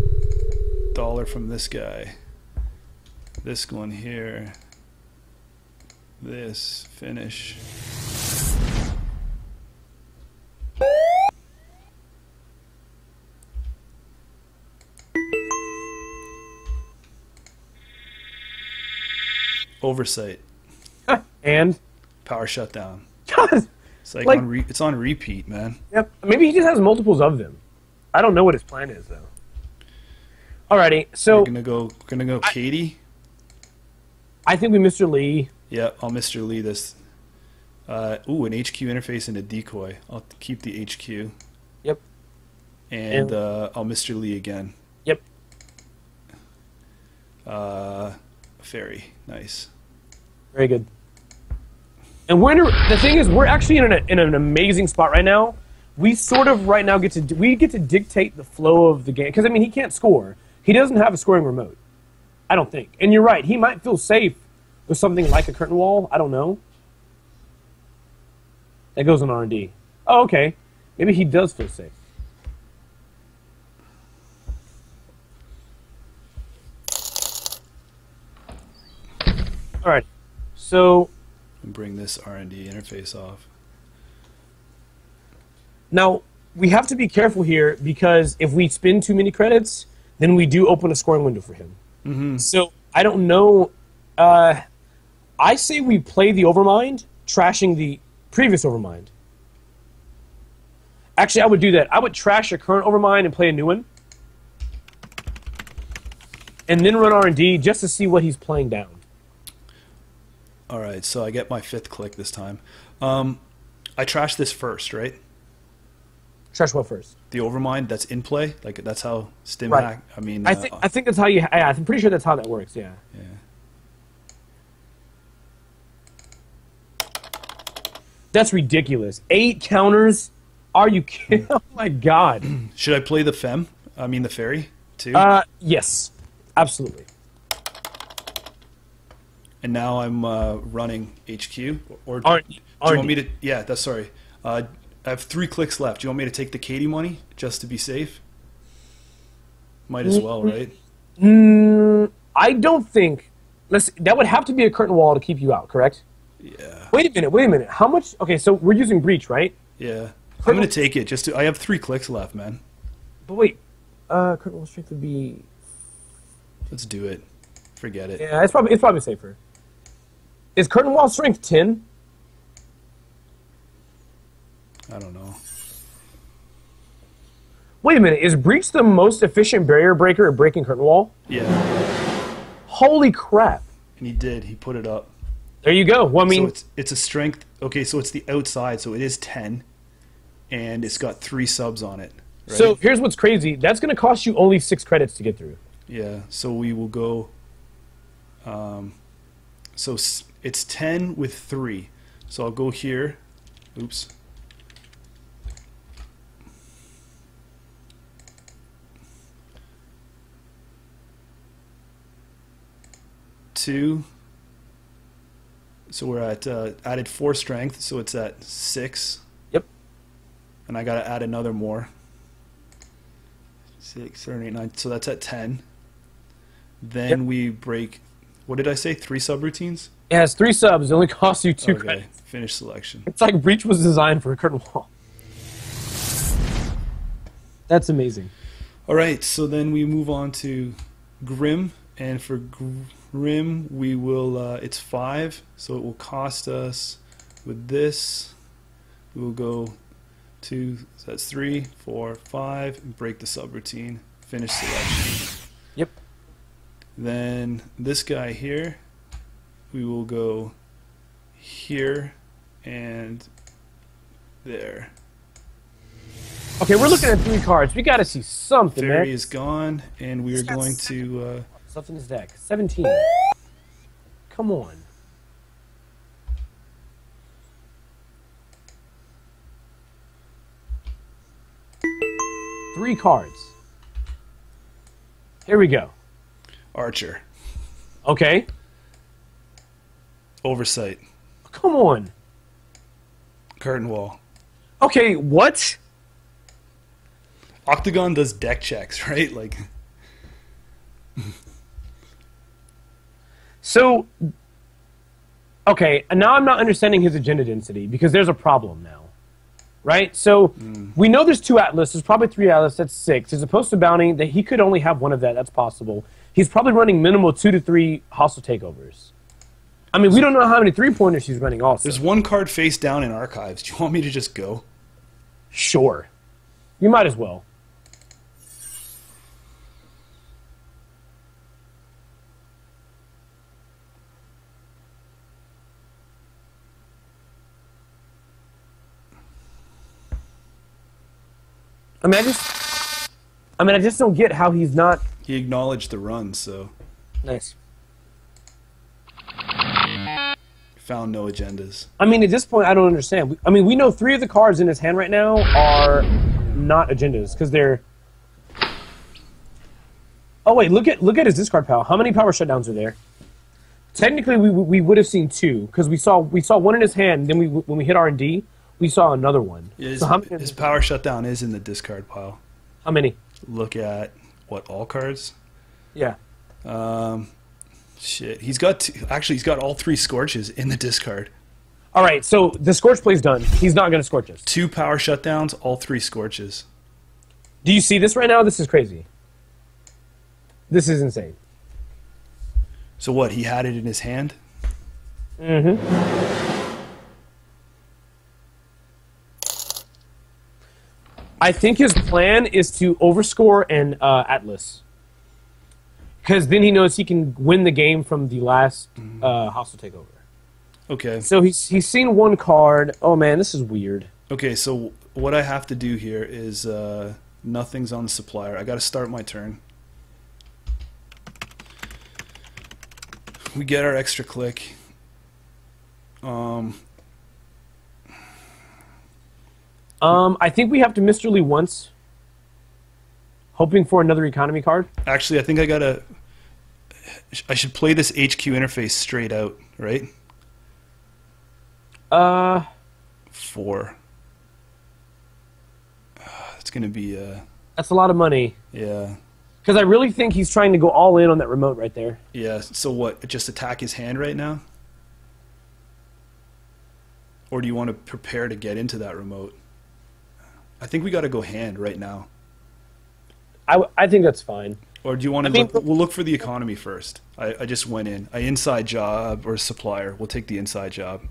Dollar from this guy. This one here. This, finish. Oversight. And? Power shutdown. God! It's like, Like- it's on repeat, man. Yep. Maybe he just has multiples of them. I don't know what his plan is, though. Alrighty, so We're gonna go Katie. I think we Mr. Lee. Yeah, I'll Mr. Lee this. Ooh, an HQ interface and a decoy. I'll keep the HQ. Yep. And I'll Mr. Lee again. Yep. Fairy. Nice. Very good. And the thing is, we're actually in an amazing spot right now. We sort of right now get to dictate the flow of the game, because I mean he can't score. He doesn't have a scoring remote. I don't think. And you're right. He might feel safe with something like a curtain wall. I don't know. That goes on R&D. Oh, okay. Maybe he does feel safe. All right. So And bring this R&D interface off. now we have to be careful here, because if we spend too many credits, then we do open a scoring window for him. Mm-hmm. So I don't know. I say we play the Overmind, trashing the previous Overmind. Actually, I would do that. I would trash a current Overmind and play a new one, and then run R&D just to see what he's playing down. All right, so I get my 5th click this time. I trash this first, right? Trash what first? The Overmind that's in play, like that's how Stim Right. hack. I mean, I think that's how you. Yeah, I'm pretty sure that's how that works. Yeah. yeah. That's ridiculous. 8 counters. Are you kidding? Oh my god. Should I play the Fem? I mean the Fairy too. Yes, absolutely. And now I'm running HQ. Or R- do you want me to? Yeah, that's sorry. I have 3 clicks left. Do you want me to take the Katie money just to be safe? Might as well, right? I don't think. That would have to be a curtain wall to keep you out, correct? Yeah. Wait a minute. How much? Okay, so we're using breach, right? Yeah. I'm gonna take it. I have 3 clicks left, man. But wait, curtain wall strength would be. Let's do it. Forget it. Yeah, it's probably safer. Is curtain wall strength 10? I don't know. Wait a minute. Is breach the most efficient barrier breaker at breaking curtain wall? Yeah. Holy crap! And he did. He put it up. There you go. Well, I mean, So it's a strength. Okay, so it's the outside. So it is 10, and it's got 3 subs on it. Right? so here's what's crazy. That's going to cost you only 6 credits to get through. Yeah. So we will go. It's 10 with 3. So I'll go here. Oops. Two. So we're at added 4 strength, so it's at 6. Yep. And I got to add another more. 6, 7, 8, 9. So that's at 10. Then we break. What did I say? 3 subroutines? It has 3 subs. It only costs you 2 Okay. credits. Finish selection. It's like breach was designed for a curtain wall. That's amazing. All right. So then we move on to Grim, and for Grim we will. It's 5, so it will cost us with this. We will go 2. So that's 3, 4, 5, and break the subroutine. Finish selection. Yep. Then this guy here, we will go here and there. Okay, we're looking at 3 cards. We got to see something, man. Fairy is gone, and we are going to... Stuff in his deck. 17. Come on. Three cards. Here we go. Archer. Okay. Oversight. Come on. Curtain wall. Okay, what? Octagon does deck checks, right? Like... So, okay, and now I'm not understanding his agenda density because there's a problem now, right? So we know there's 2 Atlas, there's probably 3 Atlas, that's 6. As opposed to bounty, that he could only have one of that, that's possible. He's probably running minimal 2 to 3 hostile takeovers. I mean, we don't know how many 3-pointers he's running also. There's 1 card face down in archives. Do you want me to just go? Sure. You might as well. I just don't get how he's not... He acknowledged the run, so... Nice. Found no agendas. I mean, at this point, I don't understand. I mean, we know 3 of the cards in his hand right now are not agendas, because they're... Oh, wait, look at his discard pile. How many power shutdowns are there? Technically, we would have seen 2, because we saw 1 in his hand, then when we hit R&D, we saw another one. Yeah, so his power shutdown is in the discard pile. How many? Look at, what, all cards? Yeah. Shit. He's got all 3 Scorches in the discard. All right, so the Scorch play's done. He's not going to Scorch us. 2 power shutdowns, all 3 Scorches. Do you see this right now? This is crazy. This is insane. So what, he had it in his hand? Mm-hmm. I think his plan is to overscore an Atlas. Because then he knows he can win the game from the last hostile takeover. Okay. So he's seen 1 card. Oh man, this is weird. Okay, so what I have to do here is nothing's on the supplier. I got to start my turn. We get our extra click. I think we have to Mysterly once, hoping for another economy card. Actually, I think I should play this HQ interface straight out, right? 4. It's gonna be That's a lot of money. yeah. Because I really think he's trying to go all in on that remote right there. Yeah. So what? Just attack his hand right now, or do you want to prepare to get into that remote? I think we got to go hand right now. I think that's fine. Or do you want to look? We'll look for the economy first. I just went in. I inside job or supplier. We'll take the inside job.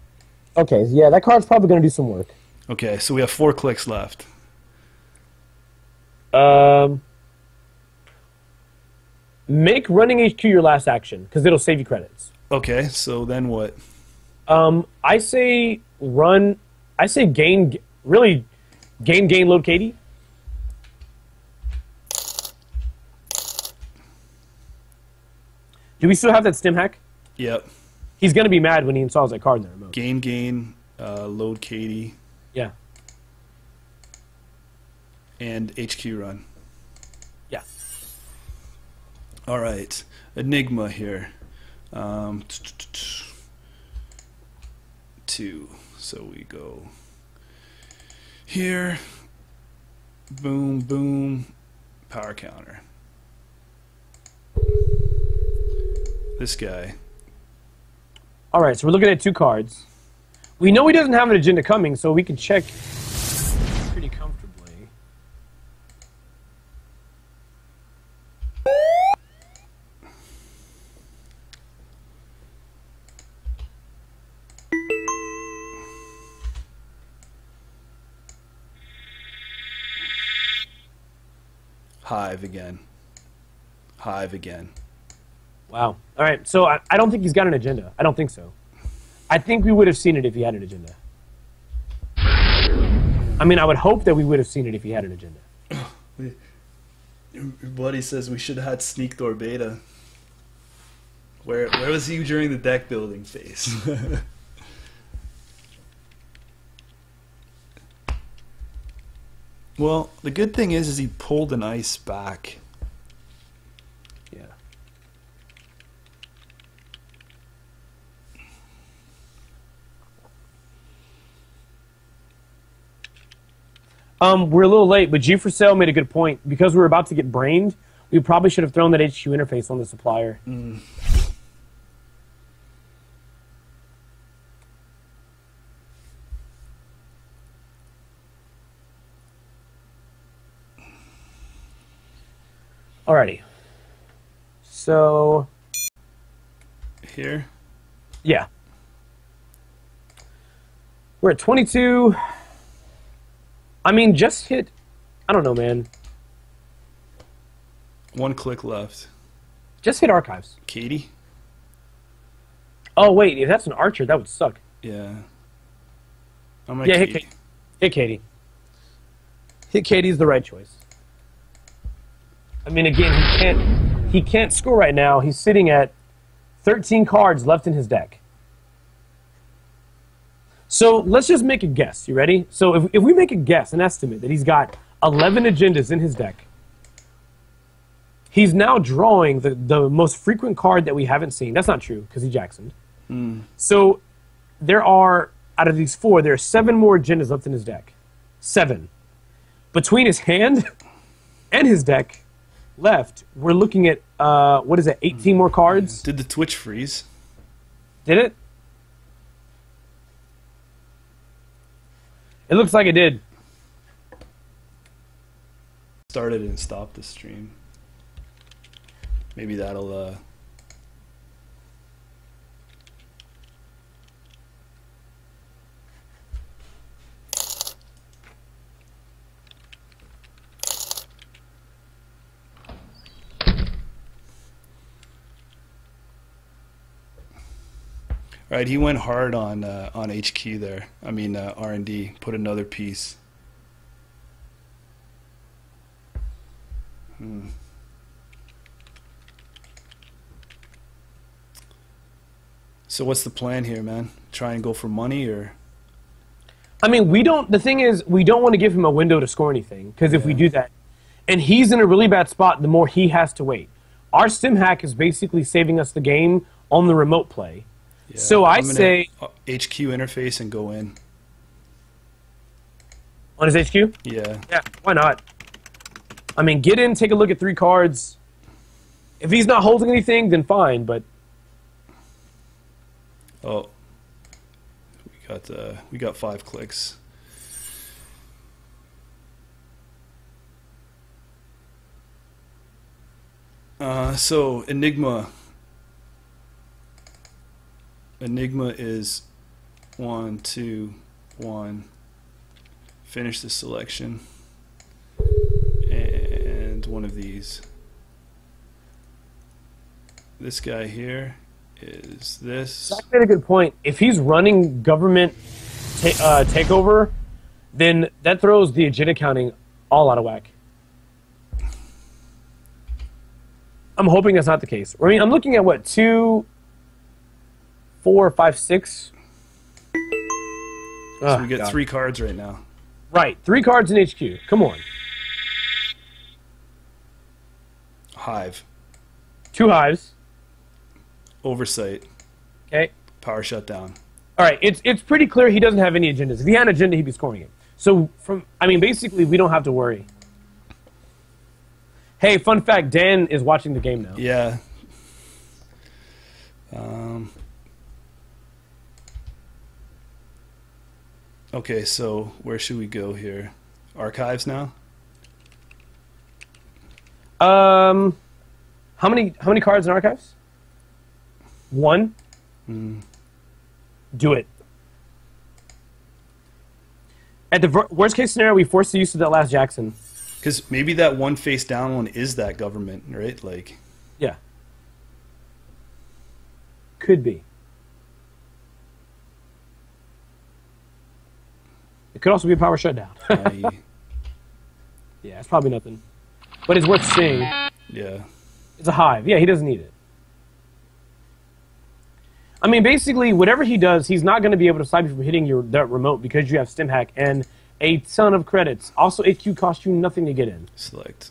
Okay, yeah, that card's probably going to do some work. Okay, so we have 4 clicks left. Make running HQ your last action, because it'll save you credits. Okay, so then what? I say gain load Katie. Do we still have that stim hack? Yep. He's going to be mad when he installs that card in the remote. Gain, load Katie. Yeah. And HQ run. Yeah. All right. Enigma here. 2. So we go here. Boom, boom. Power counter. This guy. All right, so we're looking at 2 cards. We know he doesn't have an agenda coming, so we can check pretty comfortably. Hive again. Hive again. Wow. All right. So I don't think he's got an agenda. I don't think so. I think we would have seen it if he had an agenda. I mean, I would hope that we would have seen it if he had an agenda. Your buddy says we should have had sneak door beta. Where was he during the deck building phase? Well, the good thing is he pulled an ice back. Yeah. We're a little late, but G for Sale made a good point. Because we were about to get brained, we probably should have thrown that HQ interface on the supplier. Mm. Alrighty. So... Here? Yeah. We're at 22. I mean, just hit... I don't know, man. One click left. Just hit Archives. Katie? Oh, wait. If that's an Archer, that would suck. Yeah. I'm like Yeah, Katie. hit Katie. Hit Katie's the right choice. I mean, again, he can't score right now. He's sitting at 13 cards left in his deck. So let's just make a guess. You ready? So if we make a guess, an estimate, that he's got 11 agendas in his deck, he's now drawing the most frequent card that we haven't seen. That's not true, because he Jacksoned. Mm. So there are, out of these 4, there are 7 more agendas left in his deck. 7. Between his hand and his deck left, we're looking at, what is it, 18 more cards? Did the Twitch freeze? Did it? It looks like it did. Started and stopped the stream. Maybe that'll Right, he went hard on HQ there. I mean R&D. Put another piece. So what's the plan here, man? Try and go for money, or? I mean, we don't. The thing is, we don't want to give him a window to score anything, because if we do that, and he's in a really bad spot, the more he has to wait. Our stim hack is basically saving us the game on the remote play. Yeah, so I I'm gonna say HQ interface and go in. On his HQ? Yeah. Yeah, why not? I mean, get in, take a look at 3 cards. If he's not holding anything, then fine, but... Oh. We got 5 clicks. So Enigma is 1, 2, 1. Finish the selection. And one of these. This guy here is this. Zach made a good point. If he's running government takeover, then that throws the agenda counting all out of whack. I'm hoping that's not the case. I mean, I'm looking at what, 2, 4, 5, 6. So we get 3 cards right now. Right, 3 cards in HQ. Come on. Hive. 2 hives. Oversight. Okay. Power shutdown. All right, it's pretty clear he doesn't have any agendas. If he had an agenda, he'd be scoring it. So basically, we don't have to worry. Hey, fun fact, Dan is watching the game now. Yeah. Okay, so where should we go here? Archives now? How many cards in archives? 1. Do it. At the worst case scenario, we force the use of that last Jackson. Because maybe that one face down one is that government, right? Like, yeah. Could be. It could also be a power shutdown. Yeah, it's probably nothing. But it's worth seeing. Yeah. It's a hive. Yeah, he doesn't need it. I mean, basically, whatever he does, he's not going to be able to stop you from hitting that remote because you have Stim Hack and a ton of credits. Also, HQ costs you nothing to get in. Select.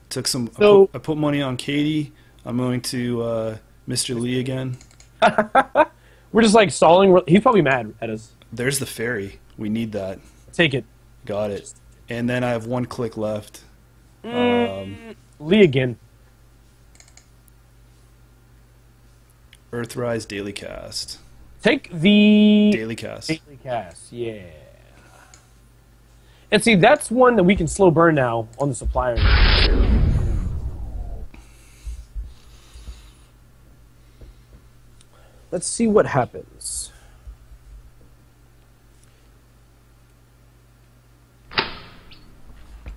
Took some. So, I put money on Katie. I'm going to Mr. Lee again. We're just like stalling. He's probably mad at us. There's the ferry. We need that. Take it. Got it. And then I have 1 click left. Lee again. Earthrise Daily Cast. Take the Daily Cast. Daily Cast, yeah. And see, that's one that we can slow burn now on the supplier. Let's see what happens.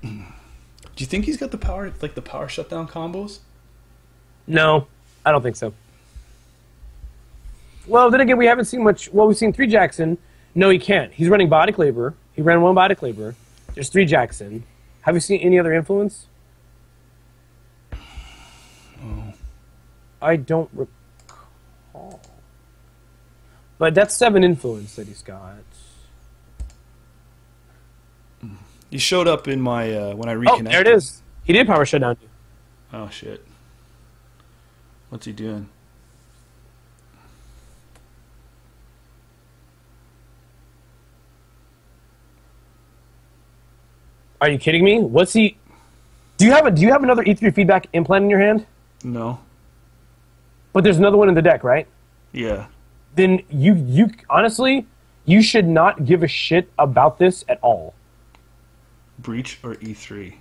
Do you think he's got the power, like the power shutdown combos? No, I don't think so. Well, then again, we haven't seen much. Well, we've seen 3 Jackson. No, he can't. He's running Body Labor. He ran 1 Body Labor. There's 3 Jackson. Have you seen any other influence? Oh. I don't recall. But that's 7 influence that he's got. He showed up in my when I reconnected. Oh, there it is. He did power shutdown you. Oh shit. What's he doing? Are you kidding me? What's he? Do you have another E3 feedback implant in your hand? No. But there's another one in the deck, right? Yeah. Then you honestly, you should not give a shit about this at all. Breach or E3?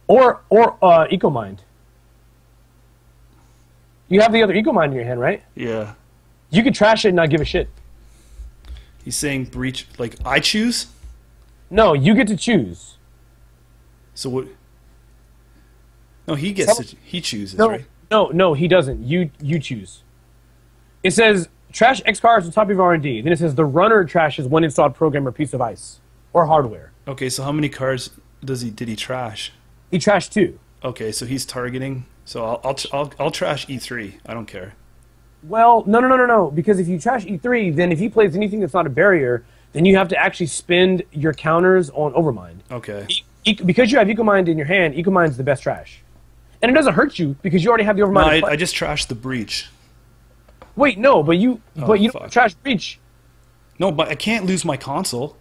Or EcoMind. You have the other EcoMind in your hand, right? Yeah. You could trash it and not give a shit. He's saying breach, like I choose? No, you get to choose. So what? No, he gets to, he chooses, right? No, he doesn't. You choose. It says trash X cards on top of your R&D. Then it says the runner trashes 1 installed program or piece of ice or hardware. Okay, so how many cards did he trash? He trashed 2. Okay, so he's targeting. So I'll trash E3. I don't care. Well, no. Because if you trash E3, then if he plays anything that's not a barrier, then you have to actually spend your counters on Overmind. Okay. Because you have EcoMind in your hand, EcoMind's the best trash. And it doesn't hurt you because you already have the Overmind. No, I just trashed the breach. Wait, no, but you don't trash breach. No, but I can't lose my console.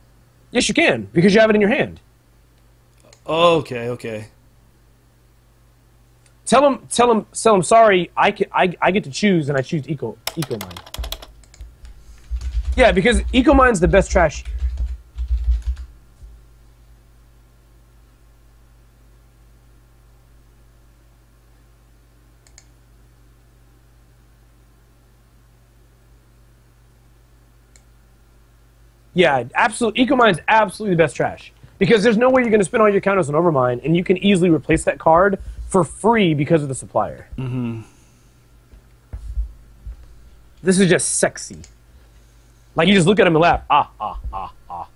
Yes, you can because you have it in your hand. Oh, okay. Tell him. Sorry, I get to choose, and I choose EcoMind. Yeah, because EcoMind's the best trash here. Yeah, absolutely. EcoMind's absolutely the best trash. Because there's no way you're going to spend all your counters on Overmind, and you can easily replace that card for free because of the supplier. Mm-hmm. This is just sexy. Like, you just look at him and laugh. Ah.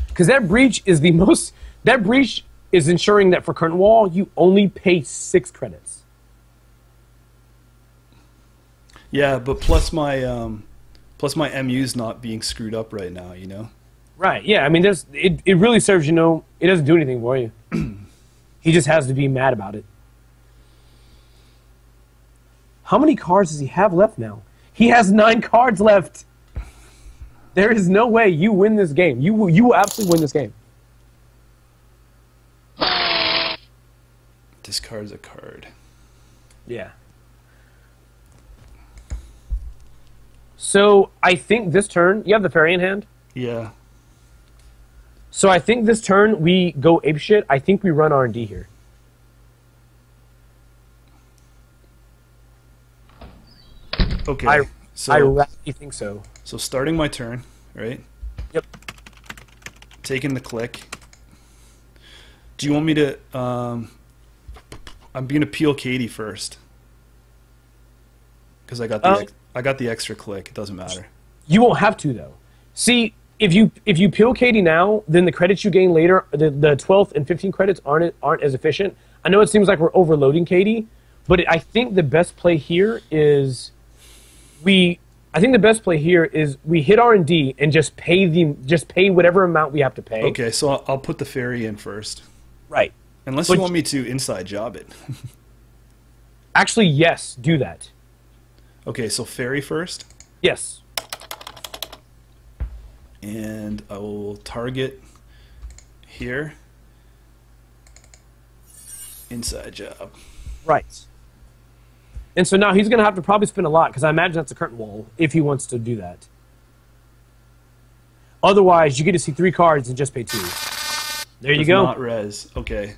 Because that breach is the most... That breach is ensuring that for Curtain Wall, you only pay 6 credits. Yeah, but plus my MU's not being screwed up right now, you know? Right, yeah. I mean, it really serves, you know... It doesn't do anything for you. He just has to be mad about it. How many cards does he have left now? He has 9 cards left. There is no way you win this game. You will absolutely win this game. Discards a card. Yeah. So I think this turn, you have the fairy in hand? Yeah. So I think this turn we go apeshit. I think we run R&D here. Okay. I so really think so. So starting my turn, right? Yep. Taking the click. Do you want me to? I'm gonna peel Katie first because I got the extra click. It doesn't matter. You won't have to though. See, if you peel Katie now, then the credits you gain later, the 12th and 15 credits aren't as efficient. I know it seems like we're overloading Katie, but I think the best play here is we hit R&D and just pay whatever amount we have to pay. Okay, so I'll put the ferry in first. Right. Unless you want me to inside job it. Actually, yes, do that. Okay, so ferry first. Yes. And I will target here. Inside job. Right. And so now he's going to have to probably spend a lot, because I imagine that's a curtain wall, if he wants to do that. Otherwise, you get to see 3 cards and just pay 2. There you go. Not res. Okay.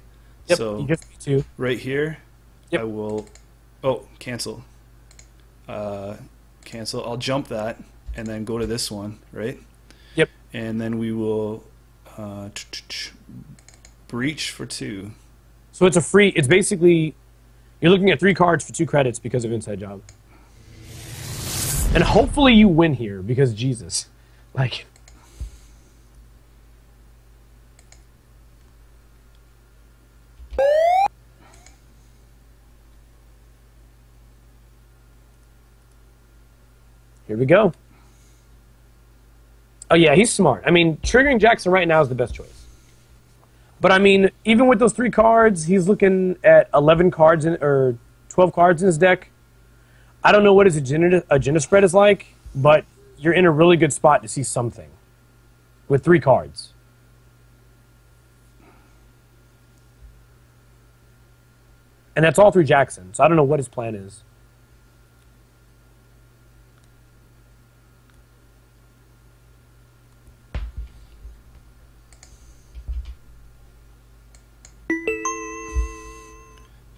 Yep, so you just pay 2. Right here, yep. I will... Oh, cancel. Cancel. I'll jump that and then go to this one, right? Yep. And then we will breach for 2. So it's a free... It's basically... You're looking at 3 cards for 2 credits because of Inside Job. And hopefully you win here, because Jesus. Like... Here we go. Oh yeah, he's smart. I mean, triggering Jackson right now is the best choice. But I mean, even with those 3 cards, he's looking at 11 cards or 12 cards in his deck. I don't know what his agenda spread is like, but you're in a really good spot to see something with 3 cards. And that's all through Jackson, so I don't know what his plan is.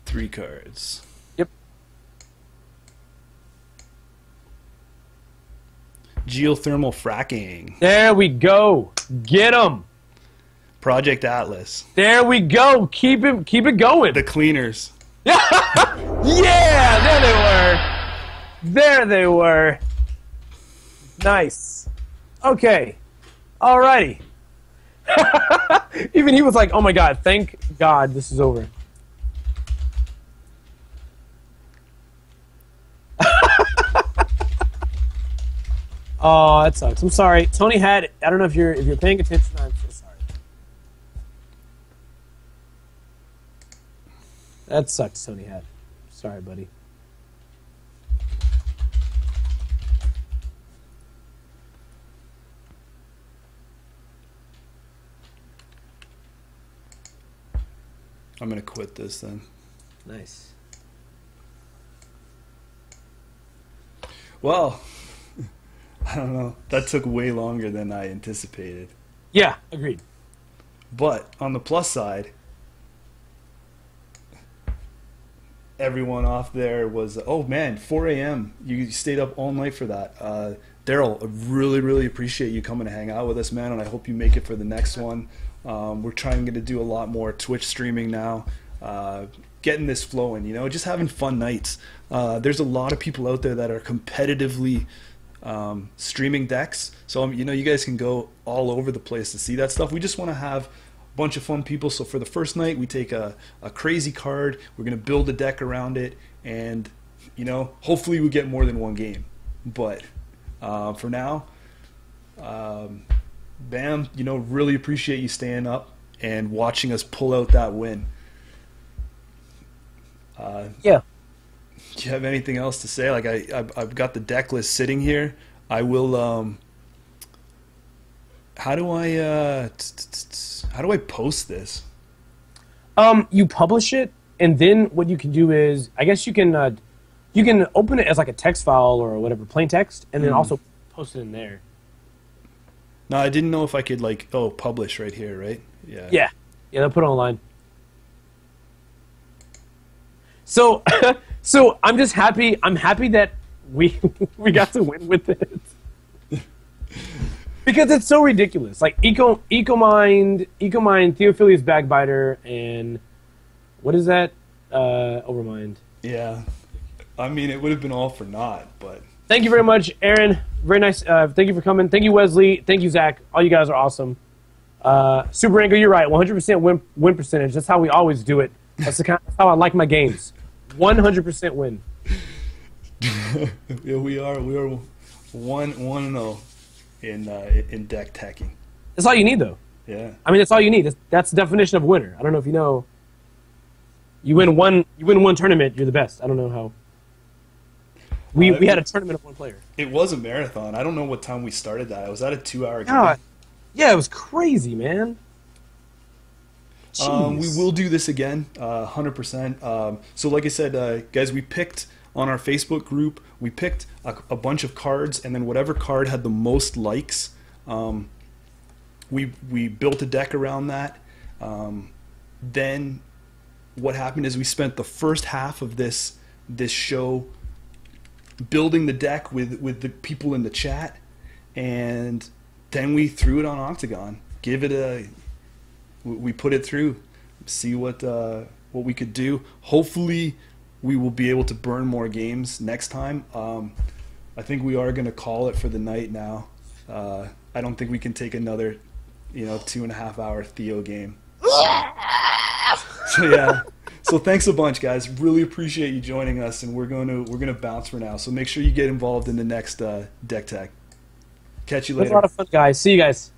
Three cards. Yep. Geothermal fracking. There we go. Get him. Project Atlas. There we go. Keep it going. The cleaners. Yeah, there they were. There they were. Nice. Okay. Alrighty. Even he was like, oh my god, thank God this is over. Oh, that sucks. I'm sorry. Tony had... I don't know if you're paying attention. I'm so sorry. That sucks, Tony had. Sorry, buddy. I'm going to quit this then. Nice. Well... I don't know. That took way longer than I anticipated. Yeah, agreed. But on the plus side, everyone off there was, oh man, 4 a.m. You stayed up all night for that. Daryl, I really, really appreciate you coming to hang out with us, man, and I hope you make it for the next one. We're trying to do a lot more Twitch streaming now. Getting this flowing, you know, just having fun nights. There's a lot of people out there that are competitively streaming decks, so you know, you guys can go all over the place to see that stuff. We just want to have a bunch of fun people. So for the first night, we take a crazy card, we're going to build a deck around it, and you know, hopefully we get more than one game. But for now, Bam, you know, really appreciate you staying up and watching us pull out that win. Yeah. Do you have anything else to say? Like I've got the deck list sitting here. I will. How do I post this? You publish it, and then what you can do is, I guess you can open it as like a text file or whatever, plain text, and then also post it in there. No, I didn't know if I could like publish right here, right? Yeah. Yeah. They'll put it online. So, so I'm just happy. I'm happy that we got to win with it. Because it's so ridiculous. Like Ecomine, Theophilius Bagbiter, and what is that? Overmind. Yeah. I mean, it would have been all for naught, but... Thank you very much, Aaron. Very nice. Thank you for coming. Thank you, Wesley. Thank you, Zach. All you guys are awesome. Super Anchor, you're right. 100% win percentage. That's how we always do it. That's how I like my games. 100% win. Yeah, we are 1-0 in deck teching. That's all you need, though. Yeah. I mean, that's all you need. That's the definition of winner. I don't know if you know. You win one tournament, you're the best. I don't know how. We had a tournament of one player. It was a marathon. I don't know what time we started that. I was at a 2-hour game. God. Yeah, it was crazy, man. We will do this again, 100%. So like I said, guys, we picked on our Facebook group, we picked a bunch of cards, and then whatever card had the most likes, we built a deck around that. Then what happened is we spent the first half of this show building the deck with the people in the chat, and then we threw it on Octagon. We put it through, see what we could do. Hopefully we will be able to burn more games next time. I think we are going to call it for the night now. I don't think we can take another 2.5 hour Theo game. So yeah. So thanks a bunch, guys. Really appreciate you joining us, and we're gonna bounce for now. So make sure you get involved in the next deck tech. Catch you later. It was a lot of fun, guys. See you guys.